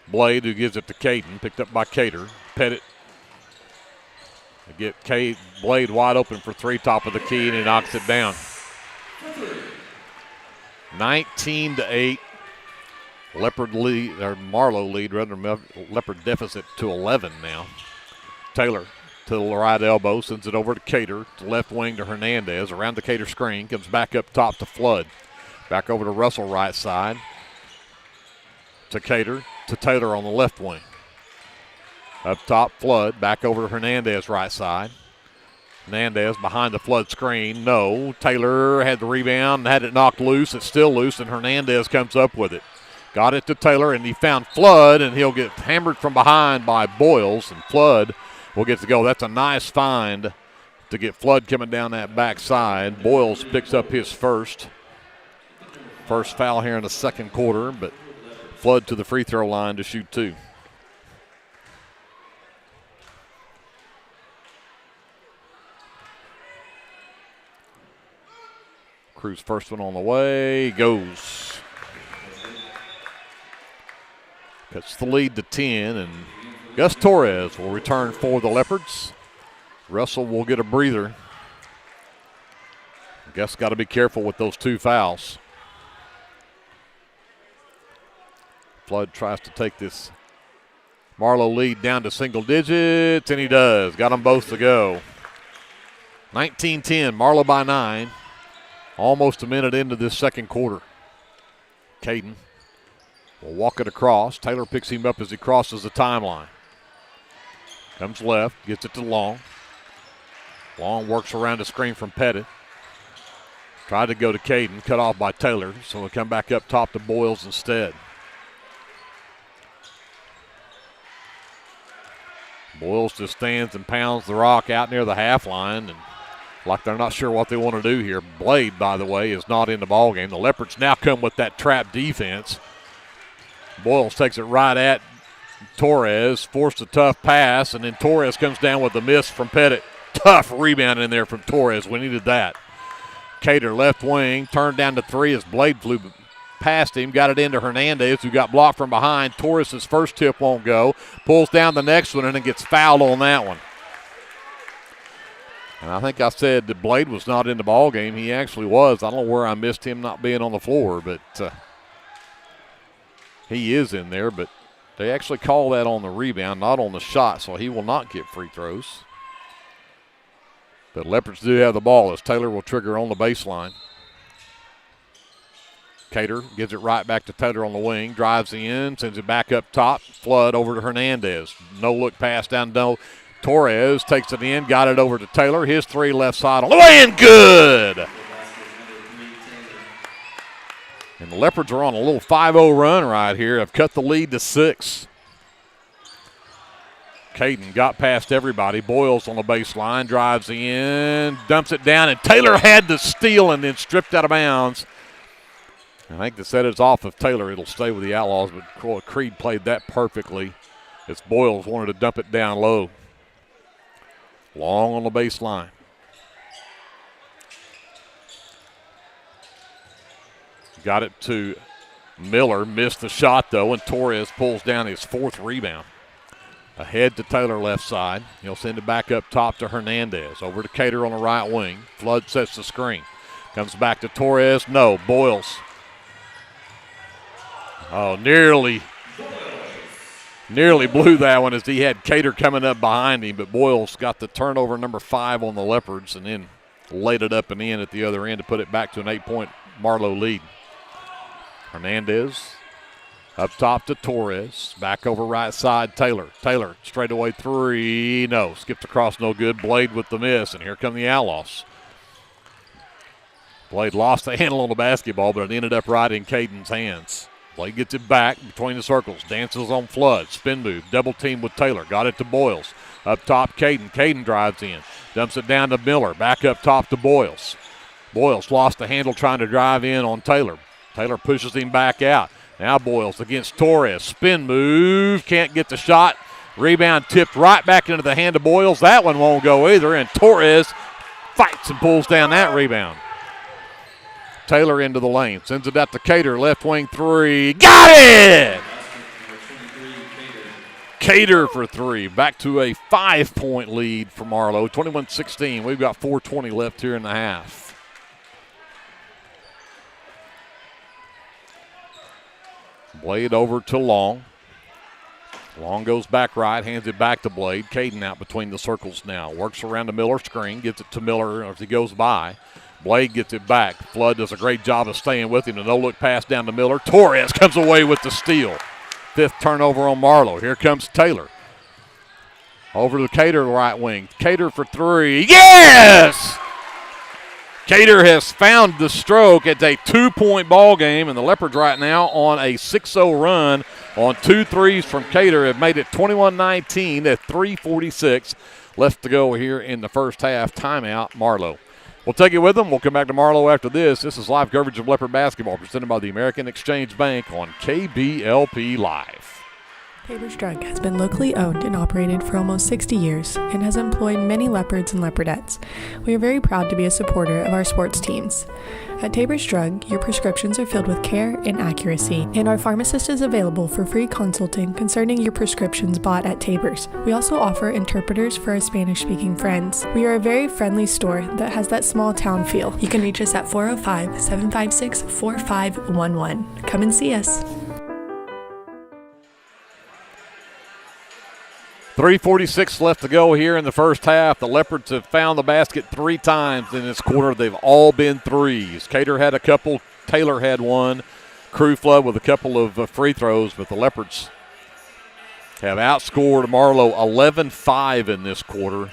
Blade, who gives it to Caden. Picked up by Cater. Pettit. They get Blade wide open for three, top of the key, and he knocks it down. 19-8. Leopard lead, or Marlow lead, rather, Leopard deficit to 11 now. Taylor to the right elbow, sends it over to Cater, to left wing to Hernandez, around the Cater screen, comes back up top to Flood. Back over to Russell right side, to Cater, to Taylor on the left wing. Up top, Flood, back over to Hernandez right side. Hernandez behind the Flood screen, no. Taylor had the rebound, had it knocked loose, it's still loose, and Hernandez comes up with it. Got it to Taylor, and he found Flood, and he'll get hammered from behind by Boyles, and Flood will get to go. That's a nice find to get Flood coming down that backside. Boyles picks up his first foul here in the second quarter, but Flood to the free throw line to shoot two. Crew's first one on the way, goes. Cuts the lead to 10, and Gus Torres will return for the Leopards. Russell will get a breather. Gus got to be careful with those two fouls. Flood tries to take this Marlow lead down to single digits, and he does. Got them both to go. 19-10, Marlow by 9. Almost a minute into this second quarter. Caden will walk it across. Taylor picks him up as he crosses the timeline. Comes left, gets it to Long. Long works around the screen from Pettit. Tried to go to Caden, cut off by Taylor, so he'll come back up top to Boyles instead. Boyles just stands and pounds the rock out near the half line, and like they're not sure what they want to do here. Blade, by the way, is not in the ballgame. The Leopards now come with that trap defense. Boyles takes it right at Torres, forced a tough pass, and then Torres comes down with a miss from Pettit. Tough rebound in there from Torres. We needed that. Cater left wing, turned down to three as Blade flew past him, got it into Hernandez, who got blocked from behind. Torres' first tip won't go. Pulls down the next one and then gets fouled on that one. And I think I said that Blade was not in the ball game. He actually was. I don't know where I missed him not being on the floor, but he is in there. But they actually call that on the rebound, not on the shot, so he will not get free throws. But Leopards do have the ball as Taylor will trigger on the baseline. Cater gives it right back to Taylor on the wing, drives in, sends it back up top. Flood over to Hernandez. No look pass down, no. Torres takes it in, got it over to Taylor. His three left side on the way and good. And the Leopards are on a little 5-0 run right here. Have cut the lead to 6. Caden got past everybody. Boyles on the baseline, drives in, dumps it down, and Taylor had the steal and then stripped out of bounds. I think they said it's off of Taylor. It'll stay with the Outlaws, but Creed played that perfectly as Boyles wanted to dump it down low. Long on the baseline. Got it to Miller, missed the shot though, and Torres pulls down his 4th rebound. Ahead to Taylor left side. He'll send it back up top to Hernandez. Over to Cater on the right wing. Flood sets the screen. Comes back to Torres. No, Boyles. Oh, nearly blew that one as he had Cater coming up behind him, but Boyles got the turnover number 5 on the Leopards and then laid it up and in at the other end to put it back to an 8-point Marlow lead. Hernandez up top to Torres. Back over right side, Taylor. Taylor, straightaway three. No, skipped across, no good. Blade with the miss, and here come the Outlaws. Blade lost the handle on the basketball, but it ended up right in Caden's hands. Blade gets it back between the circles, dances on Flood, spin move, double team with Taylor. Got it to Boyles. Up top, Caden. Caden drives in, dumps it down to Miller. Back up top to Boyles. Boyles lost the handle trying to drive in on Taylor. Taylor pushes him back out. Now Boyles against Torres. Spin move. Can't get the shot. Rebound tipped right back into the hand of Boyles. That one won't go either. And Torres fights and pulls down that rebound. Taylor into the lane. Sends it out to Cater. Left wing three. Got it! Cater for three. Back to a 5-point lead for Marlow. 21-16. We've got 4:20 left here in the half. Blade over to Long. Long goes back right, hands it back to Blade. Caden out between the circles now. Works around the Miller screen, gets it to Miller as he goes by. Blade gets it back. Flood does a great job of staying with him. A no-look pass down to Miller. Torres comes away with the steal. 5th turnover on Marlow. Here comes Taylor. Over to Cater, right wing. Cater for three. Yes! Cater has found the stroke. It's a 2-point ball game, and the Leopards right now on a 6-0 run on 2 threes from Cater have made it 21-19 at 3:46 left to go here in the first half. Timeout, Marlow. We'll take it with them. We'll come back to Marlow after this. This is live coverage of Leopard basketball presented by the American Exchange Bank on KBLP Live. Tabor's Drug has been locally owned and operated for almost 60 years and has employed many leopards and leopardettes. We are very proud to be a supporter of our sports teams. At Tabor's Drug, your prescriptions are filled with care and accuracy, and our pharmacist is available for free consulting concerning your prescriptions bought at Tabor's. We also offer interpreters for our Spanish-speaking friends. We are a very friendly store that has that small town feel. You can reach us at 405-756-4511. Come and see us. 3:46 left to go here in the first half. The Leopards have found the basket 3 times in this quarter. They've all been threes. Cater had a couple. Taylor had one. Crew Flood with a couple of free throws, but the Leopards have outscored Marlow 11-5 in this quarter,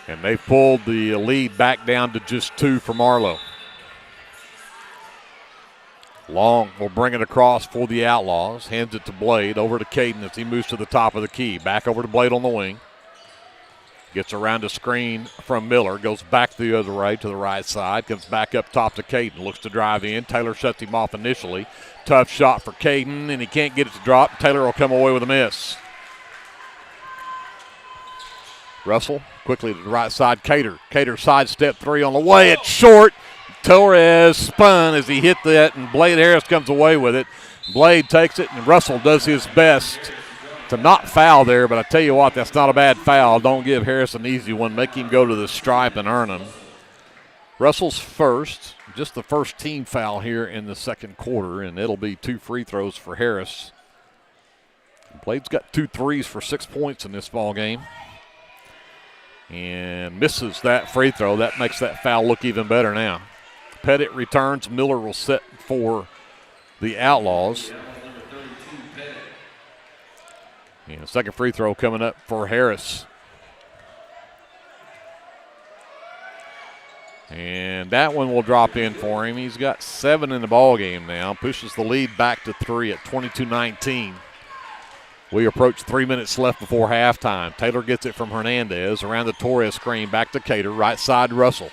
and they've pulled the lead back down to just 2 for Marlow. Long will bring it across for the Outlaws. Hands it to Blade. Over to Caden as he moves to the top of the key. Back over to Blade on the wing. Gets around a screen from Miller. Goes back the other way to the right side. Comes back up top to Caden. Looks to drive in. Taylor shuts him off initially. Tough shot for Caden, and he can't get it to drop. Taylor will come away with a miss. Russell quickly to the right side. Cater sidestep three on the way. It's short. Torres spun as he hit that, and Blade Harris comes away with it. Blade takes it, and Russell does his best to not foul there, but I tell you what, that's not a bad foul. Don't give Harris an easy one. Make him go to the stripe and earn him. Russell's first, just the first team foul here in the second quarter, and it'll be 2 free throws for Harris. Blade's got 2 threes for 6 points in this ball game, and misses that free throw. That makes that foul look even better now. Pettit returns. Miller will set for the Outlaws. And second free throw coming up for Harris. And that one will drop in for him. He's got 7 in the ball game now. Pushes the lead back to 3 at 22-19. We approach 3 minutes left before halftime. Taylor gets it from Hernandez around the Torres screen. Back to Cater. Right side Russell.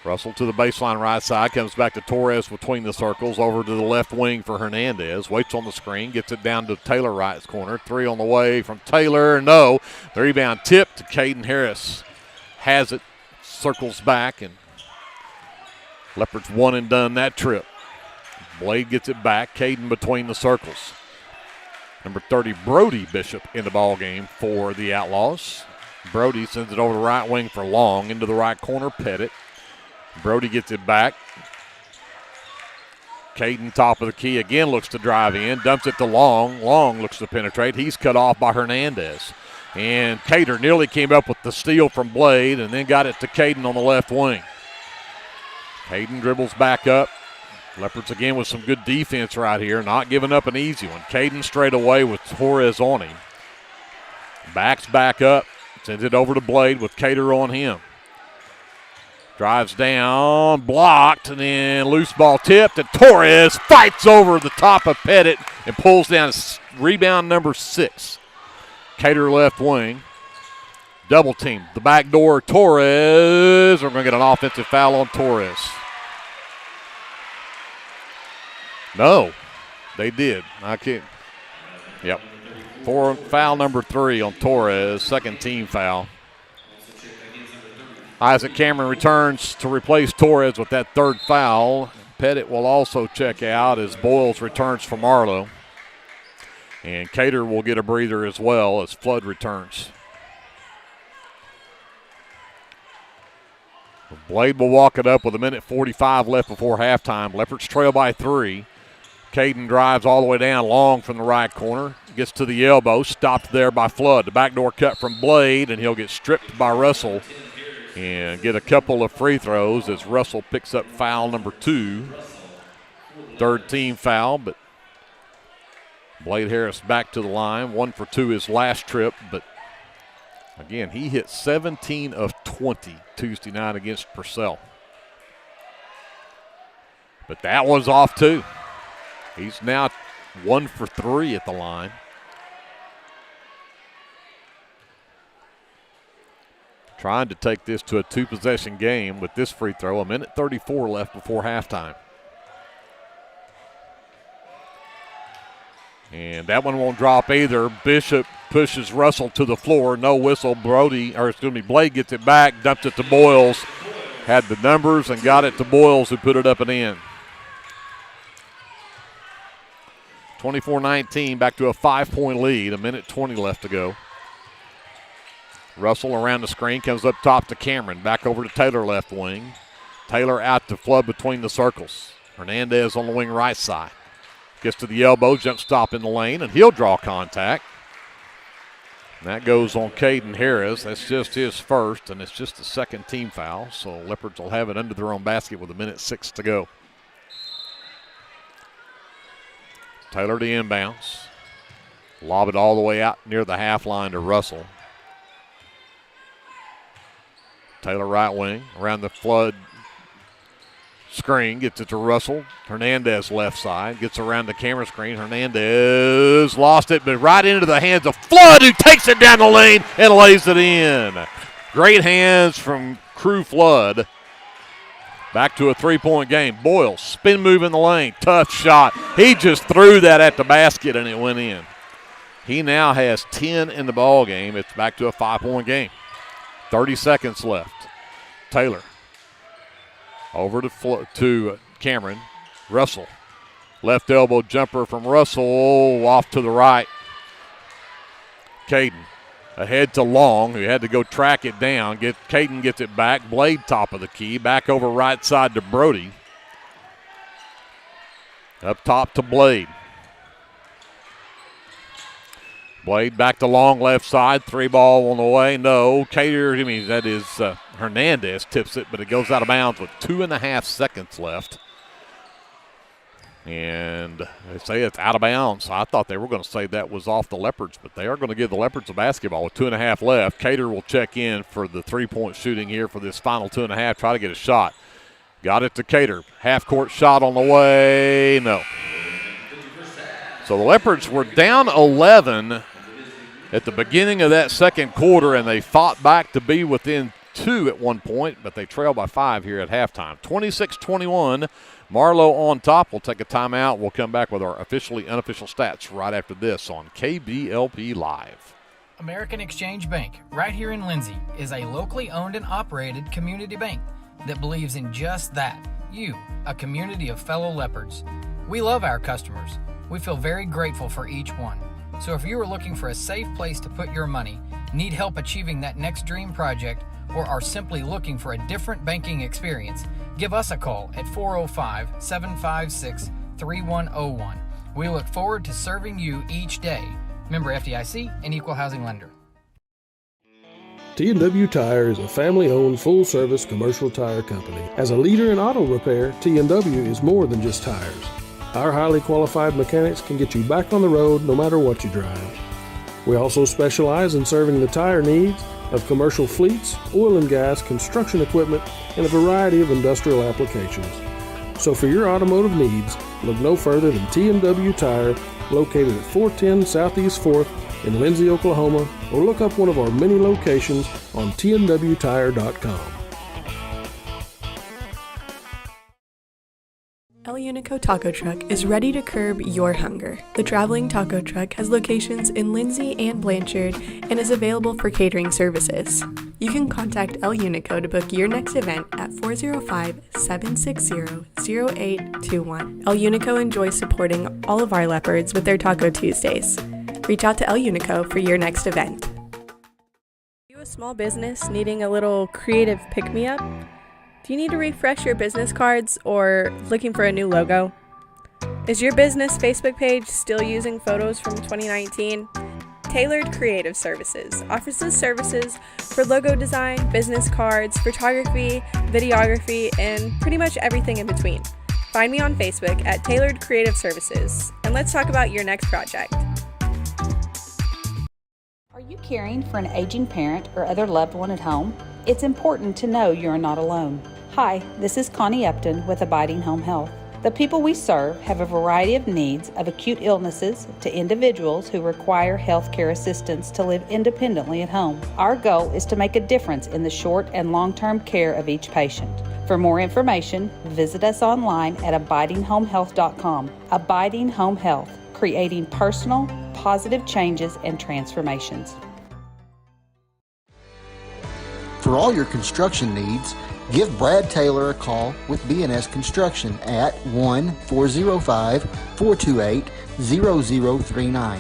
Russell to the baseline right side, comes back to Torres between the circles, over to the left wing for Hernandez. Waits on the screen, gets it down to Taylor right's corner. 3 on the way from Taylor. No. The rebound tip to Caden Harris. Has it, circles back, and Leopards one and done that trip. Blade gets it back. Caden between the circles. Number 30, Brody Bishop in the ball game for the Outlaws. Brody sends it over the right wing for Long. Into the right corner, Pettit. Brody gets it back. Caden, top of the key, again looks to drive in. Dumps it to Long. Long looks to penetrate. He's cut off by Hernandez. And Cater nearly came up with the steal from Blade and then got it to Caden on the left wing. Caden dribbles back up. Leopards again with some good defense right here. Not giving up an easy one. Caden straight away with Torres on him. Backs back up. Sends it over to Blade with Cater on him. Drives down, blocked, and then loose ball tipped, and Torres fights over the top of Pettit and pulls down rebound number 6. Cater left wing. Double team. The back door, Torres. We're going to get an offensive foul on Torres. No, they did. I can't. Yep. Foul number 3 on Torres, second team foul. Isaac Cameron returns to replace Torres with that third foul. Pettit will also check out as Boyles returns for Marlow. And Cater will get a breather as well as Flood returns. Blade will walk it up with 1:45 left before halftime. Leopards trail by 3. Caden drives all the way down long from the right corner. Gets to the elbow, stopped there by Flood. The backdoor cut from Blade, and he'll get stripped by Russell and get a couple of free throws as Russell picks up foul number 2. Third team foul, but Blade Harris back to the line. 1 for 2 his last trip, but again, he hit 17 of 20 Tuesday night against Purcell. But that one's off too. He's now 1 for 3 at the line. Trying to take this to a 2-possession game with this free throw. 1:34 left before halftime. And that one won't drop either. Bishop pushes Russell to the floor. No whistle. Blade gets it back, dumps it to Boyles. Had the numbers and got it to Boyles, who put it up and in. 24-19, back to a 5-point lead. 1:20 left to go. Russell around the screen, comes up top to Cameron. Back over to Taylor left wing. Taylor out to Flood between the circles. Hernandez on the wing right side. Gets to the elbow, jump stop in the lane, and he'll draw contact. And that goes on Caden Harris. That's just his first, and it's just the second team foul. So Leopards will have it under their own basket with 1:06 to go. Taylor to inbounds. Lob it all the way out near the half line to Russell. Taylor right wing, around the Flood screen, gets it to Russell. Hernandez left side, gets around the camera screen. Hernandez lost it, but right into the hands of Flood, who takes it down the lane and lays it in. Great hands from Crew Flood. Back to a 3-point game. Boyles, spin move in the lane, tough shot. He just threw that at the basket and it went in. He now has 10 in the ball game. It's back to a 5-point game. 30 seconds left. Taylor over to Cameron. Russell. Left elbow jumper from Russell off to the right. Caden ahead to Long, who had to go track it down. Caden gets it back. Blade top of the key. Back over right side to Brody. Up top to Blade. Blade back to Long left side. 3-ball on the way. No. Hernandez tips it, but it goes out of bounds with 2.5 seconds left. And they say it's out of bounds. I thought they were going to say that was off the Leopards, but they are going to give the Leopards a basketball with 2.5 left. Cater will check in for the 3-point shooting here for this final 2.5. Try to get a shot. Got it to Cater. Half-court shot on the way. No. So the Leopards were down 11 at the beginning of that second quarter, and they fought back to be within 2 at one point, but they trail by 5 here at halftime. 26-21. Marlow on top. We'll take a timeout. We'll come back with our officially unofficial stats right after this on KBLP Live. American Exchange Bank, right here in Lindsay, is a locally owned and operated community bank that believes in just that, you, a community of fellow Leopards. We love our customers. We feel very grateful for each one. So if you are looking for a safe place to put your money, need help achieving that next dream project, or are simply looking for a different banking experience, give us a call at 405-756-3101. We look forward to serving you each day. Member FDIC and Equal Housing Lender. T&W Tire is a family-owned, full-service commercial tire company. As a leader in auto repair, T&W is more than just tires. Our highly qualified mechanics can get you back on the road no matter what you drive. We also specialize in serving the tire needs of commercial fleets, oil and gas, construction equipment, and a variety of industrial applications. So for your automotive needs, look no further than T&W Tire, located at 410 Southeast 4th in Lindsay, Oklahoma, or look up one of our many locations on tnwtire.com. El Unico Taco Truck is ready to curb your hunger. The traveling taco truck has locations in Lindsay and Blanchard and is available for catering services. You can contact El Unico to book your next event at 405-760-0821. El Unico enjoys supporting all of our leopards with their Taco Tuesdays. Reach out to El Unico for your next event. Are you a small business needing a little creative pick-me-up? Do you need to refresh your business cards or looking for a new logo? Is your business Facebook page still using photos from 2019? Tailored Creative Services offers services for logo design, business cards, photography, videography, and pretty much everything in between. Find me on Facebook at Tailored Creative Services, and let's talk about your next project. Are you caring for an aging parent or other loved one at home? It's important to know you're not alone. Hi, this is Connie Upton with Abiding Home Health. The people we serve have a variety of needs, of acute illnesses to individuals who require health care assistance to live independently at home. Our goal is to make a difference in the short and long-term care of each patient. For more information, visit us online at abidinghomehealth.com. Abiding Home Health, creating personal, positive changes and transformations. For all your construction needs, give Brad Taylor a call with B&S Construction at 1-405-428-0039.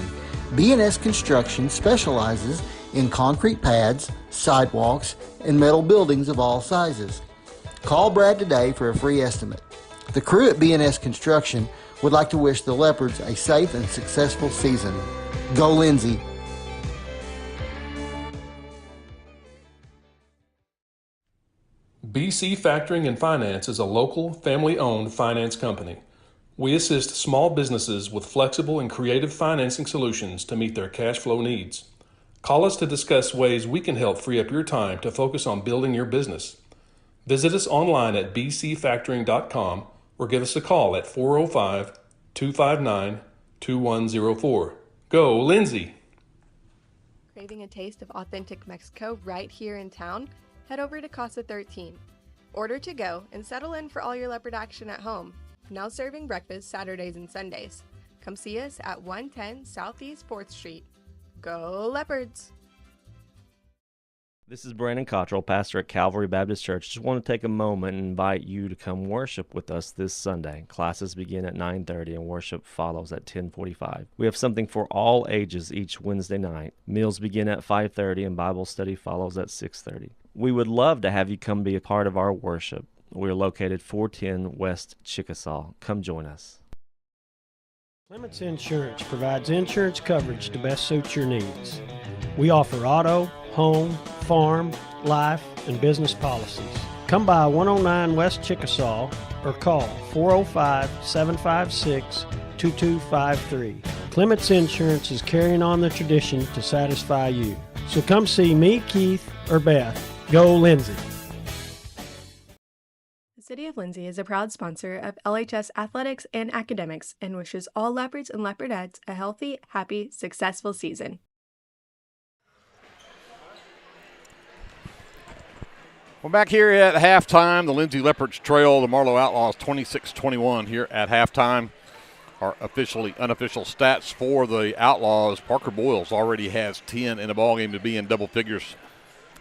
B&S Construction specializes in concrete pads, sidewalks, and metal buildings of all sizes. Call Brad today for a free estimate. The crew at B&S Construction would like to wish the Leopards a safe and successful season. Go Lindsay! BC Factoring and Finance is a local, family-owned finance company. We assist small businesses with flexible and creative financing solutions to meet their cash flow needs. Call us to discuss ways we can help free up your time to focus on building your business. Visit us online at bcfactoring.com or give us a call at 405-259-2104. Go, Lindsay! Craving a taste of authentic Mexico right here in town? Head over to Casa 13. Order to go and settle in for all your leopard action at home. Now serving breakfast Saturdays and Sundays. Come see us at 110 Southeast 4th Street. Go Leopards! This is Brandon Cottrell, pastor at Calvary Baptist Church. Just want to take a moment and invite you to come worship with us this Sunday. Classes begin at 9:30 and worship follows at 10:45. We have something for all ages each Wednesday night. Meals begin at 5:30 and Bible study follows at 6:30. We would love to have you come be a part of our worship. We're located 410 West Chickasaw. Come join us. Clements Insurance provides insurance coverage to best suit your needs. We offer auto, home, farm, life, and business policies. Come by 109 West Chickasaw or call 405-756-2253. Clements Insurance is carrying on the tradition to satisfy you. So come see me, Keith, or Beth. Go Lindsay! The City of Lindsay is a proud sponsor of LHS Athletics and Academics and wishes all Leopards and Leopardettes a healthy, happy, successful season. We're back here at halftime. The Lindsay Leopards trail the Marlow Outlaws 26-21 here at halftime. Our unofficial stats for the Outlaws. Parker Boyles already has 10 in a ballgame to be in double figures.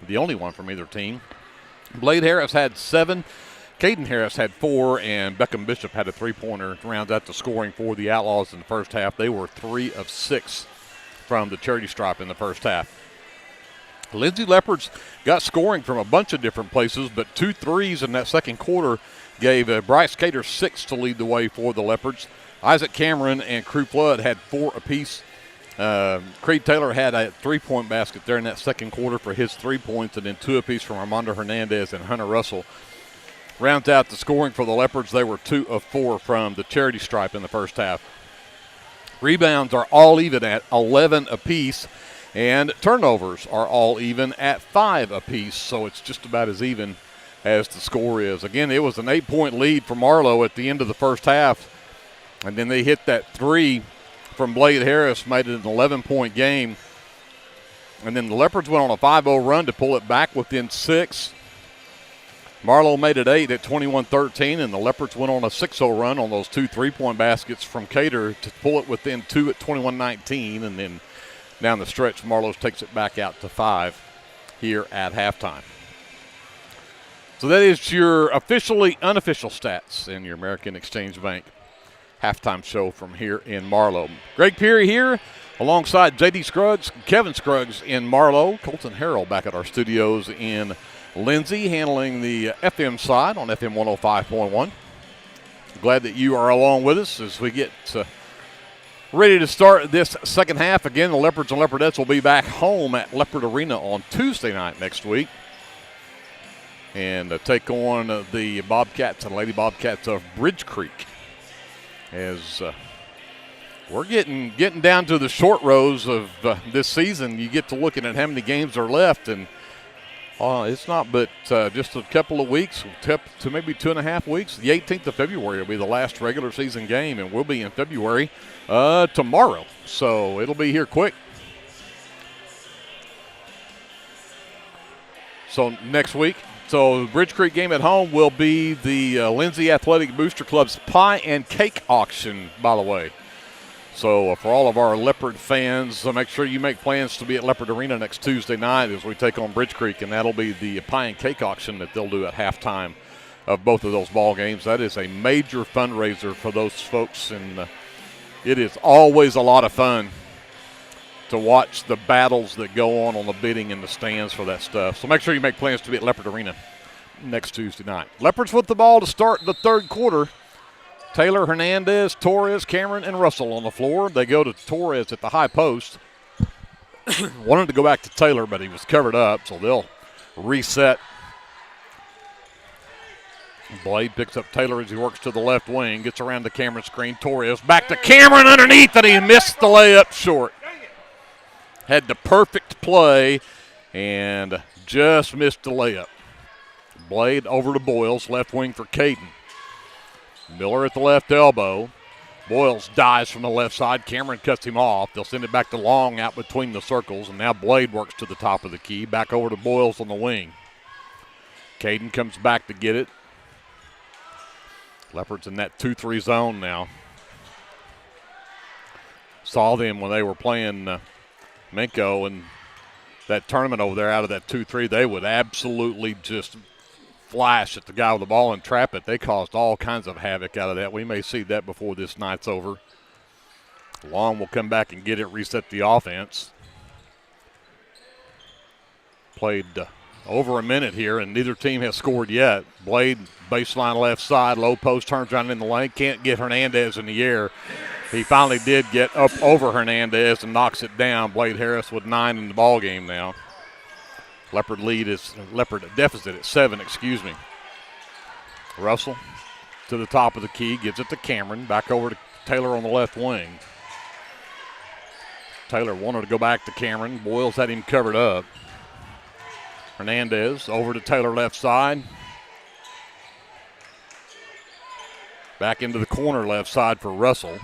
The only one from either team. Blade Harris had 7. Caden Harris had 4, and Beckham Bishop had a three-pointer to round out the scoring for the Outlaws in the first half. They were 3 of 6 from the charity stripe in the first half. Lindsay Leopards got scoring from a bunch of different places, but 2 threes in that second quarter gave Bryce Cater 6 to lead the way for the Leopards. Isaac Cameron and Crew Flood had 4 apiece. Creed Taylor had a 3-point basket there in that second quarter for his 3 points, and then 2 apiece from Armando Hernandez and Hunter Russell. Rounds out the scoring for the Leopards. They were 2 of 4 from the charity stripe in the first half. Rebounds are all even at 11 apiece, and turnovers are all even at 5 apiece, so it's just about as even as the score is. Again, it was an 8-point lead for Marlow at the end of the first half, and then they hit that 3 from Blade Harris, made it an 11-point game. And then the Leopards went on a 5-0 run to pull it back within 6. Marlow made it 8 at 21-13, and the Leopards went on a 6-0 run on those 2 3-point baskets from Cater to pull it within 2 at 21-19. And then down the stretch, Marlow takes it back out to 5 here at halftime. So that is your officially unofficial stats in your American Exchange Bank halftime show from here in Marlow. Greg Peary here alongside J.D. Scruggs, Kevin Scruggs in Marlow, Colton Harrell back at our studios in Lindsay handling the FM side on FM 105.1. Glad that you are along with us as we get ready to start this second half. Again, the Leopards and Leopardettes will be back home at Leopard Arena on Tuesday night next week and take on the Bobcats and Lady Bobcats of Bridge Creek. As we're getting down to the short rows of this season, you get to looking at how many games are left, and it's not but just a couple of weeks, to maybe 2.5 weeks. The 18th of February will be the last regular season game, and we'll be in February tomorrow. So it'll be here quick. So next week. So the Bridge Creek game at home will be the Lindsay Athletic Booster Club's pie and cake auction, by the way. So for all of our Leopard fans, make sure you make plans to be at Leopard Arena next Tuesday night as we take on Bridge Creek, and that'll be the pie and cake auction that they'll do at halftime of both of those ball games. That is a major fundraiser for those folks, and it is always a lot of fun to watch the battles that go on the bidding in the stands for that stuff. So make sure you make plans to be at Leopard Arena next Tuesday night. Leopards with the ball to start the third quarter. Taylor, Hernandez, Torres, Cameron, and Russell on the floor. They go to Torres at the high post. Wanted to go back to Taylor, but he was covered up, so they'll reset. Blade picks up Taylor as he works to the left wing, gets around the Cameron screen. Torres back to Cameron underneath, and he missed the layup short. Had the perfect play and just missed the layup. Blade over to Boyles, left wing for Caden. Miller at the left elbow. Boyles dives from the left side. Cameron cuts him off. They'll send it back to Long out between the circles, and now Blade works to the top of the key. Back over to Boyles on the wing. Caden comes back to get it. Leopards in that 2-3 zone now. Saw them when they were playing Minko and that tournament over there out of that 2-3. They would absolutely just flash at the guy with the ball and trap it. They caused all kinds of havoc out of that. We may see that before this night's over. Long will come back and get it, reset the offense. Played over a minute here, and neither team has scored yet. Blade, baseline left side, low post, turns around in the lane. Can't get Hernandez in the air. He finally did get up over Hernandez and knocks it down. Blade Harris with 9 in the ball game now. Leopard deficit at 7, Russell to the top of the key, gives it to Cameron, back over to Taylor on the left wing. Taylor wanted to go back to Cameron. Boyles had him covered up. Hernandez over to Taylor left side. Back into the corner left side for Russell.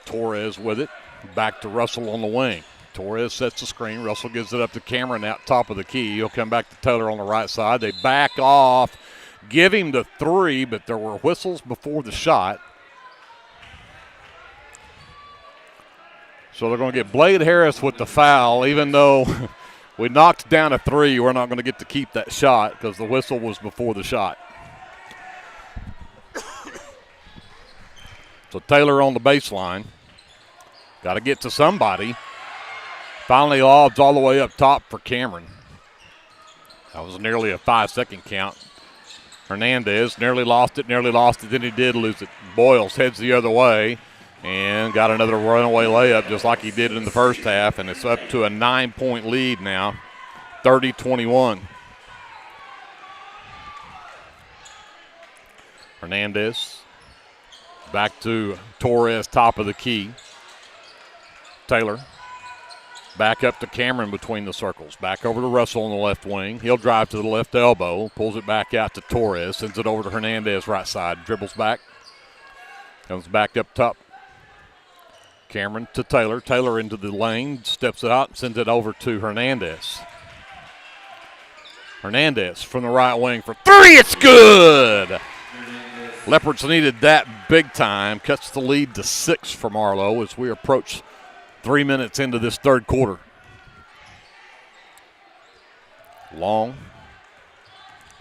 Torres with it. Back to Russell on the wing. Torres sets the screen. Russell gives it up to Cameron out top of the key. He'll come back to Taylor on the right side. They back off, give him the 3, but there were whistles before the shot. So they're going to get Blade Harris with the foul. Even though we knocked down a 3, we're not going to get to keep that shot because the whistle was before the shot. So Taylor on the baseline. Got to get to somebody. Finally lobs all the way up top for Cameron. That was nearly a 5-second count. Hernandez nearly lost it, then he did lose it. Boyles heads the other way and got another runaway layup just like he did in the first half, and it's up to a 9-point lead now, 30-21. Hernandez back to Torres, top of the key. Taylor back up to Cameron between the circles. Back over to Russell on the left wing. He'll drive to the left elbow, pulls it back out to Torres, sends it over to Hernandez right side, dribbles back, comes back up top. Cameron to Taylor. Taylor into the lane, steps it out, sends it over to Hernandez. Hernandez from the right wing for 3. It's good! Leopards needed that big time. Cuts the lead to 6 for Marlow as we approach 3 minutes into this third quarter. Long.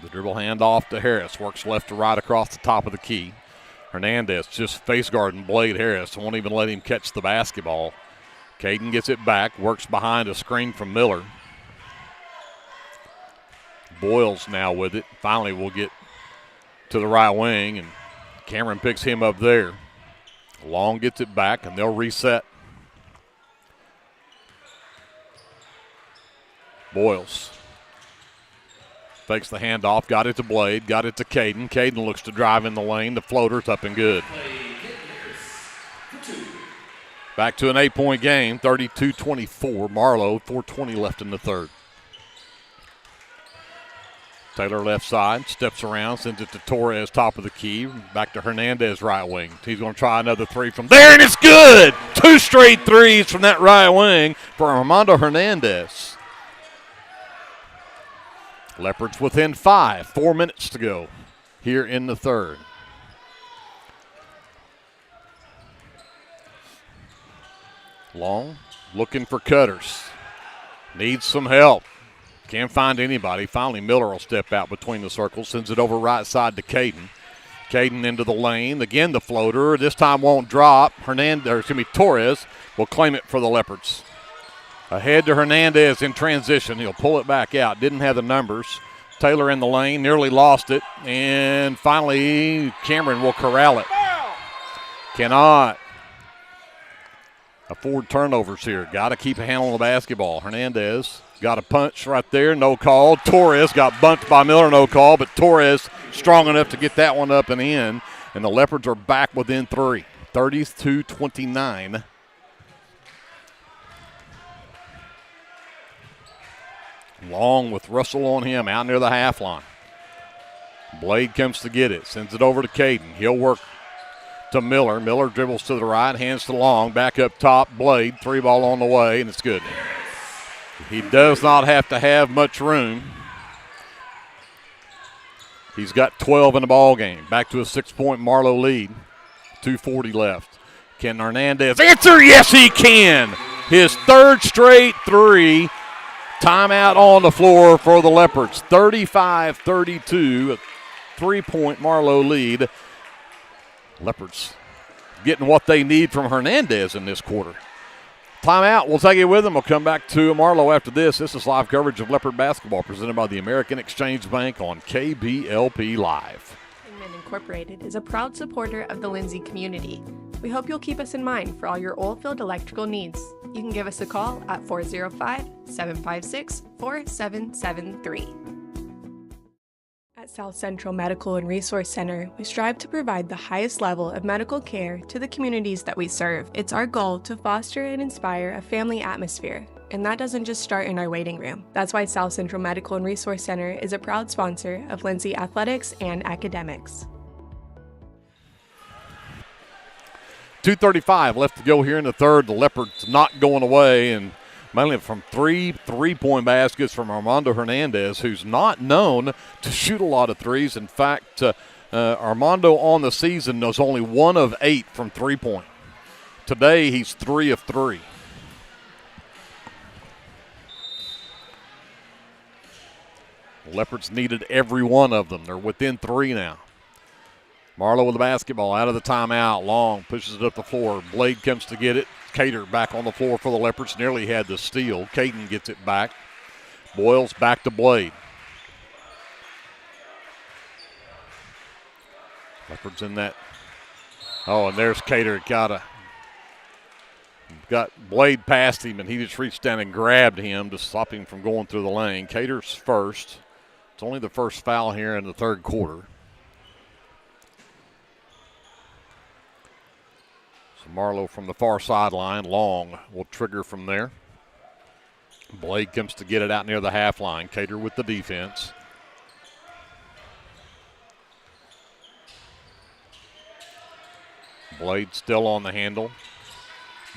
The dribble handoff to Harris. Works left to right across the top of the key. Hernandez just face guarding Blade Harris. Won't even let him catch the basketball. Caden gets it back. Works behind a screen from Miller. Boyles now with it. Finally will get to the right wing, and Cameron picks him up there. Long gets it back, and they'll reset. Boyles fakes the handoff, got it to Blade, got it to Caden. Caden looks to drive in the lane. The floater's up and good. Back to an 8-point game, 32-24. Marlow, 4:20 left in the third. Taylor left side, steps around, sends it to Torres, top of the key. Back to Hernandez, right wing. He's going to try another three from there, and it's good! 2 straight threes from that right wing for Armando Hernandez. Leopards within 5, 4 minutes to go here in the third. Long looking for cutters. Needs some help. Can't find anybody. Finally, Miller will step out between the circles, sends it over right side to Caden. Caden into the lane. Again, the floater. This time won't drop. Torres will claim it for the Leopards. Ahead to Hernandez in transition. He'll pull it back out. Didn't have the numbers. Taylor in the lane. Nearly lost it. And finally, Cameron will corral it. Cannot afford turnovers here. Got to keep a handle on the basketball. Hernandez got a punch right there. No call. Torres got bumped by Miller. No call. But Torres strong enough to get that one up and in. And the Leopards are back within 3. 32-29. Long with Russell on him out near the half line. Blade comes to get it. Sends it over to Caden. He'll work to Miller. Miller dribbles to the right, hands to Long. Back up top, Blade. 3 ball on the way, and it's good. He does not have to have much room. He's got 12 in the ball game. Back to a 6-point Marlow lead. 2:40 left. Can Hernandez answer? Yes, he can. His 3rd straight 3. Timeout on the floor for the Leopards. 35-32, a 3-point Marlow lead. Leopards getting what they need from Hernandez in this quarter. Timeout. We'll take it with them. We'll come back to Marlow after this. This is live coverage of Leopard basketball presented by the American Exchange Bank on KBLP Live. Incorporated is a proud supporter of the Lindsay community. We hope you'll keep us in mind for all your oil-filled electrical needs. You can give us a call at 405-756-4773. At South Central Medical and Resource Center, we strive to provide the highest level of medical care to the communities that we serve. It's our goal to foster and inspire a family atmosphere, and that doesn't just start in our waiting room. That's why South Central Medical and Resource Center is a proud sponsor of Lindsay Athletics and Academics. 2:35 left to go here in the third. The Leopards not going away, and mainly from 3-point baskets from Armando Hernandez, who's not known to shoot a lot of threes. In fact, Armando on the season was only 1 of 8 from 3-point. Today, he's 3 of 3. The Leopards needed every one of them. They're within 3 now. Marlow with the basketball out of the timeout. Long pushes it up the floor. Blade comes to get it. Cater back on the floor for the Leopards. Nearly had the steal. Caden gets it back. Boyles back to Blade. Leopards in that. Oh, and there's Cater. Got Blade past him, and he just reached down and grabbed him to stop him from going through the lane. Cater's first. It's only the first foul here in the third quarter. Marlow from the far sideline. Long will trigger from there. Blade comes to get it out near the half line. Cater with the defense. Blade still on the handle.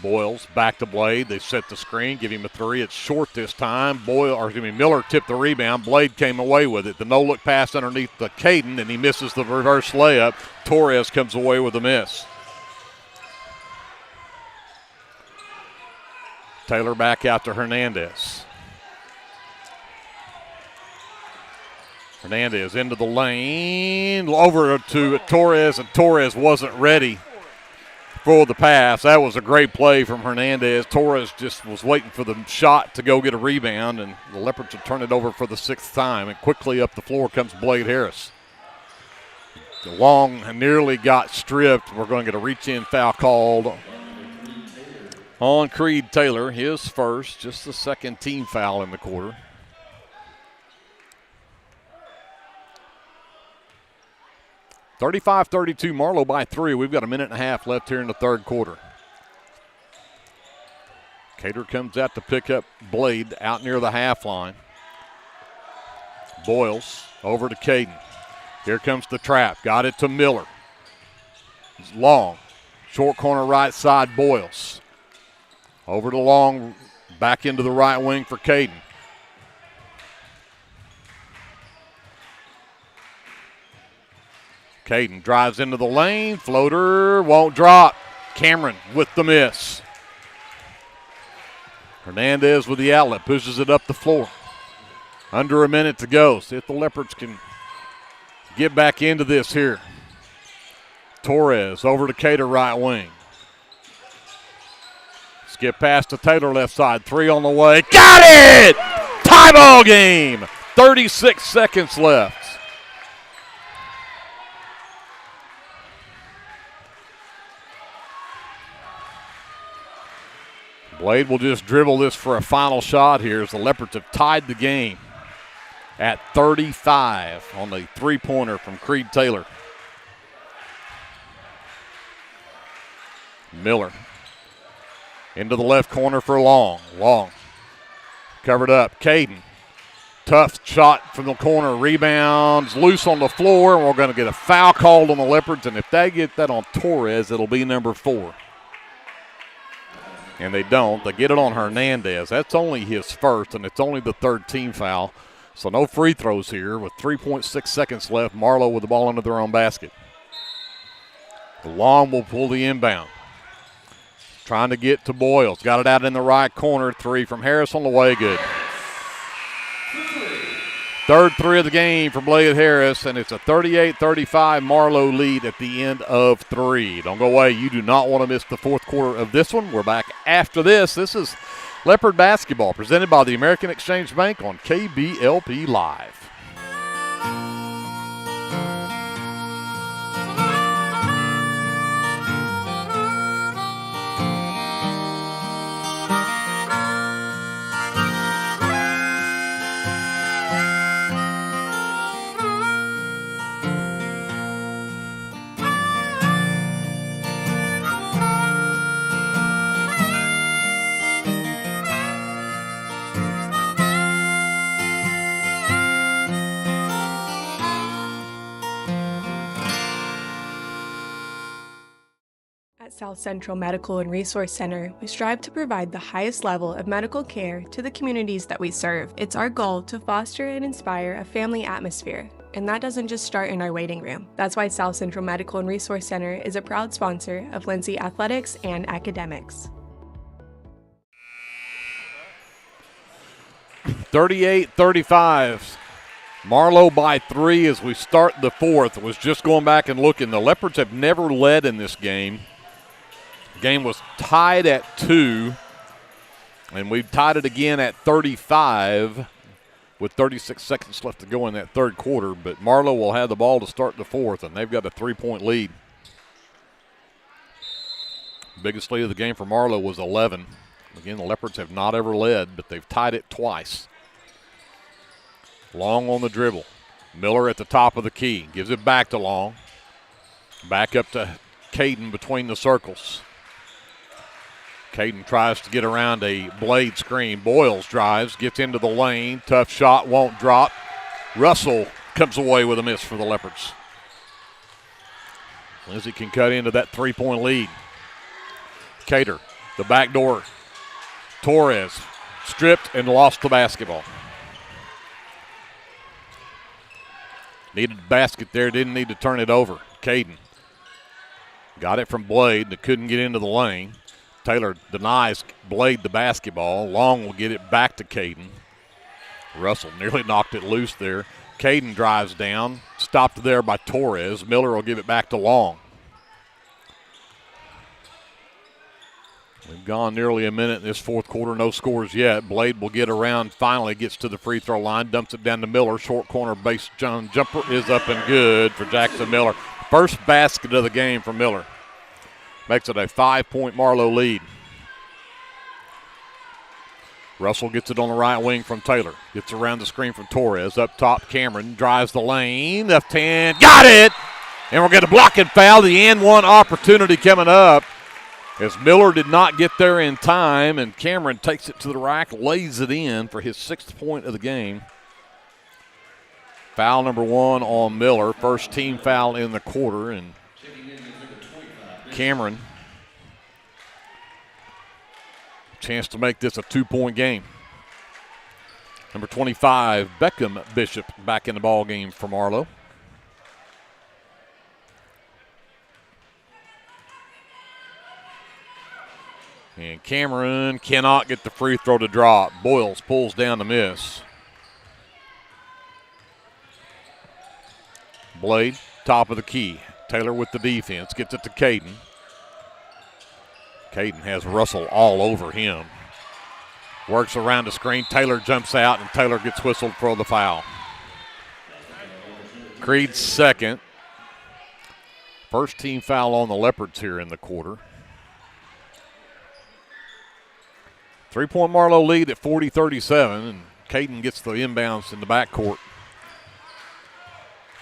Boyles back to Blade. They set the screen, give him a 3. It's short this time. Miller tipped the rebound. Blade came away with it. The no-look pass underneath the Caden, and he misses the reverse layup. Torres comes away with a miss. Taylor back out to Hernandez. Hernandez into the lane, over to Torres, and Torres wasn't ready for the pass. That was a great play from Hernandez. Torres just was waiting for the shot to go get a rebound, and the Leopards will turn it over for the 6th time. And quickly up the floor comes Blade Harris. Long nearly got stripped. We're going to get a reach-in foul called on Creed Taylor. His first, just the 2nd team foul in the quarter. (35-32) Marlow by 3. We've got a minute and a half left here in the 3rd quarter. Cater comes out to pick up Blade out near the half line. Boyles over to Caden. Here comes the trap. Got it to Miller. It's Long. Short corner right side, Boyles. Over to Long. Back into the right wing for Caden. Caden drives into the lane. Floater won't drop. Cameron with the miss. Hernandez with the outlet. Pushes it up the floor. Under a minute to go. See if the Leopards can get back into this here. Torres over to Cater right wing. Skip pass to Taylor left side. 3 on the way. Got it! Tie ball game. 36 seconds left. Blade will just dribble this for a final shot here as the Leopards have tied the game at 35 on the three-pointer from Creed Taylor. Miller into the left corner for Long. Long covered up. Caden. Tough shot from the corner. Rebounds loose on the floor, and we're going to get a foul called on the Leopards, and if they get that on Torres, it'll be number 4. And they don't. They get it on Hernandez. That's only his first, and it's only the 3rd team foul. So no free throws here with 3.6 seconds left. Marlow with the ball into their own basket. Long will pull the inbound. Trying to get to Boyles. Got it out in the right corner. 3 from Harris on the way. Good. 3rd 3 of the game for Blade Harris, and it's a 38-35 Marlow lead at the end of 3. Don't go away. You do not want to miss the 4th quarter of this one. We're back after this. This is Leopard basketball presented by the American Exchange Bank on KBLP Live. South Central Medical and Resource Center, we strive to provide the highest level of medical care to the communities that we serve. It's our goal to foster and inspire a family atmosphere, and that doesn't just start in our waiting room. That's why South Central Medical and Resource Center is a proud sponsor of Lindsay Athletics and Academics. 38-35. Marlow by 3 as we start the 4th. Was just going back and looking. The Leopards have never led in this game. Game was tied at 2, and we've tied it again at 35 with 36 seconds left to go in that 3rd quarter. But Marlow will have the ball to start the 4th, and they've got a 3-point lead. Biggest lead of the game for Marlow was 11. Again, the Leopards have not ever led, but they've tied it twice. Long on the dribble. Miller at the top of the key. Gives it back to Long. Back up to Caden between the circles. Caden tries to get around a Blade screen. Boyles drives, gets into the lane. Tough shot, won't drop. Russell comes away with a miss for the Leopards. Lindsay can cut into that 3-point lead. Cater, the back door. Torres stripped and lost the basketball. Needed a basket there, didn't need to turn it over. Caden got it from Blade that couldn't get into the lane. Taylor denies Blade the basketball. Long will get it back to Caden. Russell nearly knocked it loose there. Caden drives down, stopped there by Torres. Miller will give it back to Long. We've gone nearly a minute in this fourth quarter, no scores yet. Blade will get around, finally gets to the free throw line, dumps it down to Miller. Short corner base jumper is up and good for Jackson Miller. First basket of the game for Miller. Makes it a 5-point Marlow lead. Russell gets it on the right wing from Taylor. Gets around the screen from Torres. Up top, Cameron drives the lane. Left hand, got it! And we're going to block and foul. The and one opportunity coming up, as Miller did not get there in time, and Cameron takes it to the rack, lays it in for his 6th point of the game. Foul number 1 on Miller. First team foul in the quarter, and Cameron, chance to make this a 2-point game. Number 25, Beckham Bishop, back in the ball game for Marlow. And Cameron cannot get the free throw to drop. Boyles pulls down the miss. Blade, top of the key. Taylor with the defense, gets it to Caden. Caden has Russell all over him. Works around the screen. Taylor jumps out, and Taylor gets whistled for the foul. Creed's second. First team foul on the Leopards here in the quarter. 3-point Marlow lead at 40-37, and Caden gets the inbounds in the backcourt.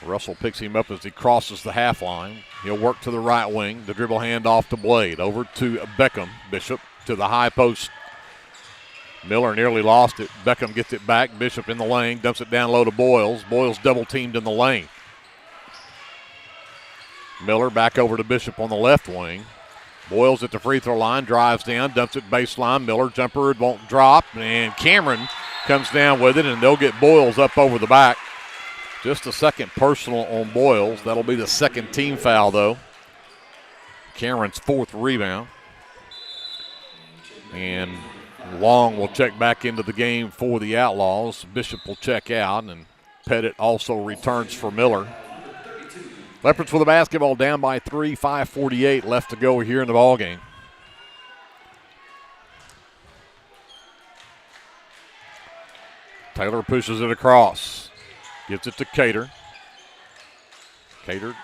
Russell picks him up as he crosses the half line. He'll work to the right wing. The dribble hand off to Blade. Over to Beckham. Bishop to the high post. Miller nearly lost it. Beckham gets it back. Bishop in the lane. Dumps it down low to Boyles. Boyles double teamed in the lane. Miller back over to Bishop on the left wing. Boyles at the free throw line. Drives down. Dumps it baseline. Miller jumper. It won't drop. And Cameron comes down with it, and they'll get Boyles up over the back. Just a second personal on Boyles. That'll be the second team foul, though. Cameron's 4th rebound. And Long will check back into the game for the Outlaws. Bishop will check out, and Pettit also returns for Miller. Leopards with the basketball, down by 3, 5:48 left to go here in the ballgame. Taylor pushes it across. Gives it to Cater. Cater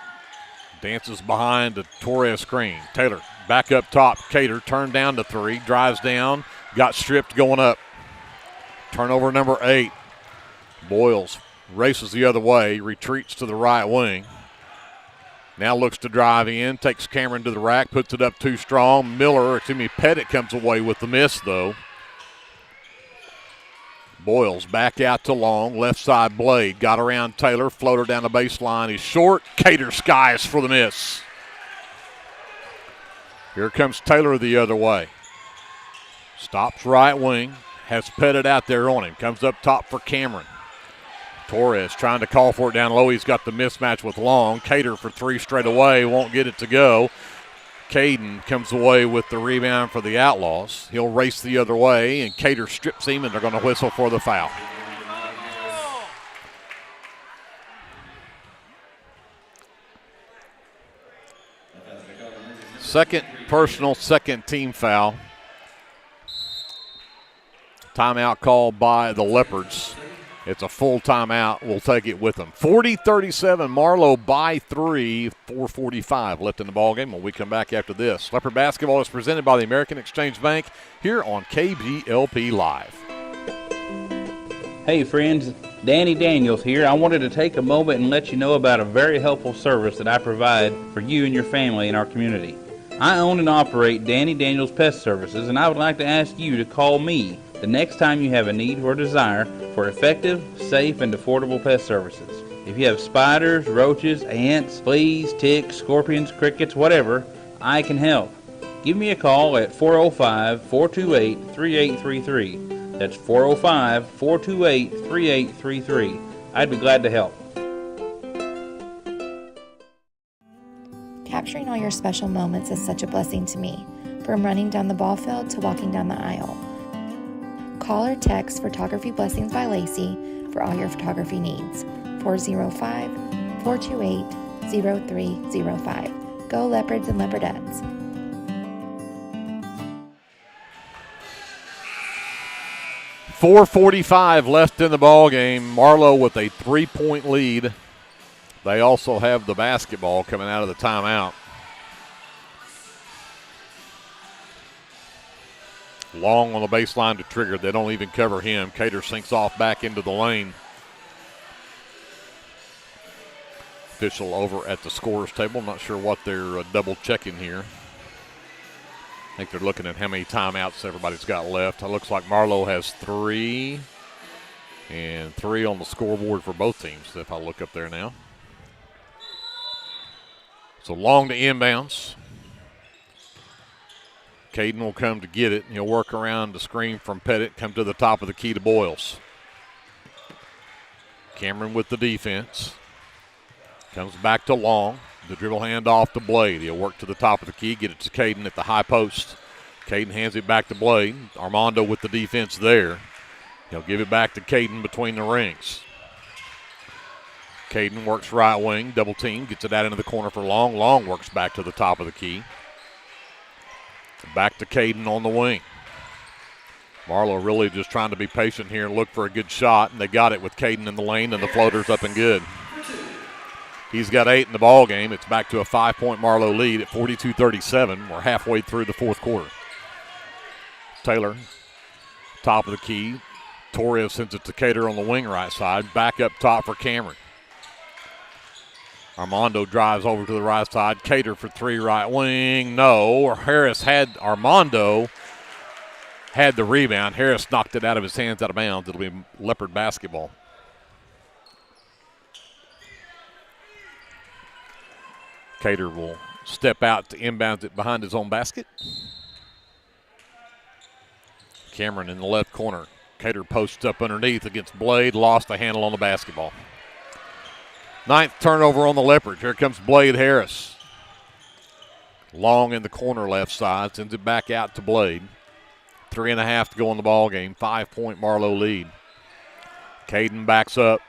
dances behind the Torres screen. Taylor back up top. Cater turned down to 3. Drives down. Got stripped going up. Turnover number 8. Boyles races the other way. Retreats to the right wing. Now looks to drive in. Takes Cameron to the rack. Puts it up too strong. Pettit comes away with the miss, though. Boyles back out to Long. Left side Blade. Got around Taylor. Floater down the baseline. He's short. Cater skies for the miss. Here comes Taylor the other way. Stops right wing. Has Pettit out there on him. Comes up top for Cameron. Torres trying to call for it down low. He's got the mismatch with Long. Cater for 3 straight away. Won't get it to go. Caden comes away with the rebound for the Outlaws. He'll race the other way, and Cater strips him, and they're going to whistle for the foul. Second personal, second team foul. Timeout called by the Leopards. It's a full timeout. We'll take it with them. 40-37, Marlow by 3, 4:45 left in the ballgame when we come back after this. Leopard basketball is presented by the American Exchange Bank here on KBLP Live. Hey friends, Danny Daniels here. I wanted to take a moment and let you know about a very helpful service that I provide for you and your family in our community. I own and operate Danny Daniels Pest Services, and I would like to ask you to call me the next time you have a need or desire for effective, safe, and affordable pest services. If you have spiders, roaches, ants, fleas, ticks, scorpions, crickets, whatever, I can help. Give me a call at 405-428-3833. That's 405-428-3833. I'd be glad to help. Capturing all your special moments is such a blessing to me, from running down the ball field to walking down the aisle. Call or text Photography Blessings by Lacey for all your photography needs. 405-428-0305. Go Leopards and Leopardettes. .445 left in the ball game. Marlow with a 3-point lead. They also have the basketball coming out of the timeout. Long on the baseline to Trigger. They don't even cover him. Cater sinks off back into the lane. Official over at the scorer's table. Not sure what they're double checking here. I think they're looking at how many timeouts everybody's got left. It looks like Marlow has 3 and 3 on the scoreboard for both teams if I look up there now. So long to inbounds. Caden will come to get it. He'll work around the screen from Pettit, come to the top of the key to Boyles. Cameron with the defense. Comes back to Long. The dribble hand off to Blade. He'll work to the top of the key, get it to Caden at the high post. Caden hands it back to Blade. Armando with the defense there. He'll give it back to Caden between the rings. Caden works right wing, double team, gets it out into the corner for Long. Long works back to the top of the key. Back to Caden on the wing. Marlow really just trying to be patient here and look for a good shot, and they got it with Caden in the lane, and the floater's up and good. He's got 8 in the ball game. It's back to a 5-point Marlow lead at 42-37. We're halfway through the fourth quarter. Taylor, top of the key. Torres sends it to Cater on the wing right side. Back up top for Cameron. Armando drives over to the right side. Cater for 3 right wing. No. Armando had the rebound. Harris knocked it out of his hands out of bounds. It'll be Leopard basketball. Cater will step out to inbound it behind his own basket. Cameron in the left corner. Cater posts up underneath against Blade. Lost the handle on the basketball. 9th turnover on the Leopards. Here comes Blade Harris. Long in the corner left side. Sends it back out to Blade. 3.5 to go in the ball game. 5-point Marlow lead. Caden backs up.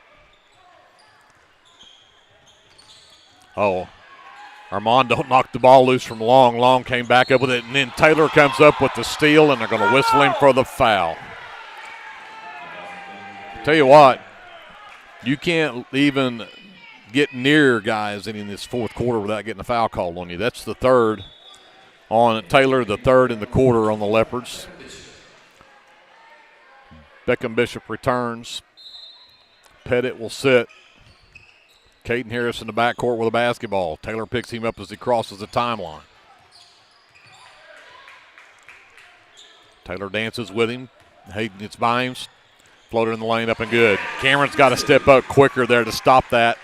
Armando knocked the ball loose from Long. Long came back up with it, and then Taylor comes up with the steal, and they're going to whistle him for the foul. Tell you what, you can't even get near guys in this fourth quarter without getting a foul called on you. That's the 3rd on Taylor, the 3rd in the quarter on the Leopards. Beckham Bishop returns. Pettit will sit. Caden Harris in the backcourt with a basketball. Taylor picks him up as he crosses the timeline. Taylor dances with him. Hayden gets by him. Floater in the lane, up and good. Cameron's got to step up quicker there to stop that.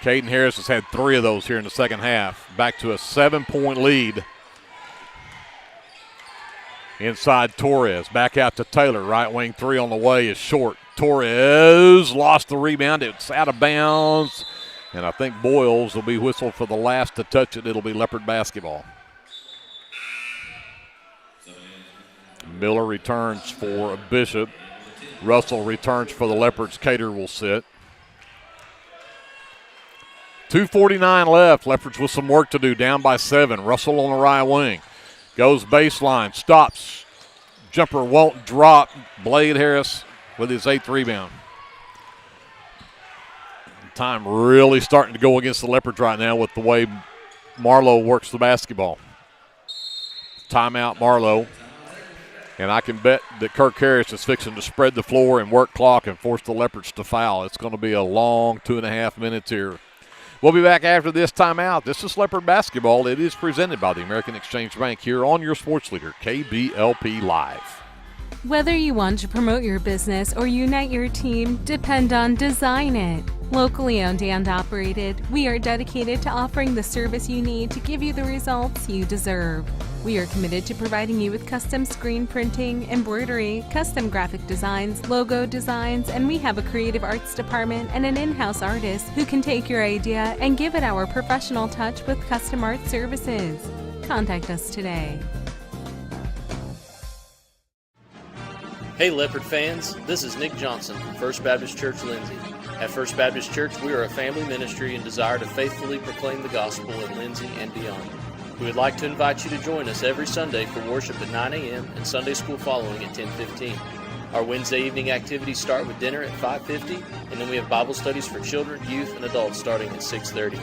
Caden Harris has had 3 of those here in the second half. Back to a 7-point lead. Inside Torres. Back out to Taylor. Right wing 3 on the way is short. Torres lost the rebound. It's out of bounds. And I think Boyles will be whistled for the last to touch it. It'll be Leopard basketball. Miller returns for Bishop. Russell returns for the Leopards. Cater will sit. 2:49 left. Leopards with some work to do, down by 7. Russell on the right wing. Goes baseline, stops. Jumper won't drop. Blade Harris with his 8th rebound. Time really starting to go against the Leopards right now with the way Marlow works the basketball. Timeout Marlow. And I can bet that Kirk Harris is fixing to spread the floor and work clock and force the Leopards to foul. It's going to be a long 2.5 minutes here. We'll be back after this timeout. This is Leopard basketball. It is presented by the American Exchange Bank here on your sports leader, KBLP Live. Whether you want to promote your business or unite your team, depend on Design It. Locally owned and operated, we are dedicated to offering the service you need to give you the results you deserve. We are committed to providing you with custom screen printing, embroidery, custom graphic designs, logo designs, and we have a creative arts department and an in-house artist who can take your idea and give it our professional touch with custom art services. Contact us today. Hey Leopard fans, this is Nick Johnson from First Baptist Church Lindsay. At First Baptist Church, we are a family ministry and desire to faithfully proclaim the gospel in Lindsay and beyond. We would like to invite you to join us every Sunday for worship at 9 a.m. and Sunday school following at 10:15. Our Wednesday evening activities start with dinner at 5:50, and then we have Bible studies for children, youth, and adults starting at 6:30.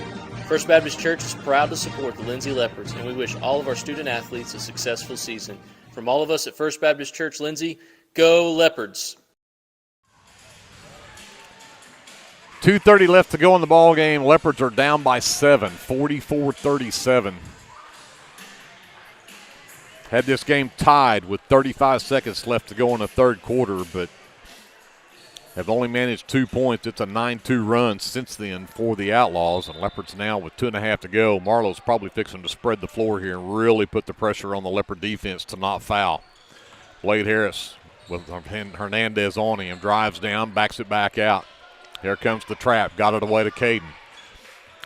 First Baptist Church is proud to support the Lindsay Leopards, and we wish all of our student athletes a successful season. From all of us at First Baptist Church Lindsay, go Leopards! 2:30 left to go in the ball game. Leopards are down by 7, 44-37. Had this game tied with 35 seconds left to go in the third quarter, but have only managed 2 points. It's a 9-2 run since then for the Outlaws, and Leopards now with 2.5 to go. Marlow's probably fixing to spread the floor here and really put the pressure on the Leopard defense to not foul. Blade Harris with Hernandez on him, drives down, backs it back out. Here comes the trap, got it away to Caden.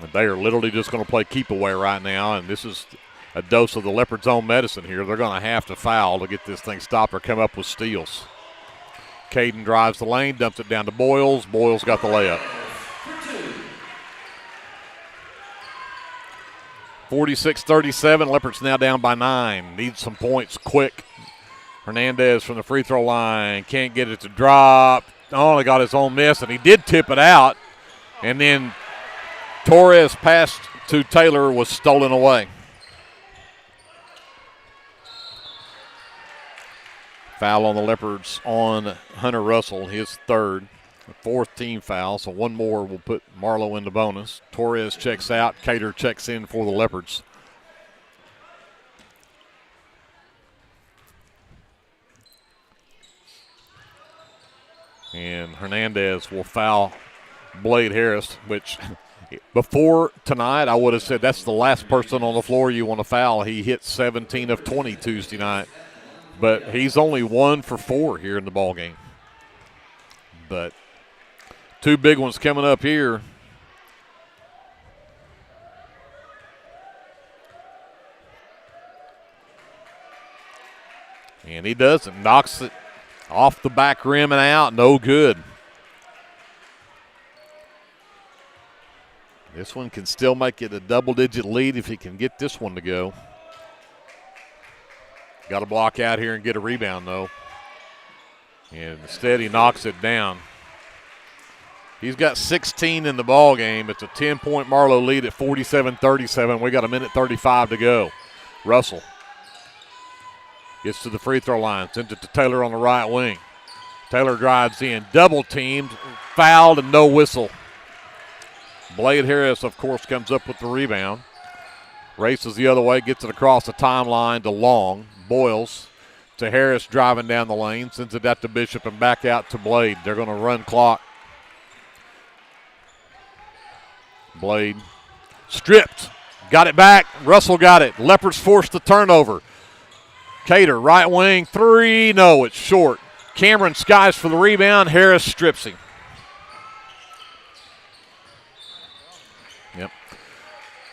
And they are literally just going to play keep away right now, and this is a dose of the Leopard's own medicine here. They're going to have to foul to get this thing stopped or come up with steals. Caden drives the lane, dumps it down to Boyles. Boyles got the layup. 46-37, Leopards now down by 9. Need some points quick. Hernandez from the free throw line, can't get it to drop. Only got his own miss, and he did tip it out. And then Torres' pass to Taylor was stolen away. Foul on the Leopards on Hunter Russell, his third, the fourth team foul. So one more will put Marlow into bonus. Torres checks out. Cater checks in for the Leopards. And Hernandez will foul Blade Harris, which before tonight I would have said that's the last person on the floor you want to foul. He hit 17 of 20 Tuesday night. But he's only 1 for 4 here in the ball game. But two big ones coming up here. And he doesn't. Knocks it off the back rim and out. No good. This one can still make it a double-digit lead if he can get this one to go. Got to block out here and get a rebound, though. And instead he knocks it down. He's got 16 in the ball game. It's a 10-point Marlow lead at 47-37. We got a minute 35 to go. Russell gets to the free throw line, sends it to Taylor on the right wing. Taylor drives in, double teamed, fouled, and no whistle. Blade Harris, of course, comes up with the rebound. Races the other way, gets it across the timeline to Long. Boyles to Harris driving down the lane, sends it out to Bishop and back out to Blade. They're going to run clock. Blade stripped, got it back. Russell got it. Leopards forced the turnover. Cater, right wing, three. No, it's short. Cameron skies for the rebound. Harris strips him. Yep.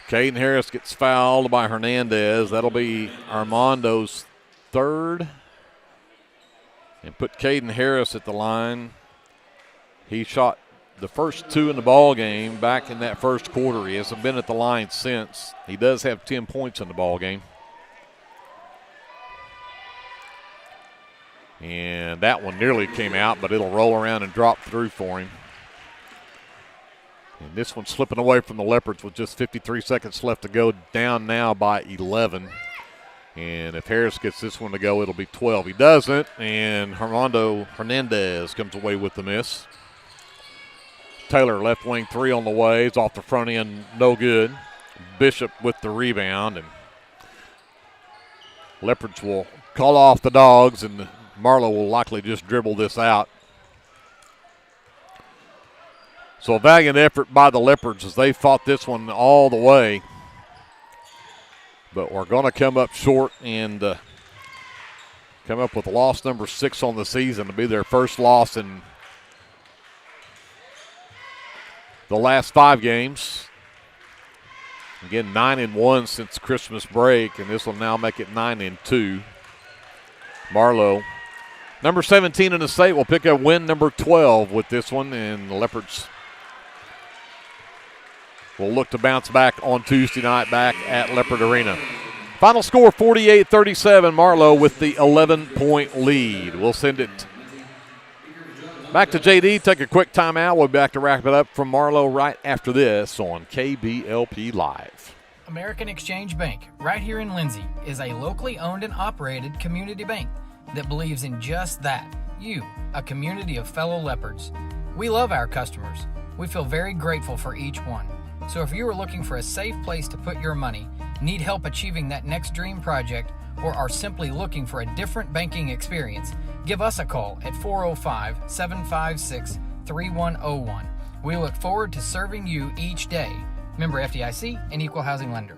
Caden Harris gets fouled by Hernandez. That'll be Armando's third. And put Caden Harris at the line. He shot the first two in the ball game back in that first quarter. He hasn't been at the line since. He does have 10 points in the ball game. And that one nearly came out, but it'll roll around and drop through for him. And this one's slipping away from the Leopards with just 53 seconds left to go, down now by 11. And if Harris gets this one to go, it'll be 12. He doesn't, and Armando Hernandez comes away with the miss. Taylor, left wing three on the way. It's off the front end, no good. Bishop with the rebound, and Leopards will call off the Dogs, and Marlow will likely just dribble this out. So a valiant effort by the Leopards as they fought this one all the way. But we're going to come up short and come up with loss number 6 on the season to be their first loss in the last 5 games. Again, 9-1 since Christmas break, and this will now make it 9-2. Marlow, number 17 in the state, will pick up win number 12 with this one, and the Leopards will look to bounce back on Tuesday night back at Leopard Arena. Final score 48-37, Marlow with the 11-point lead. We'll send it back to JD, take a quick timeout. We'll be back to wrap it up from Marlow right after this on KBLP Live. American Exchange Bank, right here in Lindsay, is a locally owned and operated community bank that believes in just that, you, a community of fellow leopards. We love our customers. We feel very grateful for each one. So if you are looking for a safe place to put your money, need help achieving that next dream project, or are simply looking for a different banking experience, give us a call at 405-756-3101. We look forward to serving you each day. Member FDIC and Equal Housing Lender.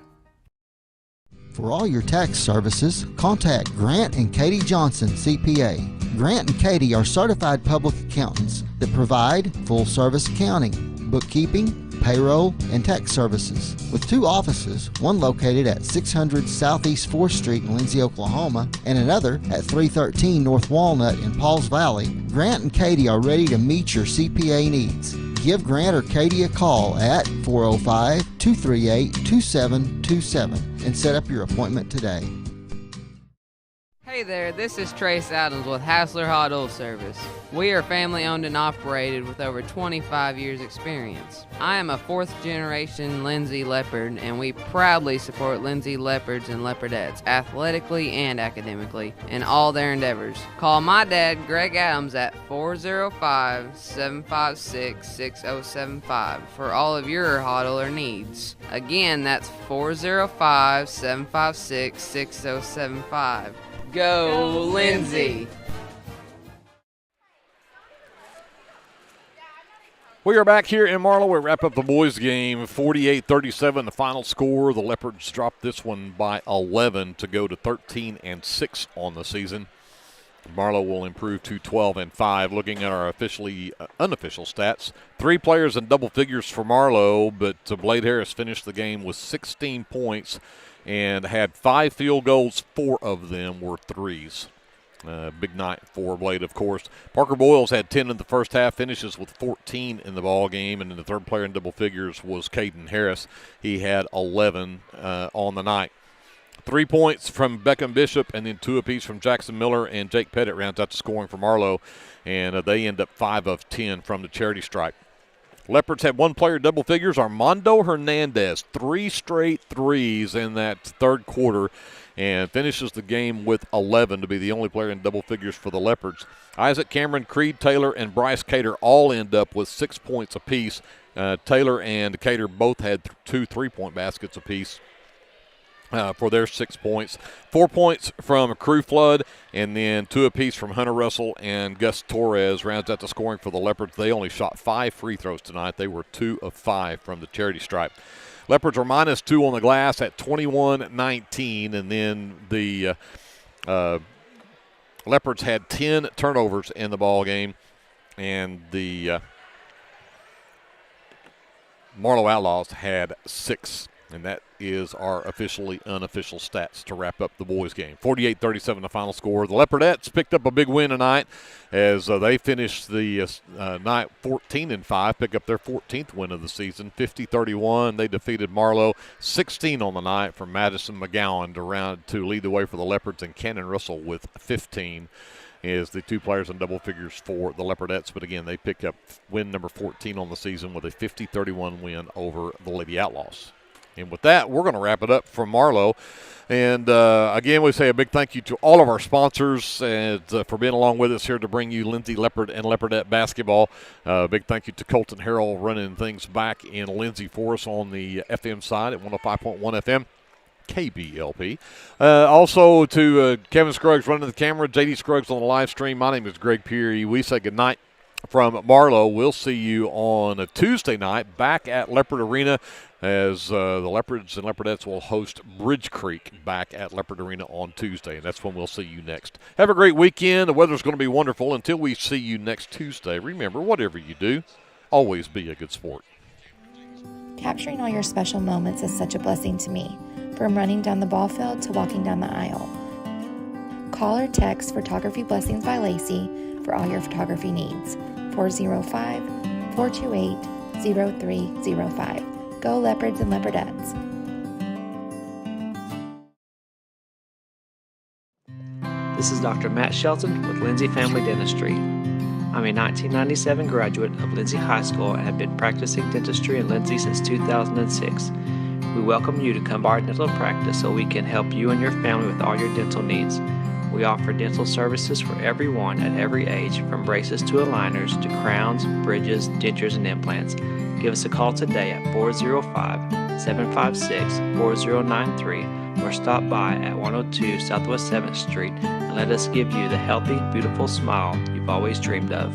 For all your tax services, contact Grant and Katie Johnson, CPA. Grant and Katie are certified public accountants that provide full-service accounting, bookkeeping, payroll, and tax services. With 2 offices, one located at 600 Southeast 4th Street in Lindsay, Oklahoma, and another at 313 North Walnut in Pauls Valley, Grant and Katie are ready to meet your CPA needs. Give Grant or Katie a call at 405-238-2727 and set up your appointment today. Hey there, this is Trace Adams with Hassler Hot Oil Service. We are family owned and operated with over 25 years experience. I am a 4th generation Lindsay Leopard, and we proudly support Lindsay Leopards and Leopardettes athletically and academically in all their endeavors. Call my dad, Greg Adams, at 405-756-6075 for all of your hot oiler needs. Again, that's 405-756-6075. Go, Lindsay! We are back here in Marlow. We wrap up the boys' game, 48-37, the final score. The Leopards dropped this one by 11 to go to 13-6 on the season. Marlow will improve to 12-5. Looking at our unofficial stats, 3 players in double figures for Marlow, but Blade Harris finished the game with 16 points and had 5 field goals. 4 of them were threes. Big night for Blade, of course. Parker Boyles had 10 in the first half, finishes with 14 in the ball game, and then the third player in double figures was Caden Harris. He had 11 on the night. 3 points from Beckham Bishop, and then 2 apiece from Jackson Miller and Jake Pettit rounds out the scoring for Marlow, and they end up 5 of 10 from the charity stripe. Leopards had 1 player double figures, Armando Hernandez, 3 straight threes in that third quarter, and finishes the game with 11 to be the only player in double figures for the Leopards. Isaac Cameron, Creed Taylor, and Bryce Cater all end up with 6 points apiece. Taylor and Cater both had 2 3-point baskets apiece for their 6 points. 4 points from Crew Flood, and then 2 apiece from Hunter Russell and Gus Torres rounds out the scoring for the Leopards. They only shot 5 free throws tonight. They were 2 of 5 from the charity stripe. Leopards are -2 on the glass at 21-19, and then the Leopards had 10 turnovers in the ball game, and the Marlow Outlaws had 6. And that is our officially unofficial stats to wrap up the boys' game. 48-37 the final score. The Leopardettes picked up a big win tonight as they finished the night 14-5, pick up their 14th win of the season, 50-31. They defeated Marlow, 16 on the night from Madison McGowan to lead the way for the Leopards, and Cannon Russell with 15 is the 2 players in double figures for the Leopardettes. But again, they pick up win number 14 on the season with a 50-31 win over the Lady Outlaws. And with that, we're going to wrap it up from Marlow. And, again, we say a big thank you to all of our sponsors and, for being along with us here to bring you Lindsay Leopard and Leopardette basketball. Big thank you to Colton Harrell running things back in Lindsay for us on the FM side at 105.1 FM. KBLP. Also to Kevin Scruggs running the camera, JD Scruggs on the live stream. My name is Greg Peary. We say good night from Marlow. We'll see you on a Tuesday night back at Leopard Arena as the Leopards and Leopardettes will host Bridge Creek back at Leopard Arena on Tuesday, and that's when we'll see you next. Have a great weekend. The weather's going to be wonderful. Until we see you next Tuesday, remember, whatever you do, always be a good sport. Capturing all your special moments is such a blessing to me, from running down the ball field to walking down the aisle. Call or text Photography Blessings by Lacey for all your photography needs. 405-428-0305. Go Leopards and Leopardettes! This is Dr. Matt Shelton with Lindsay Family Dentistry. I'm a 1997 graduate of Lindsay High School and have been practicing dentistry in Lindsay since 2006. We welcome you to come by our dental practice so we can help you and your family with all your dental needs. We offer dental services for everyone at every age, from braces to aligners to crowns, bridges, dentures, and implants. Give us a call today at 405-756-4093 or stop by at 102 Southwest 7th Street and let us give you the healthy, beautiful smile you've always dreamed of.